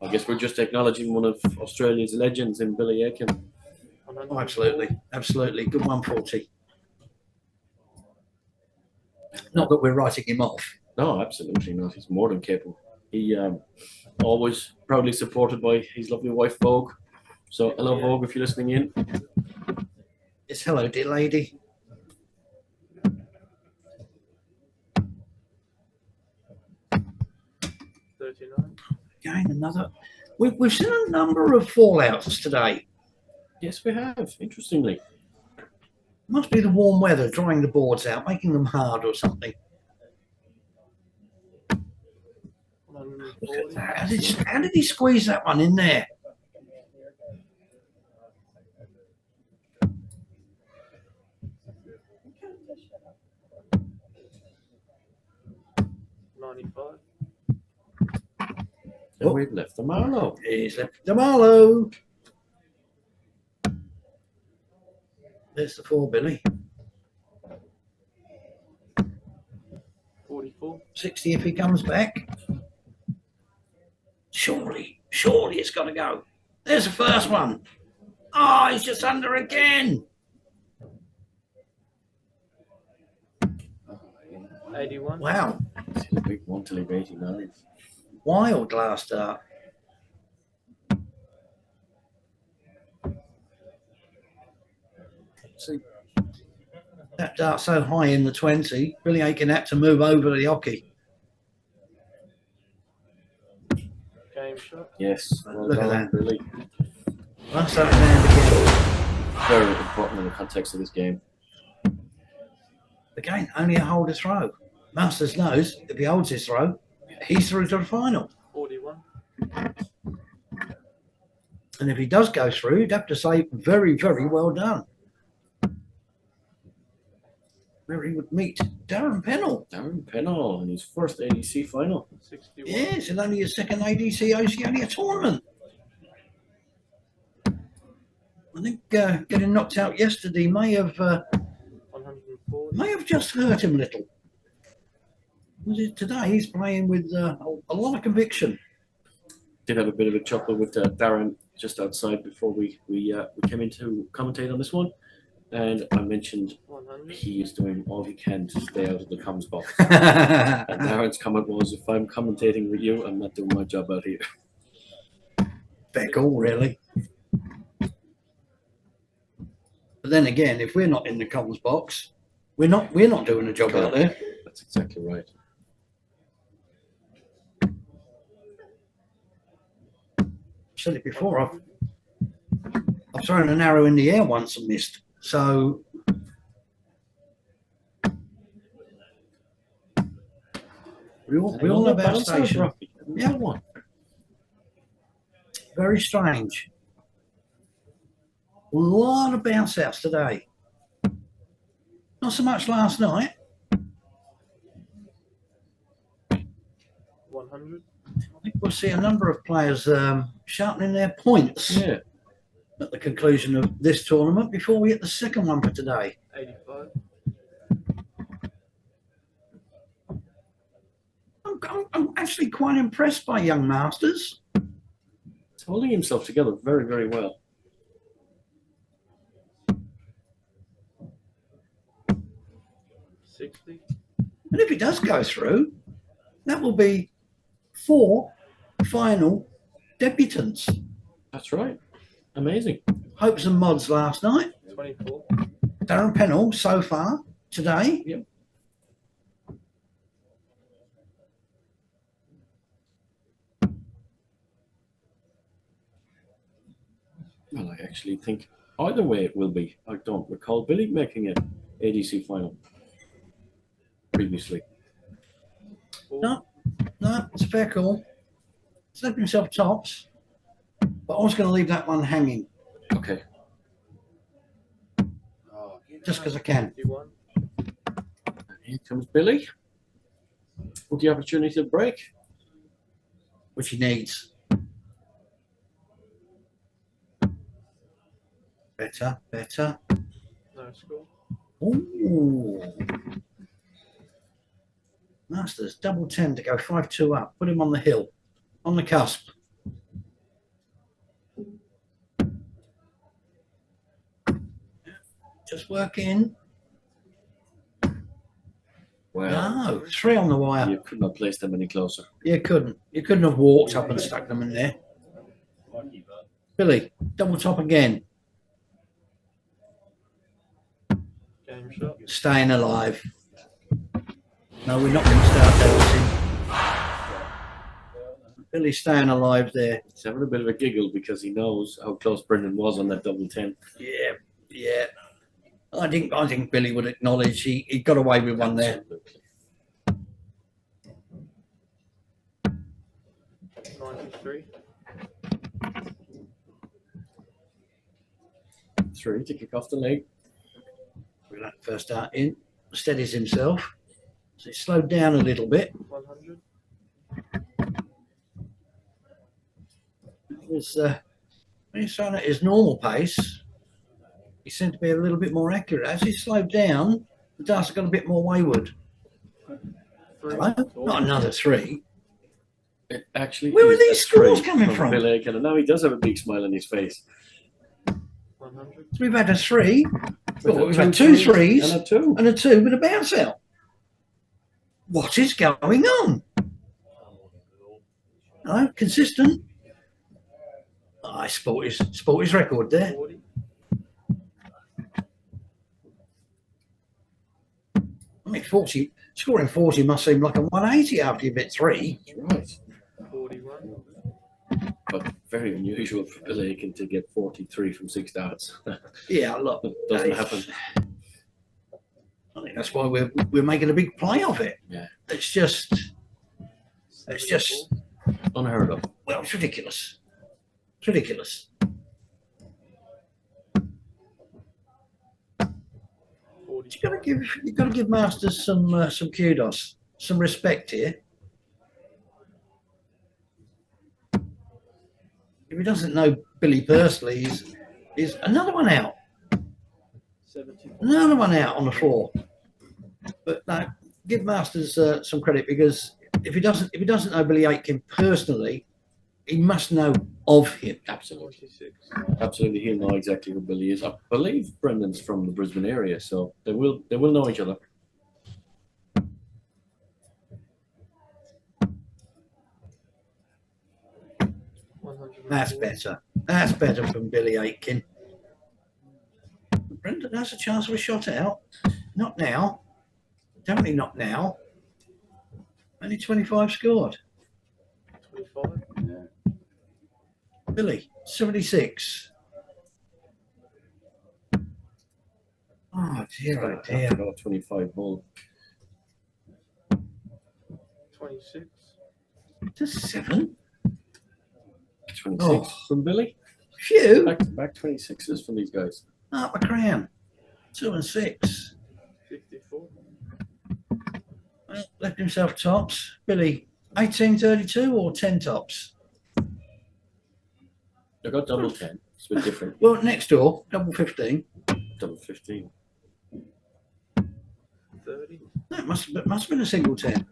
I guess we're just acknowledging one of Australia's legends in Billy Aitken. Oh, absolutely. Good 140. Not that we're writing him off. No, absolutely not. He's more than capable. He always proudly supported by his lovely wife, Vogue. So, hello, Vogue, if you're listening in. Yes, hello, dear lady. Again, another. We've seen a number of fallouts today. Yes, we have, interestingly. Must be the warm weather drying the boards out, making them hard or something. Look at that. How did he squeeze that one in there? And we've left the Marlow. He's left the Marlow. There's the 4, Billy. 44. 60 if he comes back. Surely it's got to go. There's the first one. Oh, he's just under again. 81. Wow. He's hit a big one till he's 89. Wild last dart. See, that dart so high in the 20, Billy Aiken had to move over the hockey. Game shot. Yes. Well Look at done, that. Billy. That's that land again. Very important in the context of this game. Again, only a hold to throw. Masters knows if he holds his throw, he's through to the final. 41. And if he does go through, you'd have to say very, very well done. Where he would meet Darren Pennell. Darren Pennell in his first ADC final. 61. Yes, and only his second ADC Oceania tournament. I think getting knocked out yesterday may have 140. just hurt him a little. Today he's playing with a lot of conviction. Did have a bit of a chuckle with Darren just outside before we came in to commentate on this one. And I mentioned 100. he is doing all he can to stay out of the comms box. And Darren's comment was, if I'm commentating with you, I'm not doing my job out here. Fair call, really. But then again, if we're not in the comms box, we're not doing a job out there. That's exactly right. Said it before. I've thrown an arrow in the air once and missed. So we all have our station. Yeah, one. Very strange. A lot of bounce outs today. Not so much last night. 100. I think we'll see a number of players sharpening their points Yeah. at the conclusion of this tournament before we hit the second one for today. 85. I'm actually quite impressed by young Masters. He's holding himself together very, very well. 60. And if he does go through, that will be 4 final debutants. That's right. Amazing. Hopes and mods last night. 24. Darren Pennell so far today. Yep. Well, I actually think either way it will be. I don't recall Billy making an ADC final previously. No, it's a fair call. He's left himself tops, but I was going to leave that one hanging Okay. just because I can. 51. Here comes Billy with the opportunity to break. Which he needs. Better. No score. Ooh. Masters, double 10 to go 5-2 up. Put him on the hill, on the cusp. Just work in. Well, No, 3 on the wire. you could not place them any closer. You couldn't. You couldn't have walked up and stuck them in there. Billy, double top again. Game shot. Staying alive. No, we're not going to start dancing. Billy's staying alive there. He's having a bit of a giggle because he knows how close Brendan was on that double 10. Yeah. I think Billy would acknowledge he got away with one there. Absolutely. 93. 3 to kick off the leg. With that first dart in, steadies himself. So he slowed down a little bit. 100. was when he's throwing at his normal pace, he seemed to be a little bit more accurate. As he slowed down, the darts got a bit more wayward. Hello? Not another 3. It actually Where were is these a three scores coming from? Bill Aiken, and now he does have a big smile on his face. 100. So we've had a 3. With We've had 2 threes and a 2. and a 2 with a bounce out. What is going on? Hello? Consistent. I sport his record there. 40. I mean, 40, scoring 40 must seem like a 180 after you've hit 3. That's right. 41. But very unusual for Bill Aiken to get 43 from 6 darts. Yeah, look, That doesn't happen. I think that's why we're making a big play of it. Yeah. It's just Unheard of. well, it's ridiculous. It's ridiculous. 40. You've got to give Masters some kudos, some respect here. If he doesn't know Billy personally, he's another one out. 70. Another one out on the floor. But no, give Masters some credit, because if he doesn't know Billy Aitken personally, he must know of him. Absolutely. 46. Absolutely, he'll know exactly who Billy is. I believe Brendan's from the Brisbane area, so they will know each other. That's better. That's better from Billy Aitken. Brendan has a chance of a shot out. Not now. Definitely not now. Only 25 scored. 25. Billy, 76. Oh dear, oh dear. 25 ball. 26. Just 7. 26 from Billy. Phew. Back to back 26s from these guys. Up a crown. 2 and 6. 54. Well, left himself tops. Billy, 1832 or 10 tops? They got double 10. It's a bit different. Well, next door, double 15. Double 15. 30. That must have been a single 10.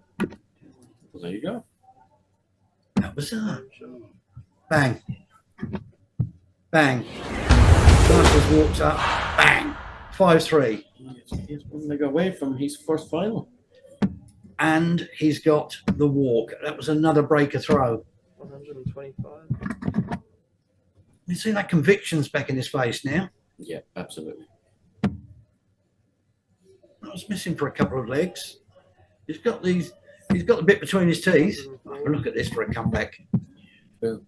Well, there you go. That was bang. Bang. Masters walks up. Bang. 5-3. He's one leg away from his first final. And he's got the walk. That was another breaker throw. 125. You see that conviction's back in his face now. Yeah, absolutely. I was missing for a couple of legs. He's got the bit between his teeth. Oh, look at this for a comeback.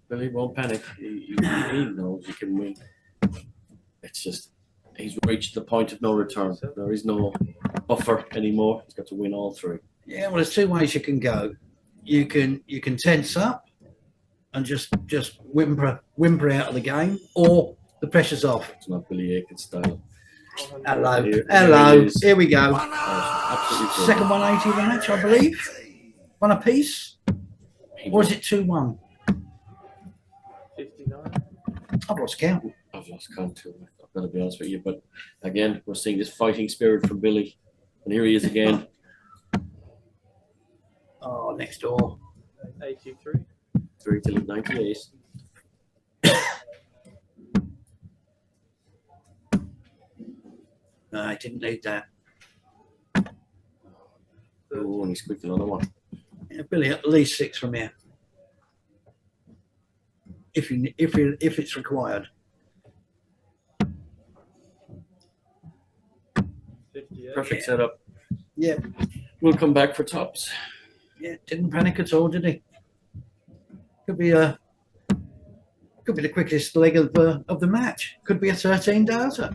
Billy won't panic. He knows he can win. It's just he's reached the point of no return. There is no buffer anymore. He's got to win all 3. Yeah, well, there's 2 ways you can go. You can tense up and just whimper out of the game, or the pressure's off. It's not Billy Aiken's style. Hello, Here hello. he is. Here we go. Absolutely. Second 180 of the match, I believe. One apiece, or is it 2-1? 59. I've lost count. I've lost count too. I've got to be honest with you. But again, we're seeing this fighting spirit from Billy. And here he is again. Oh, next door. 83. 3 till 98. No, I didn't need that. Oh, and he squeaked another one. Yeah, Billy, at least 6 from here. If it's required. 58. Perfect setup. Yeah. We'll come back for tops. Yeah, didn't panic at all, did he? Could be the quickest leg of the match. Could be a 13 darter.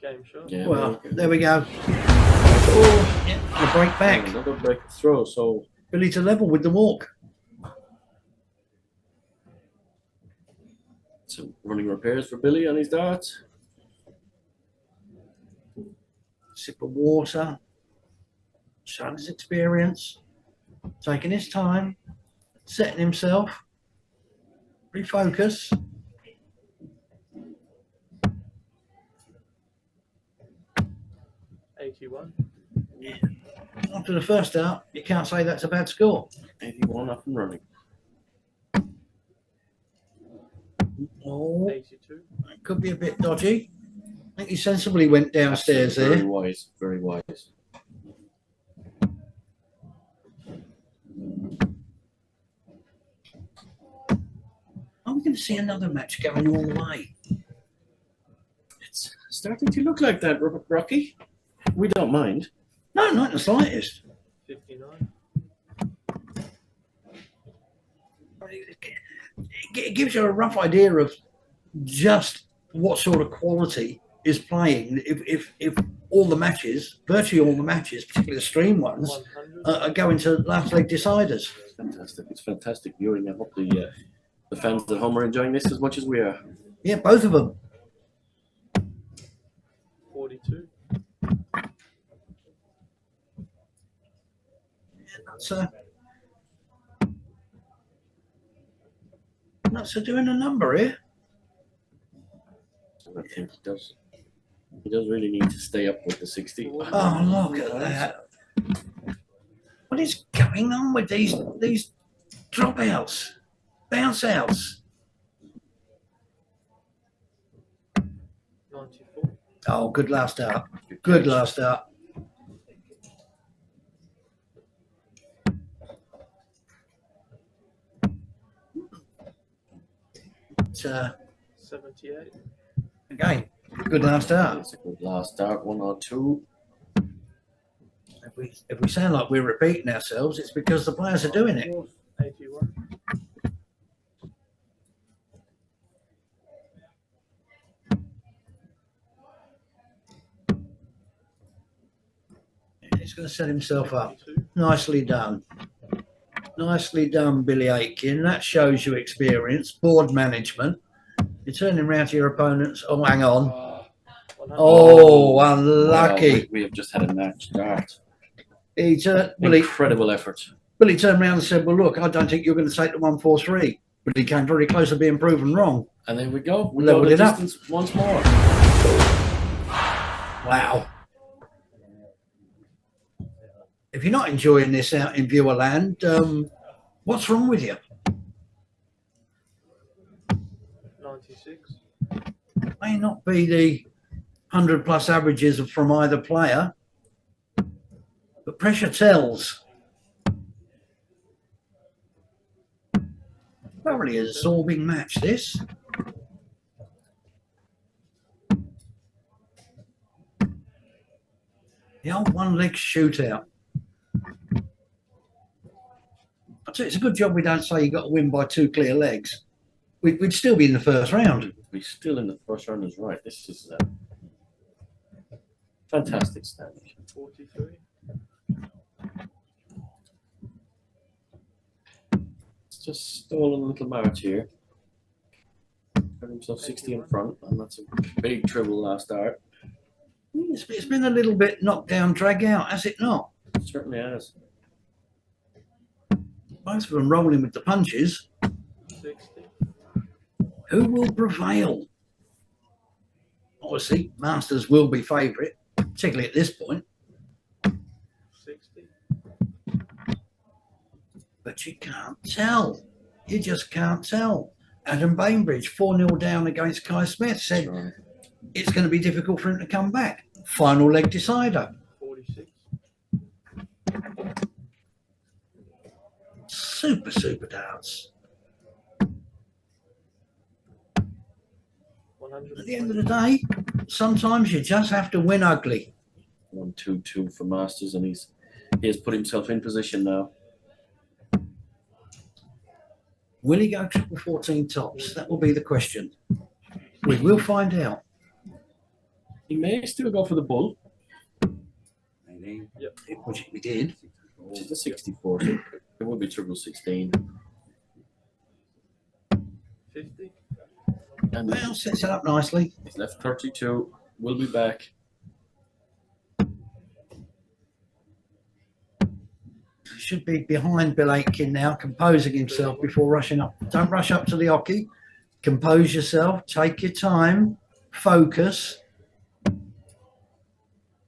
Game shot. Yeah, Well, very good. there we go. Oh, yeah, and a break back. Another break throw. So Billy to level with the walk. some running repairs for Billy on his darts. Sip of water. Showing his experience. Taking his time. Setting himself. Refocus. Yeah. After the first out, you can't say that's a bad score. 81 up and running. Oh, 82. it could be a bit dodgy. I think he sensibly went downstairs Very there. wise, very wise. Are we going to see another match going all the way? It's starting to look like that, Rocky. We don't mind. No, not in the slightest. 59. It gives you a rough idea of just what sort of quality is playing. If all the matches, virtually all the matches, particularly the stream ones, 100. are going to last leg deciders. It's fantastic. It's fantastic viewing. I hope the fans at home are enjoying this as much as we are. Yeah, both of them. 42. That's doing a number here. I think he does. He does really need to stay up with the 60. Oh, look at that. What is going on with these dropouts, bounce outs? 94. Oh, good last out. Good last out. But, 78. again, good last out. It's a good last start, 1 or 2. If we sound like we're repeating ourselves, it's because the players are doing it. 81. He's going to set himself up. 52. Nicely done. Nicely done, Billy Aitken. That shows you experience, board management. You're turning around to your opponents. Oh, hang on. 100. Oh, unlucky. Wow, we have just had a match start. He turned, Billy Incredible effort. turned around and said, well, look, I don't think you're going to take the 1-4-3. But he came very close to being proven wrong. And there we go. We Leveled go the it up. distance once more. Wow. If you're not enjoying this out in viewer land, what's wrong with you? 96. May not be the 100+ averages from either player, but pressure tells. Thoroughly absorbing match, this. The old one-leg shootout. I'd say it's a good job we don't say you got to win by 2 clear legs. We'd still be in the first round. We're still in the first round, is right. This is fantastic standing. 43. It's just stolen a little march here. Got himself 60 in front, and that's a big treble last start. It's been a little bit knocked down, drag out, has it not? It certainly has. Both of them rolling with the punches. 60. Who will prevail? Obviously, Masters will be favourite, particularly at this point. 60. But you can't tell. You just can't tell. Adam Bainbridge, 4-0 down against Kai Smith, said Sure. it's going to be difficult for him to come back. Final leg decider. 46. Super darts. 100. At the end of the day, sometimes you just have to win ugly. 1-2-2 for Masters, and he has put himself in position now. Will he go triple 14 tops? That will be the question. We will find out. He may still go for the bull, Which we did. which is a 64. So it would be triple 16. 50. And Well, sets it up nicely. he's left 32. We'll be back. should be behind Bill Aitken now, composing himself before rushing up. Don't rush up to the hockey. Compose yourself. Take your time. Focus.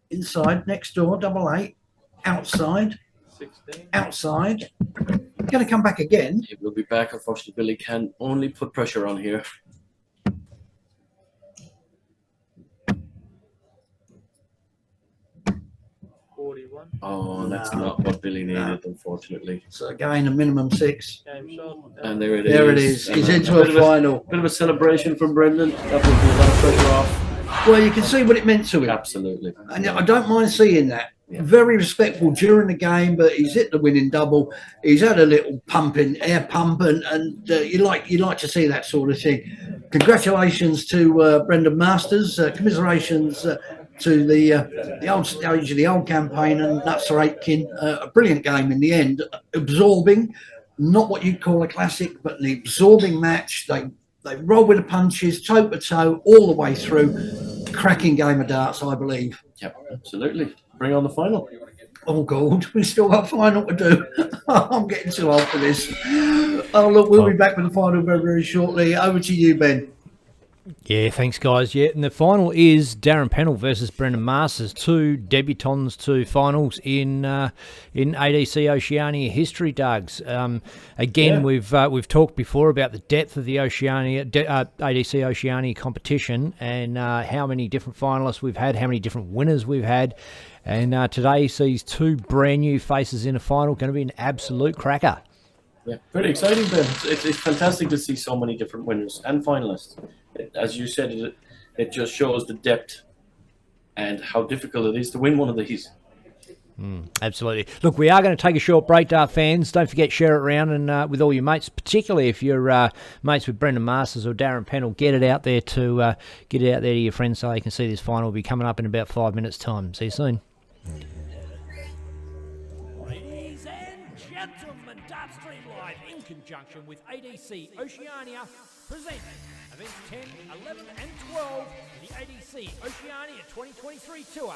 Inside, next door, 88. Outside. 16. Outside. Going to come back again. He will be back. Unfortunately, Billy can only put pressure on here. 41. Oh, that's not what Billy needed, unfortunately. So again, a minimum 6. Game shot. And there it is. There it is. He's And into a bit of final. Bit of a celebration from Brendan. That will be a lot of pressure off. Well, you can see what it meant to him. Absolutely. And I don't mind seeing that. Yeah. Very respectful during the game, but he's hit the winning double. He's had a little air pump, and you like to see that sort of thing. Congratulations to Brendan Masters. Commiserations to the old campaign and Nutser Aitken. A brilliant game in the end. Absorbing, not what you'd call a classic, but the absorbing match. They roll with the punches, toe to toe, all the way through. Cracking game of darts, I believe. Yep, absolutely. Bring on the final. Oh, God, we still got a final to do. I'm getting too old for this. Oh, look, we'll be back with the final very, very shortly. Over to you, Ben. Yeah, thanks, guys. Yeah, and the final is Darren Pennell versus Brendan Masters, 2 debutants to finals in ADC Oceania history, Dougs. Again, we've talked before about the depth of the ADC Oceania competition and how many different finalists we've had, how many different winners we've had. And today sees 2 brand new faces in a final. Going to be an absolute cracker. Yeah, pretty exciting, Ben. It's fantastic to see so many different winners and finalists. As you said, it just shows the depth and how difficult it is to win one of these. Absolutely. Look, we are going to take a short break, Dart fans. Don't forget, share it around and with all your mates, particularly if you're mates with Brendan Masters or Darren Pennell. Get it out there to your friends so they can see this final will be coming up in about 5 minutes' time. See you soon. Ladies and gentlemen, Dart Stream Live in conjunction with ADC Oceania present events 10, 11 and 12 in the ADC Oceania 2023 Tour.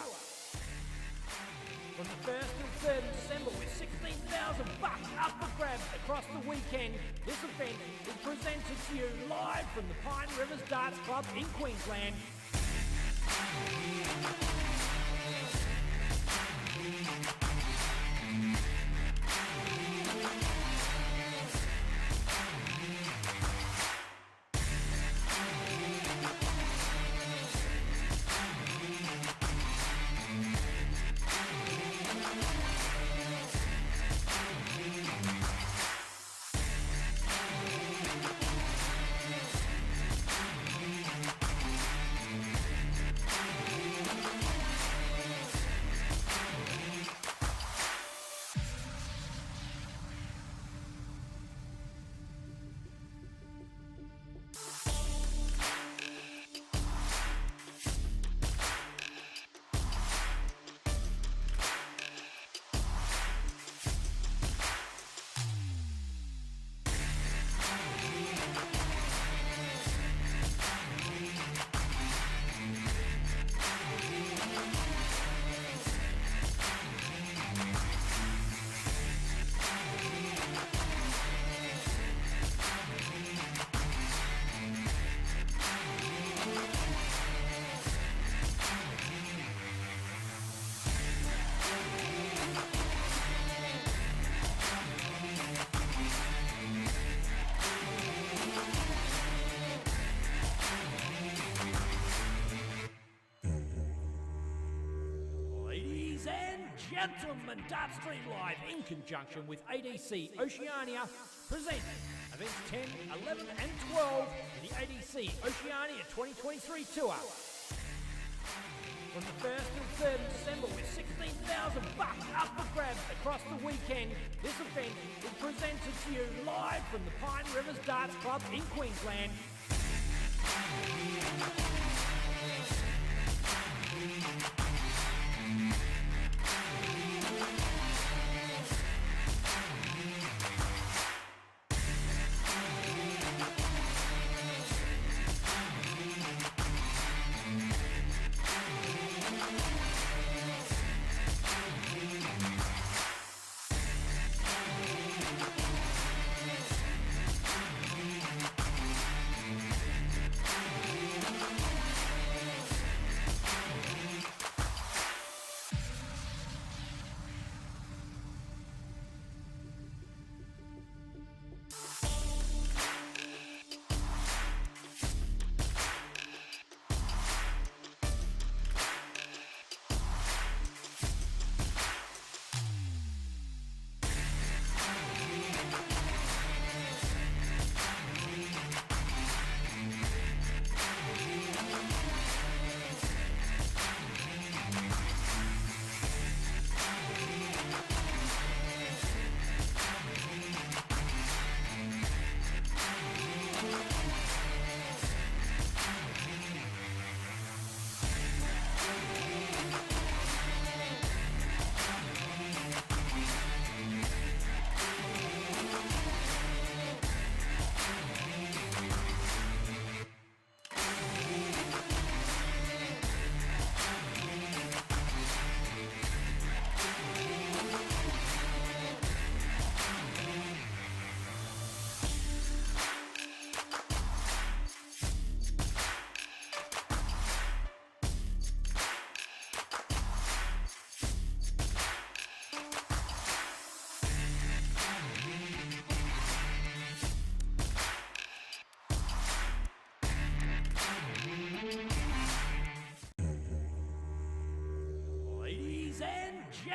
From the 1st to 3rd of December with $16,000 up for grabs across the weekend, this event is presented to you live from the Pine Rivers Darts Club in Queensland. Gentlemen, Dart Stream Live in conjunction with ADC Oceania present events 10, 11 and 12 in the ADC Oceania 2023 Tour. From the 1st to 3rd of December with $16,000 up for grabs across the weekend, this event is presented to you live from the Pine Rivers Darts Club in Queensland.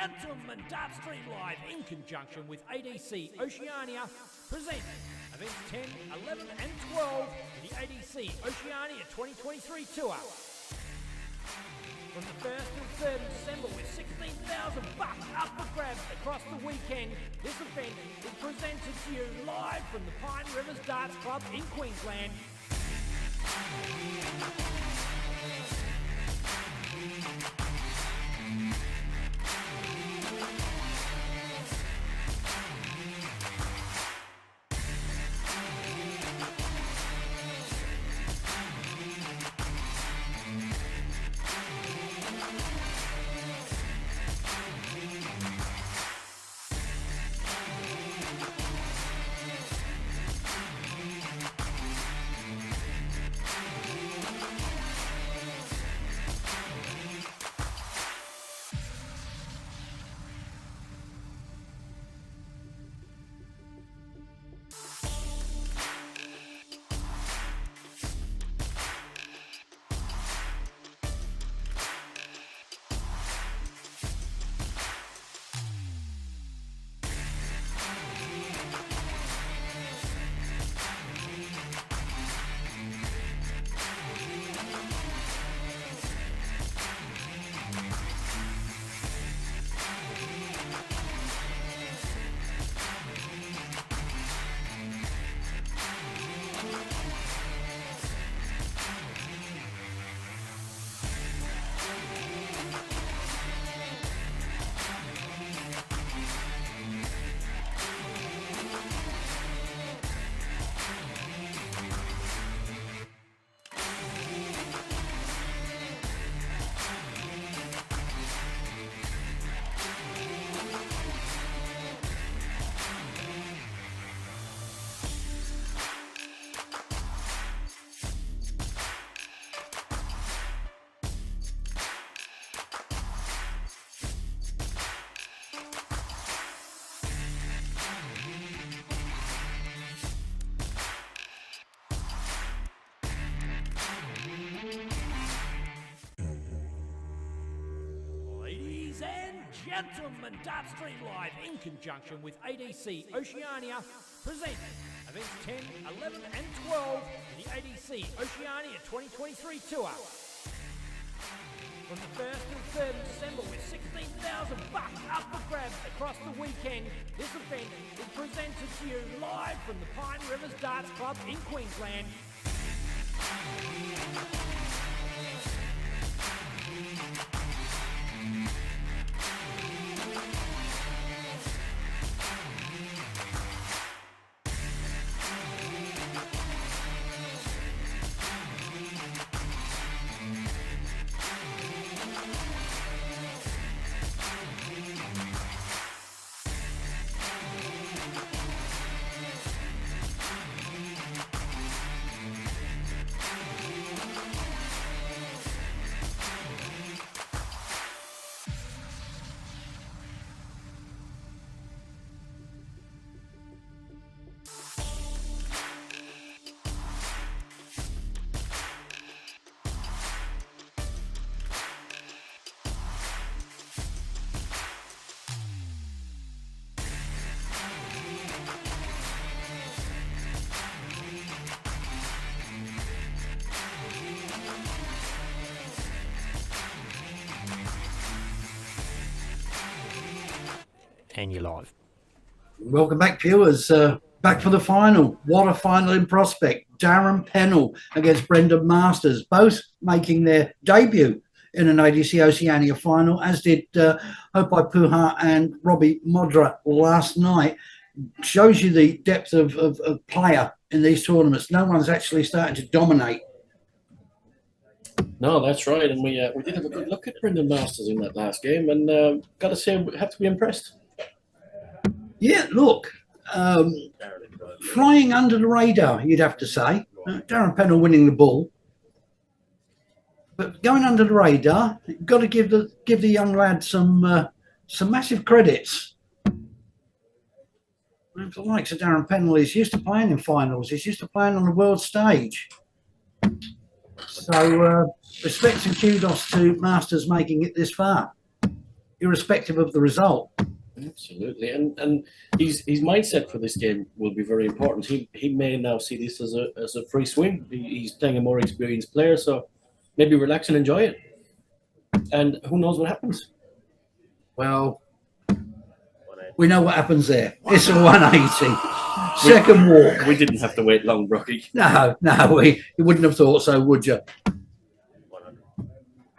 gentlemen, Dart Street Live in conjunction with ADC Oceania present events 10, 11 and 12 in the ADC Oceania 2023 tour. From the 1st to 3rd of December with $16,000 up for grabs across the weekend, this event is presented to you live from the Pine Rivers Darts Club in Queensland. Ladies and gentlemen, Dart Street Live in conjunction with ADC Oceania present events 10, 11 and 12 in the ADC Oceania 2023 tour. From the 1st to 3rd of December with $16,000 up for grabs across the weekend, this event is presented to you live from the Pine Rivers Darts Club in Queensland. And you're live. Welcome back, viewers. Back for the final. What a final in prospect. Darren Pennell against Brendan Masters, both making their debut in an ADC Oceania final, as did Hopai Puha and Robbie Modra last night. Shows you the depth of player in these tournaments. No one's actually starting to dominate. No, that's right. And we did have a good look at Brendan Masters in that last game, and got to say, we have to be impressed. Yeah, look, flying under the radar, you'd have to say. Darren Pennell winning the ball, but going under the radar. You've got to give the young lad some massive credits. The likes of Darren Pennell, he's used to playing in finals. He's used to playing on the world stage. So respect and kudos to Masters making it this far. irrespective of the result. Absolutely, and his mindset for this game will be very important. He may now see this as a free swing. He's playing a more experienced player, so maybe relax and enjoy it. And who knows what happens? Well, we know what happens there. It's a 180. Second walk. We didn't have to wait long, Brocky. No, you wouldn't have thought so, would you?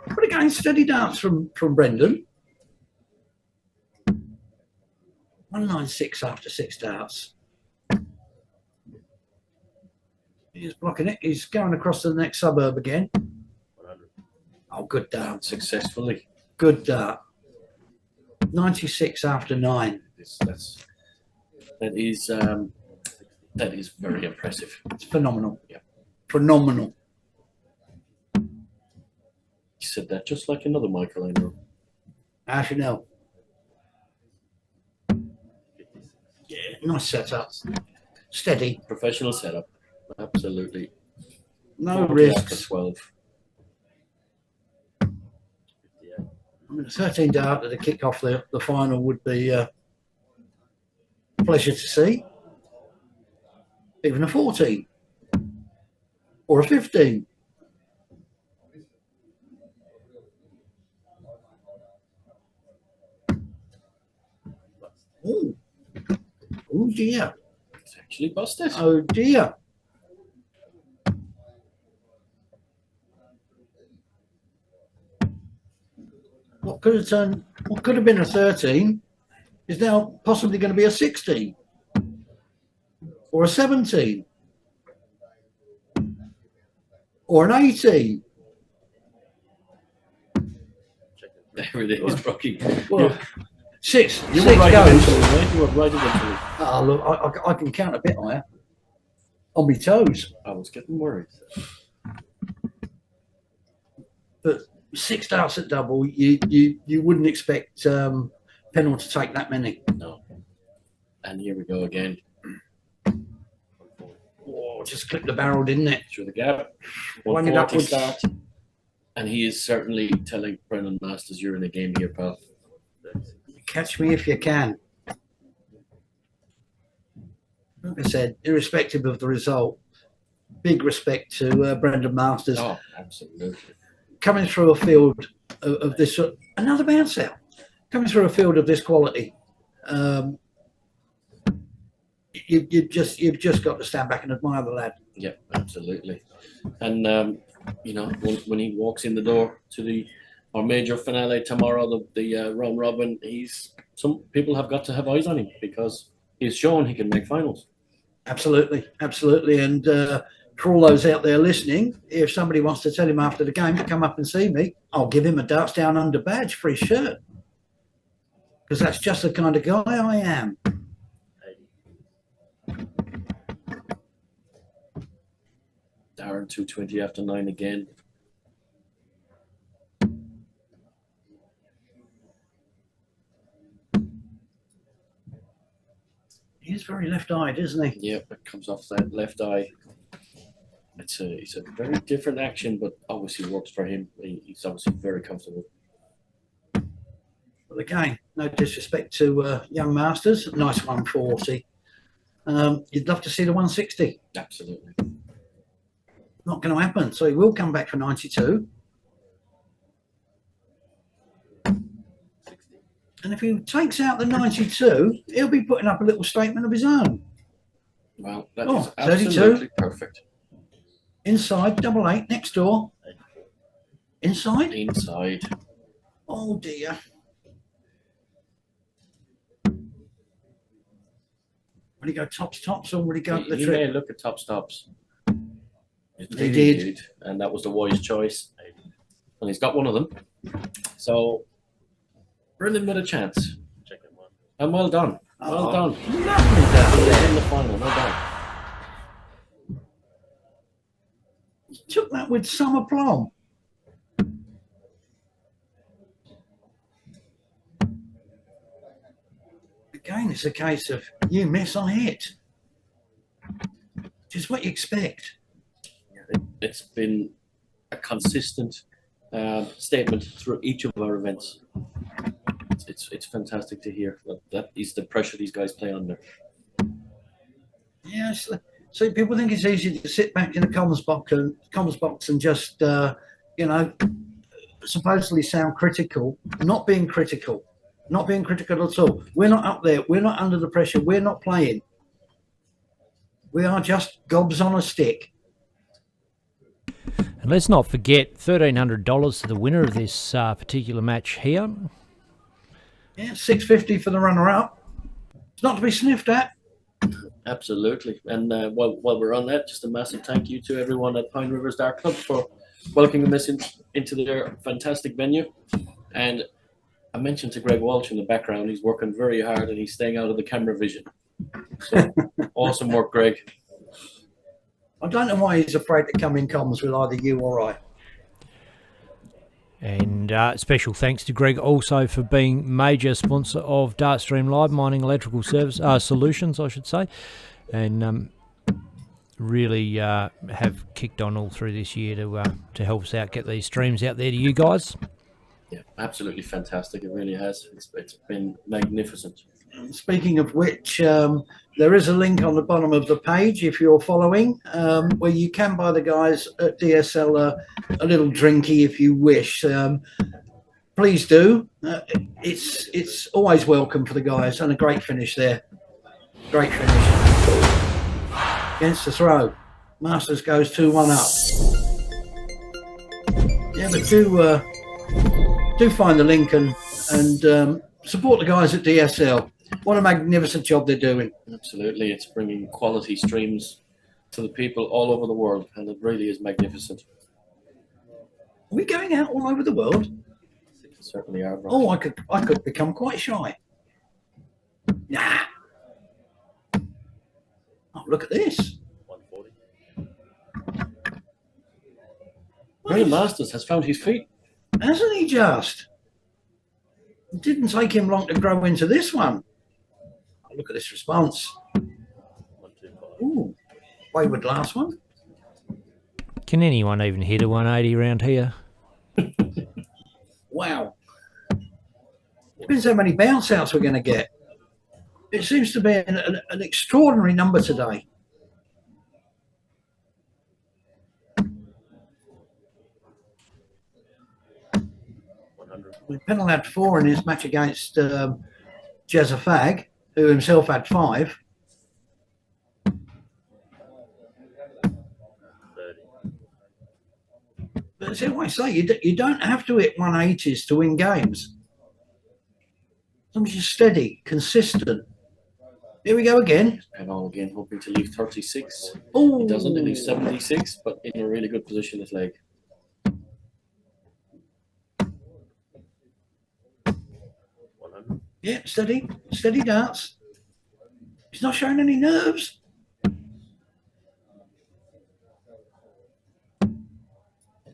But again, steady dance from Brendan. 196 after 6 darts. He's blocking it. He's going across to the next suburb again. Oh, good dart. Successfully. Good dart. 96 after 9. That is very impressive. It's phenomenal. Yeah. Phenomenal. You said that just like another Michael I know. How do you know? Yeah, nice setup. Steady. Professional setup. Absolutely. No 40 after risks. 12. I mean, a 13 dart at the kick off the final would be a pleasure to see. Even a 14 or a 15. Oh, oh dear. It's actually busted. Oh dear. What could have been a 13 is now possibly going to be a 16 or a 17 or an 18. There it is, Brocky. Well, six You were goes. right eventually, right? You were right eventually. Oh, look, I can count a bit higher on my toes. I was getting worried. But 6 darts at double, you wouldn't expect Pennell to take that many. No. And here we go again. Oh, just clipped the barrel, didn't it? Through the gap. Wang it 140 upwards. start. And he is certainly telling Brendan Masters, you're in a game here, pal. Catch me if you can. Like I said, irrespective of the result, big respect to Brendan Masters. Oh, absolutely. Coming through a field of this, another bounce out. Coming through a field of this quality, you've just got to stand back and admire the lad. Yeah, absolutely. And you know, when he walks in the door to our major finale tomorrow, the round robin, some people have got to have eyes on him because he's shown he can make finals. Absolutely, absolutely. And for all those out there listening, if somebody wants to tell him after the game to come up and see me, I'll give him a Darts Down Under badge for his shirt. Because that's just the kind of guy I am. Darren 220 after 9 again. He's very left-eyed, isn't he? Yep, it comes off that left eye. It's a very different action, but obviously works for him. He's obviously very comfortable. But again, no disrespect to young Masters. Nice 140. You'd love to see the 160. Absolutely. Not going to happen. So he will come back for 92. And if he takes out the 92, he'll be putting up a little statement of his own. Well, that Oh, is absolutely 32. perfect. Inside, double 8, next door. Inside. Inside. Oh dear. Will he go tops, or will he go to the He may trip? look at top stops. He did. And that was the wise choice. And he's got one of them. So, Brendan with a chance. And well done. Well done. Lovely dart He's there. in the final. Well done. He took that with some aplomb. Again, it's a case of you miss, I hit. Which is what you expect. It's been a consistent statement through each of our events. it's fantastic to hear. That is the pressure these guys play under. Yes. See, people think it's easy to sit back in the comms box and just, you know, supposedly sound critical. Not being critical at all. We're not up there. We're not under the pressure. We're not playing. We are just gobs on a stick. And let's not forget $1,300 to the winner of this particular match here. Yeah, $650 for the runner-up. It's not to be sniffed at. Absolutely. And while we're on that, just a massive thank you to everyone at Pine Rivers Dart Club for welcoming us into their fantastic venue. And I mentioned to Greg Walsh in the background, he's working very hard and he's staying out of the camera vision. So awesome work, Greg. I don't know why he's afraid to come in comms with either you or I. And special thanks to Greg also for being major sponsor of Dartstream Live Mining Electrical Service Solutions, I should say, and really have kicked on all through this year to help us out, get these streams out there to you guys. Yeah, absolutely fantastic. It really has. It's been magnificent. Speaking of which, there is a link on the bottom of the page if you're following, where you can buy the guys at DSL a little drinky if you wish. Please do. It's always welcome for the guys, and a great finish there. Great finish. Against the throw. Masters goes 2-1 up. Yeah, but do find the link and support the guys at DSL. What a magnificent job they're doing. Absolutely. It's bringing quality streams to the people all over the world, and it really is magnificent. Are we going out all over the world? Certainly are, bro. Oh, I could become quite shy. Nah. Oh, look at this. 140. Graham Masters has found his feet. Hasn't he just? It didn't take him long to grow into this one. Oh, look at this response. 125. Ooh, wayward last one. Can anyone even hit a 180 around here? Wow. Depends how many bounce outs we're going to get. It seems to be an extraordinary number today. Pennell had 4 in his match against Jezza Fag, who himself had 5. 30. But see what I say, you don't have to hit 180s to win games. As long as you're steady, consistent. Here we go again. And all again, hoping to leave 36. Oh, He doesn't leave 76, but in a really good position, his leg. 100. yeah, steady darts. He's not showing any nerves.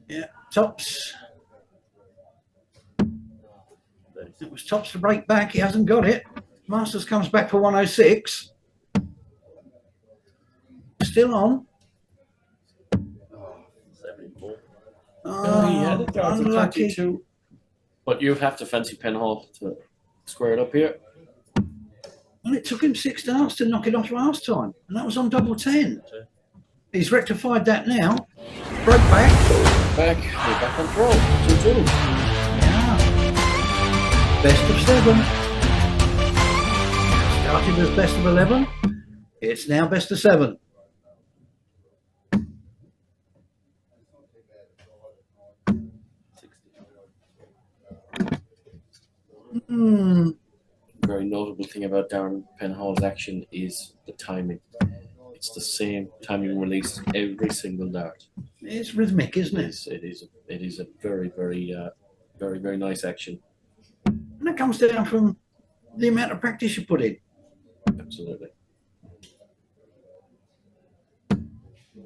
Yeah, tops. 36. It was tops to break back. He hasn't got it. Masters comes back for 106. Still on. 74. Oh, he had it down to unlucky. 22. But you have to fancy Penhall to square it up here. Well, it took him 6 darts to knock it off last time, and that was on double 10. He's rectified that now. Broke back. We're back on throw. 2-2. Yeah. Best of 7. Started as best of 11. It's now best of 7. Very notable thing about Darren Penhall's action is the timing. It's the same timing release every single dart. It's rhythmic, isn't it? It is a very, very nice action. And it comes down from the amount of practice you put in. Absolutely.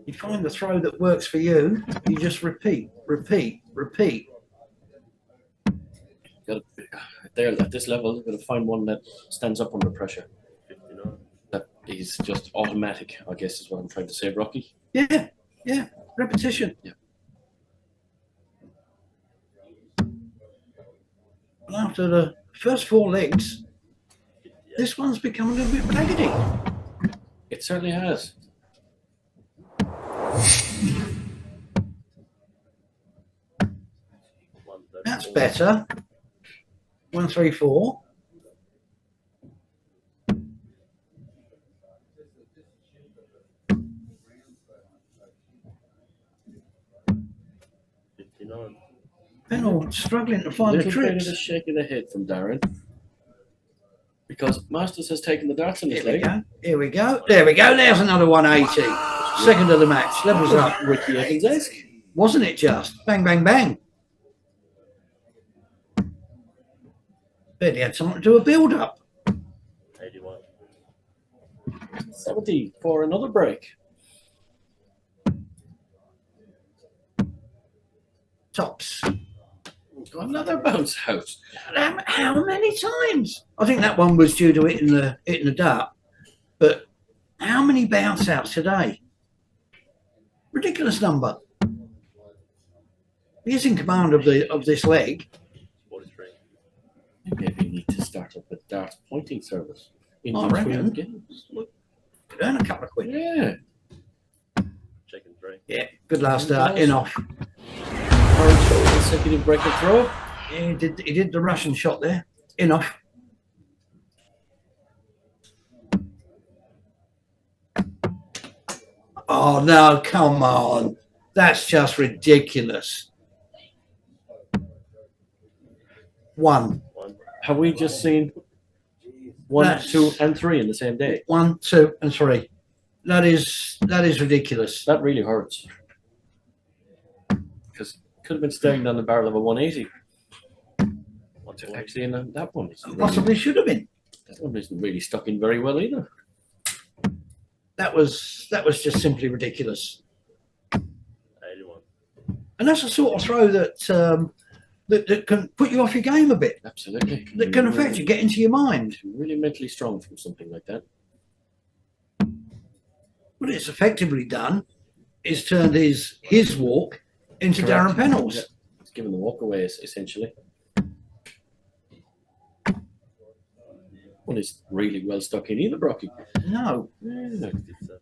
You find the throw that works for you, you just repeat. There at this level, you've got to find one that stands up under pressure. 59. That is just automatic, I guess is what I'm trying to say, Rocky. Yeah, repetition. Yeah. And after the First 4 legs, this one's become a little bit raggedy. It certainly has. That's better. 1, 3, 4. Pennell struggling to find the Little bit of trips. a shake of the head from Darren. Because Masters has taken the darts in his Here we leg. go. Here we go. There we go. There's another 180. Second of the match. Levels up. Ricky Evans-esque. Wasn't it just? Bang, bang, bang. Bet he had something to do a build-up. 81. 70 for another break. Tops. Another bounce out. How many times? I think that one was due to hitting the dart. But how many bounce outs today? Ridiculous number. He's in command of this leg. 43. Maybe you need to start up a darts pointing service. In I between reckon. games. Could earn a couple of quid. Yeah. Checking 3. Yeah, good last start. In off. Consecutive break and throw. Yeah, he did the Russian shot there. In off. Oh no, come on. That's just ridiculous. 1. Have we just seen 1, That's- 2, and 3 in the same day? 1, 2, and 3. That is ridiculous. That really hurts. Because could have been staring down the barrel of a 180. Actually, and that one isn't Possibly really, should have been. that one isn't really stuck in very well either. That was just simply ridiculous. 81. And that's the sort of throw that that can put you off your game a bit. Absolutely. That can affect you, get into your mind. Really mentally strong from something like that. What it's effectively done is turned his walk into Correct. Darren Pennell's. Yeah. It's given the walk away essentially. One is really well stuck in either, Brocky. No. Yeah. 57.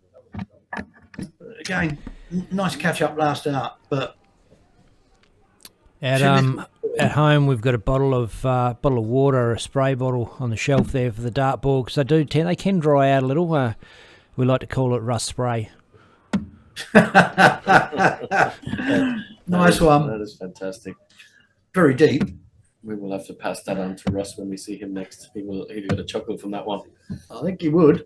Again, nice catch up last out, but At home, we've got a bottle of water, a spray bottle on the shelf there for the dartboard because they can dry out a little. We like to call it rust spray. nice one. That is fantastic. Very deep. We will have to pass that on to Russ when we see him next. He'll get a chuckle from that one. I think he would.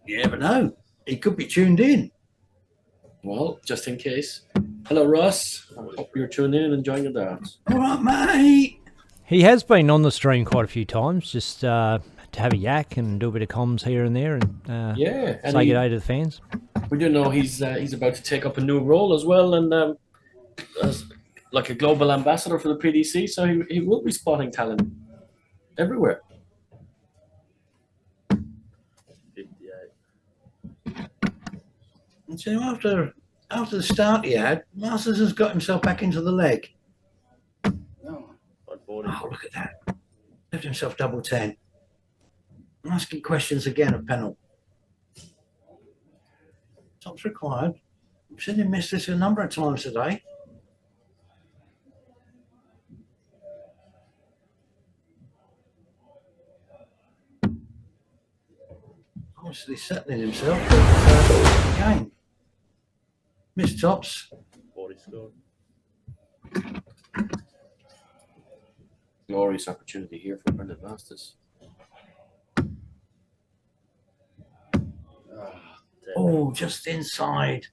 You never know. He could be tuned in. Well, just in case. Hello, Russ. I hope you're tuning in and enjoying the darts. All right, mate. He has been on the stream quite a few times, just to have a yak and do a bit of comms here and there, and Yeah, and say good day to the fans. we do know he's about to take up a new role as well, and as like a global ambassador for the PDC. So he will be spotting talent everywhere. 58. And so after the start he had, Masters has got himself back into the leg. 140. Oh, look at that. Left himself double 10. I'm asking questions again of Pennell. Tops required. I've seen him miss this a number of times today. Obviously settling himself, but again, missed tops. 40 scored. Glorious opportunity here for Brendan Masters. 10. Oh, just inside.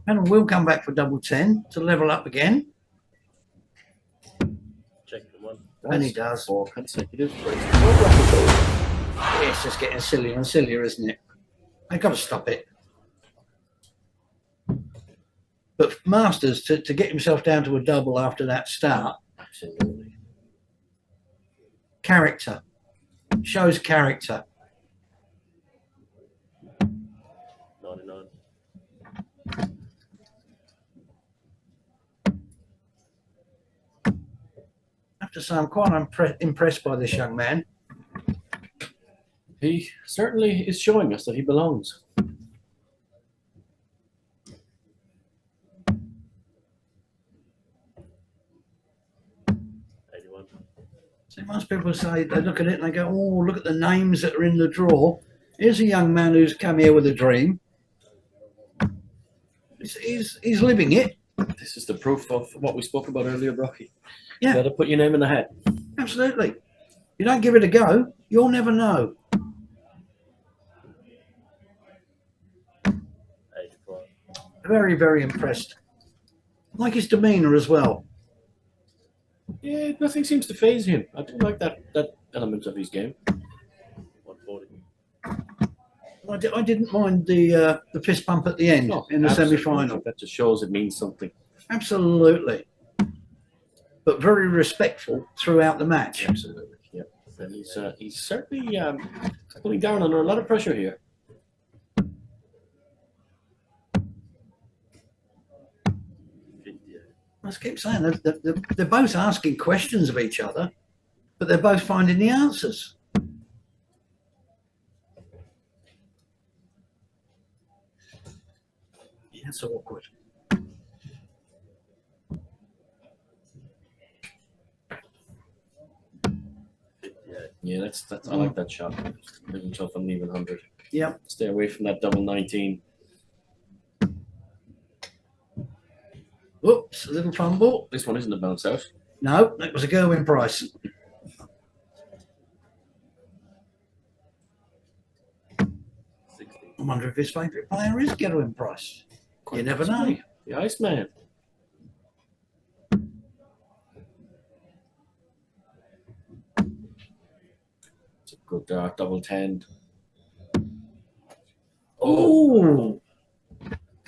Pennell will come back for double 10 to level up again. Check the 1. And he does. 4 consecutive breaks. It's just getting sillier and sillier, isn't it? They've got to stop it. But Masters, to get himself down to a double after that start, Absolutely. character. Shows character. 99. to say I'm quite impressed by this young man. He certainly is showing us that he belongs. See, most people say they look at it and they go, "Oh, look at the names that are in the draw." Here's a young man who's come here with a dream. He's living it. This is the proof of what we spoke about earlier, Brocky. Yeah. You got to put your name in the hat. Absolutely. You don't give it a go, you'll never know. 85. Very, very impressed. I like his demeanour as well. Yeah, nothing seems to phase him. I do like that element of his game. 140. I didn't mind the fist bump at the end in the Absolutely. semi-final. That just shows it means something. Absolutely. But very respectful throughout the match. Absolutely, yeah. And he's certainly putting down under a lot of pressure here. 58. I just keep saying they're both asking questions of each other, but they're both finding the answers. Yeah, it's awkward. Yeah, that's I like that shot. Leave himself an even 100. Yep. Stay away from that double 19. Whoops, a little fumble. This one isn't a bounce out. No, that was a Gerwin Price. 60. I wonder if his favourite player is Gerwin Price. You never know. The Iceman. It's a good double 10. Oh,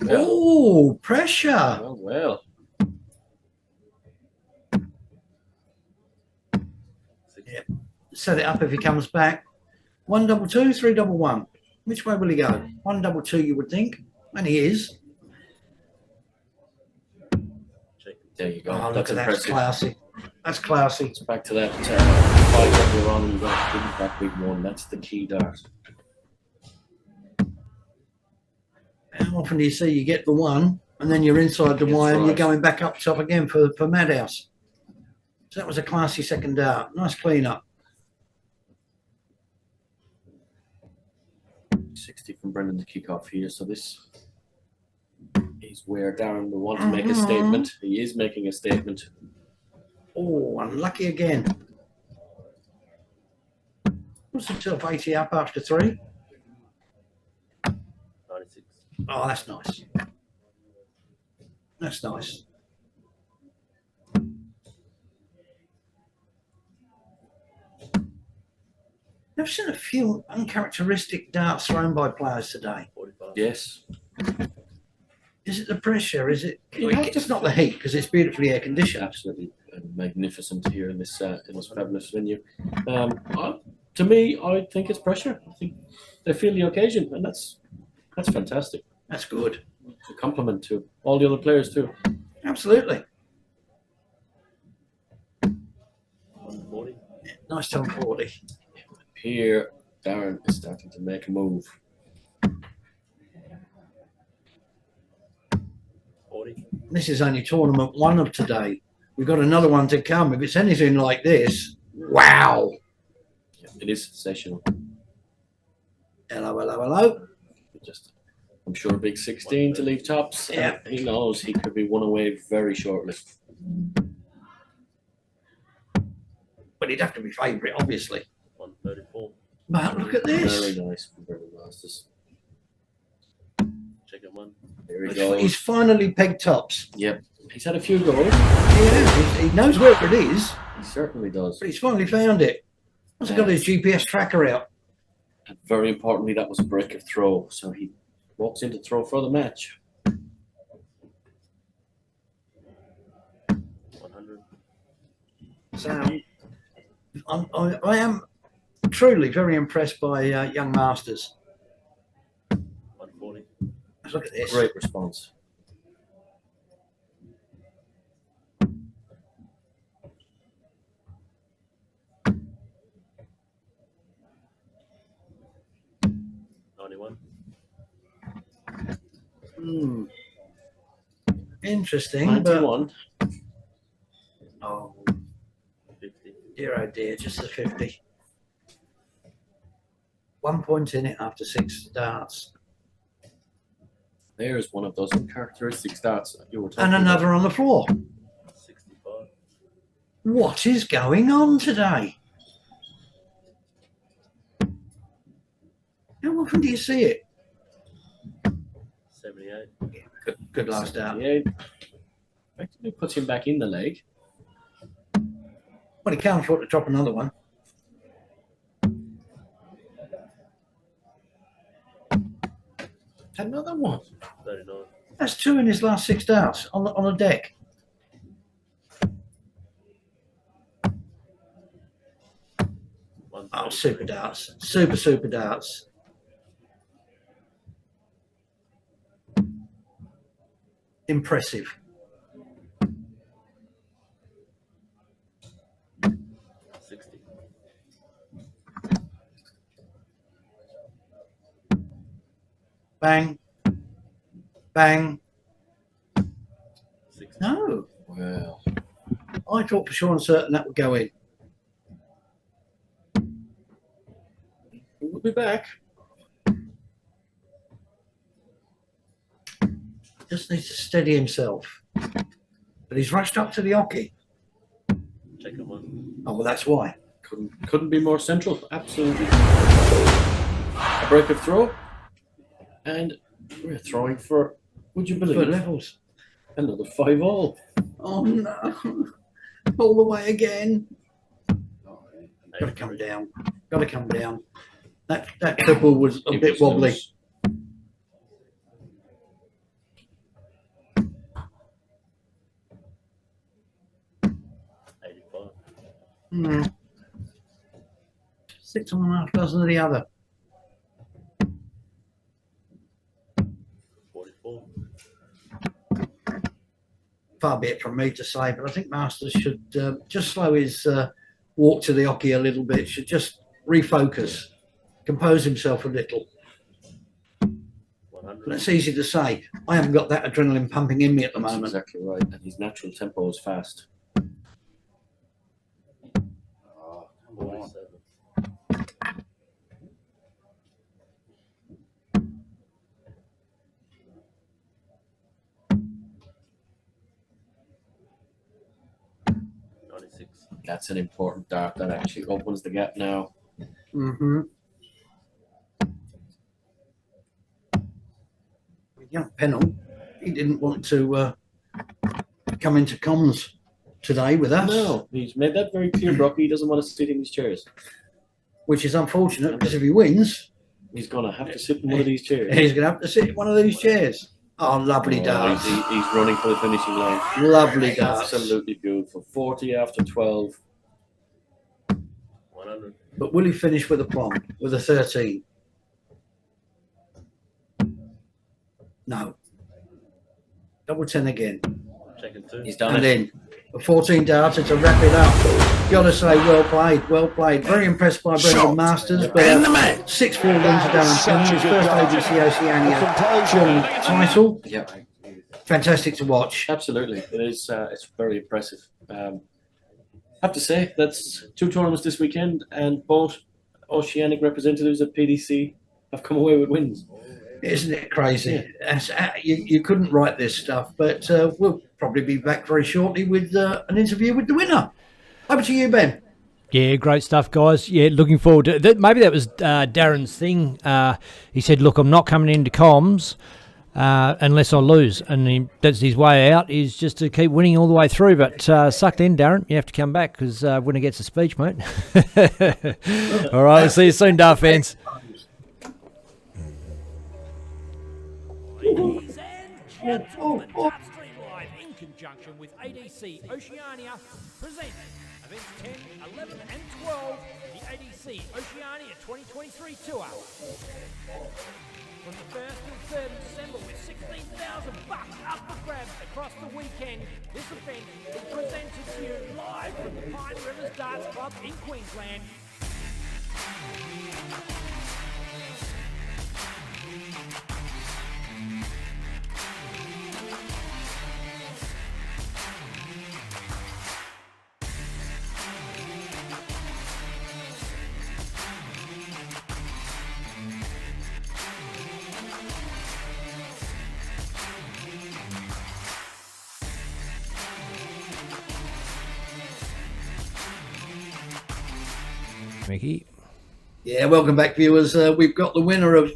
Yeah. oh, pressure. Oh, well. 60. Set it up if he comes back. 1-2-2, 3-1-1. Which way will he go? 1-2-2, you would think. And he is. Check. There you go. Oh, look That's at that. That's impressive. classy. That's classy. It's back to that 5 that we were on. You got didn't that big one. That's the key dart. How often do you see you get the one and then you're inside the That's wire and you're right. going back up top again for Madhouse? So that was a classy second dart. Nice clean up. 60 from Brendan to kick off here. So this is where Darren will want to make a statement. He is making a statement. Oh, unlucky again. Puts himself 80 up after 3. 96. Oh, that's nice. That's nice. I've seen a few uncharacteristic darts thrown by players today. 45. Yes. Is it the pressure? Is it? You have It's not the heat because it's beautifully air conditioned. Absolutely magnificent here in this fabulous venue. To me, I think it's pressure. I think they feel the occasion, and that's fantastic. That's good. It's a compliment to all the other players too. Absolutely. 140. Nice tone 40. Here, Darren is starting to make a move. 40. This is only tournament 1 of today. We've got another one to come. If it's anything like this, wow. Yeah, it is sensational. Hello, hello, hello. I'm sure a big 16 to leave tops. Yeah. He knows he could be one away very shortly. But he'd have to be favourite, obviously. 134. But look at this. Very nice from Brendan Masters. Check it 1. Here he goes. He's finally pegged tops. Yep. He's had a few goals. Yeah, he knows where it is, He certainly does. but he's finally found it. He's got his GPS tracker out. And very importantly, that was a break of throw. So he walks into throw for the match. 100. So I am truly very impressed by young Masters. 140. Let's look at this. Great response. 21. Interesting, but 91. oh 50. dear, oh dear, just a 50. 1 point in it after 6 starts, There's one of those uncharacteristic starts that you were talking and another on the floor. 65. What is going on today? How often do you see it? 78. Good last out. Yeah, effectively puts him back in the leg. Well, he can't afford to drop another one. Another one. 39. That's 2 in his last 6 darts on a deck. Oh, super darts. Super darts. Impressive. 60. Bang. Bang. 60. No. Well, I thought for sure and certain that would go in. we'll be back. Just needs to steady himself. But he's rushed up to the hockey. Check him one. Oh, well, that's why. Couldn't be more central. Absolutely. A break of throw. And we're throwing for, would you For believe, levels. another 5-all. Oh, no. All the way again. Got to come down. Got to come down. That triple was a bit wobbly. 85. 6.5 dozen of the other. 44. Far be it from me to say, but I think Masters should just slow his walk to the hockey a little bit. Should just refocus, compose himself a little. 100. But it's easy to say. I haven't got that adrenaline pumping in me at the That's moment. exactly right. And his natural tempo is fast. 47. 96. That's an important dart. That actually opens the gap now. Mm-hmm. Young Pennell, he didn't want to come into comms today with us, No, he's made that very clear, Brock. He doesn't want to sit in his chairs. which is unfortunate because if he wins, He's going to have to sit in one of these chairs. he's going to have to sit in one of these chairs. Oh, lovely Oh, darts. he's running for the finishing line. Lovely darts. Absolutely beautiful. 40 after 12. 100. But will he finish with a plum, with a 13? No. Double 10 again. Checking 2. He's done And it. then a 14 darter to wrap it up. Got to say, well played, well played. Very impressed by Brendan Masters, but And the man. 6-4 win to Darren Pennell, his first ADC Oceania tournament title. Yeah, Fantastic to watch. absolutely. It is. It's very impressive. I have to say, that's 2 tournaments this weekend, and both Oceanic representatives at PDC have come away with wins. Isn't it crazy? You couldn't write this stuff, but we'll probably be back very shortly with an interview with the winner. Over to you, Ben. Yeah, great stuff, guys. Yeah, looking forward to that. Maybe that was Darren's thing. He said, look, I'm not coming into comms unless I lose. And that's his way out, is just to keep winning all the way through. But sucked in, Darren. You have to come back because winner gets a speech, mate. All right, we'll see you soon, Dar fans. Ladies and gentlemen, Carpentry Live in conjunction with ADC Oceania present events 10, 11 and 12 in the ADC Oceania 2023 Tour. From the 1st to 3rd of December with $16,000 up for grabs across the weekend, this event is presented to you live from the Pine Rivers Darts Club in Queensland. Mickey. Yeah, welcome back, viewers. We've got the winner of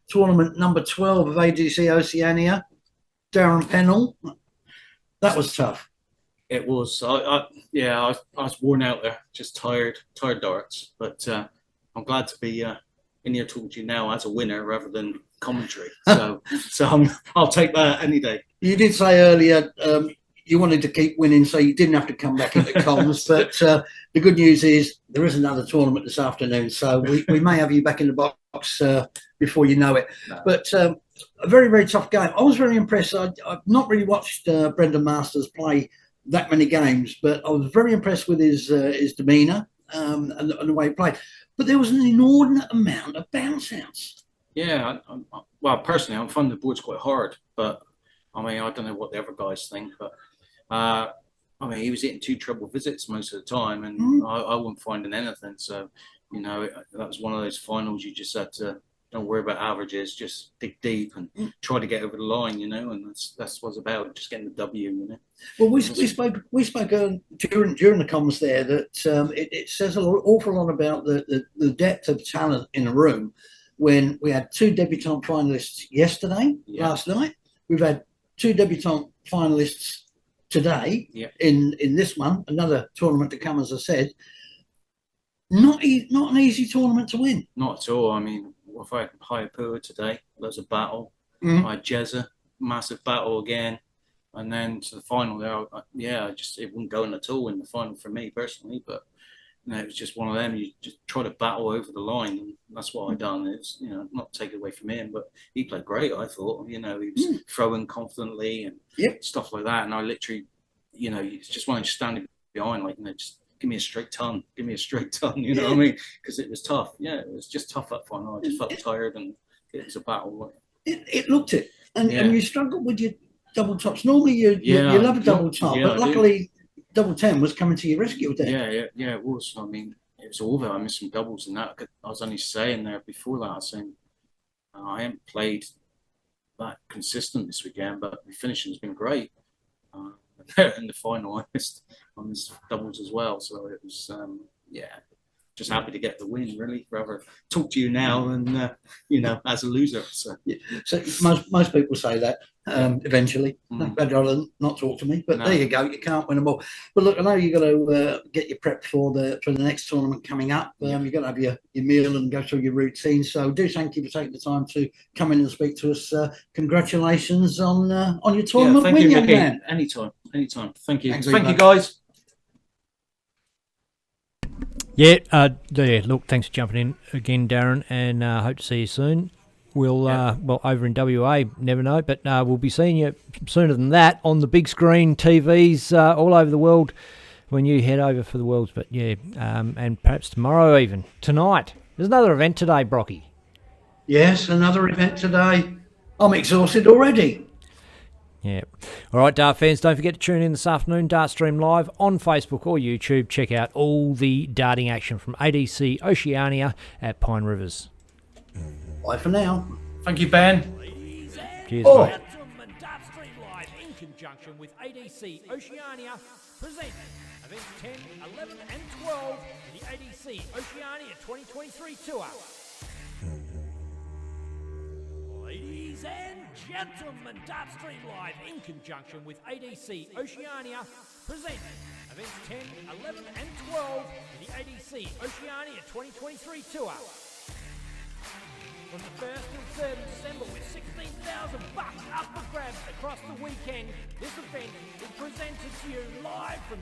tournament number 12 of ADC Oceania, Darren Pennell. That was tough. It was. I was worn out there, just tired darts. But I'm glad to be in here talking to you now as a winner rather than commentary. So I'll take that any day. You did say earlier you wanted to keep winning, so you didn't have to come back into comms. But the good news is there is another tournament this afternoon, so we may have you back in the box before you know it. No. But a very, very tough game. I was very impressed. I've not really watched Brendan Masters play that many games, but I was very impressed with his demeanour and the way he played. But there was an inordinate amount of bounce outs. Yeah, well, personally, I'm finding the boards quite hard, but I mean, I don't know what the other guys think, but I mean, he was hitting 2 treble visits most of the time, and I wasn't finding anything. So, you know, that was one of those finals you just had to don't worry about averages, just dig deep and try to get over the line, you know, and that's what it's about, just getting the W, you know. Well, we spoke during the comms there that it says an awful lot about the depth of talent in the room when we had 2 debutante finalists yesterday, last night. We've had 2 debutante finalists today in this one, another tournament to come, as I said. Not an easy tournament to win. Not at all. I mean, if I had Hayapua today, there was a battle. I had Jezza, massive battle again. And then to the final there, it wouldn't go in at all in the final for me personally. But you know, it was just one of them. You just try to battle over the line, and that's what I done. It's, you know, not take it away from him, but he played great. I thought, you know, he was throwing confidently and stuff like that. And I literally, you know, you just wanted to stand behind, like, you know, just give me a straight ton, you know what I mean? Because it was tough. Yeah, it was just tough that final. I just felt tired, and it was a battle. It looked it, and you struggled with your double tops. Normally you love a double top, but luckily double 10 was coming to your rescue there. Yeah, it was. I mean, it was over. I missed some doubles and that. I was only saying there before that, I was saying I haven't played that consistent this weekend, but the finishing has been great. In the final, I missed doubles as well. So it was, just happy to get the win, really. Rather talk to you now than, you know, as a loser. So, so most people say that eventually. I'd rather not talk to me. But there you go. You can't win them all. But look, I know you've got to get your prep for the next tournament coming up. You've got to have your meal and go through your routine. So do thank you for taking the time to come in and speak to us. Congratulations on your tournament thank win, you, young Mickey. man. Anytime. Thank you. Thanks, Thank you, guys. Look, thanks for jumping in again, Darren, and hope to see you soon. We'll, over in WA, never know, but we'll be seeing you sooner than that on the big screen TVs all over the world when you head over for the Worlds. But and perhaps tomorrow, even tonight. There's another event today, Brocky. Yes, another event today. I'm exhausted already. Yeah. All right, Dart fans, don't forget to tune in this afternoon, Dart Stream Live on Facebook or YouTube. Check out all the darting action from ADC Oceania at Pine Rivers. Bye for now. Thank you, Ben. Cheers, mate. Gentlemen, Dart Stream Live in conjunction with ADC Oceania present events 10, 11 and 12 in the ADC Oceania 2023 tour. Ladies and gentlemen, Dart Stream Live in conjunction with ADC Oceania present events 10, 11 and 12 in the ADC Oceania 2023 tour. From the 1st to the 3rd of December with $16,000 up for grabs across the weekend, this event is presented to you live from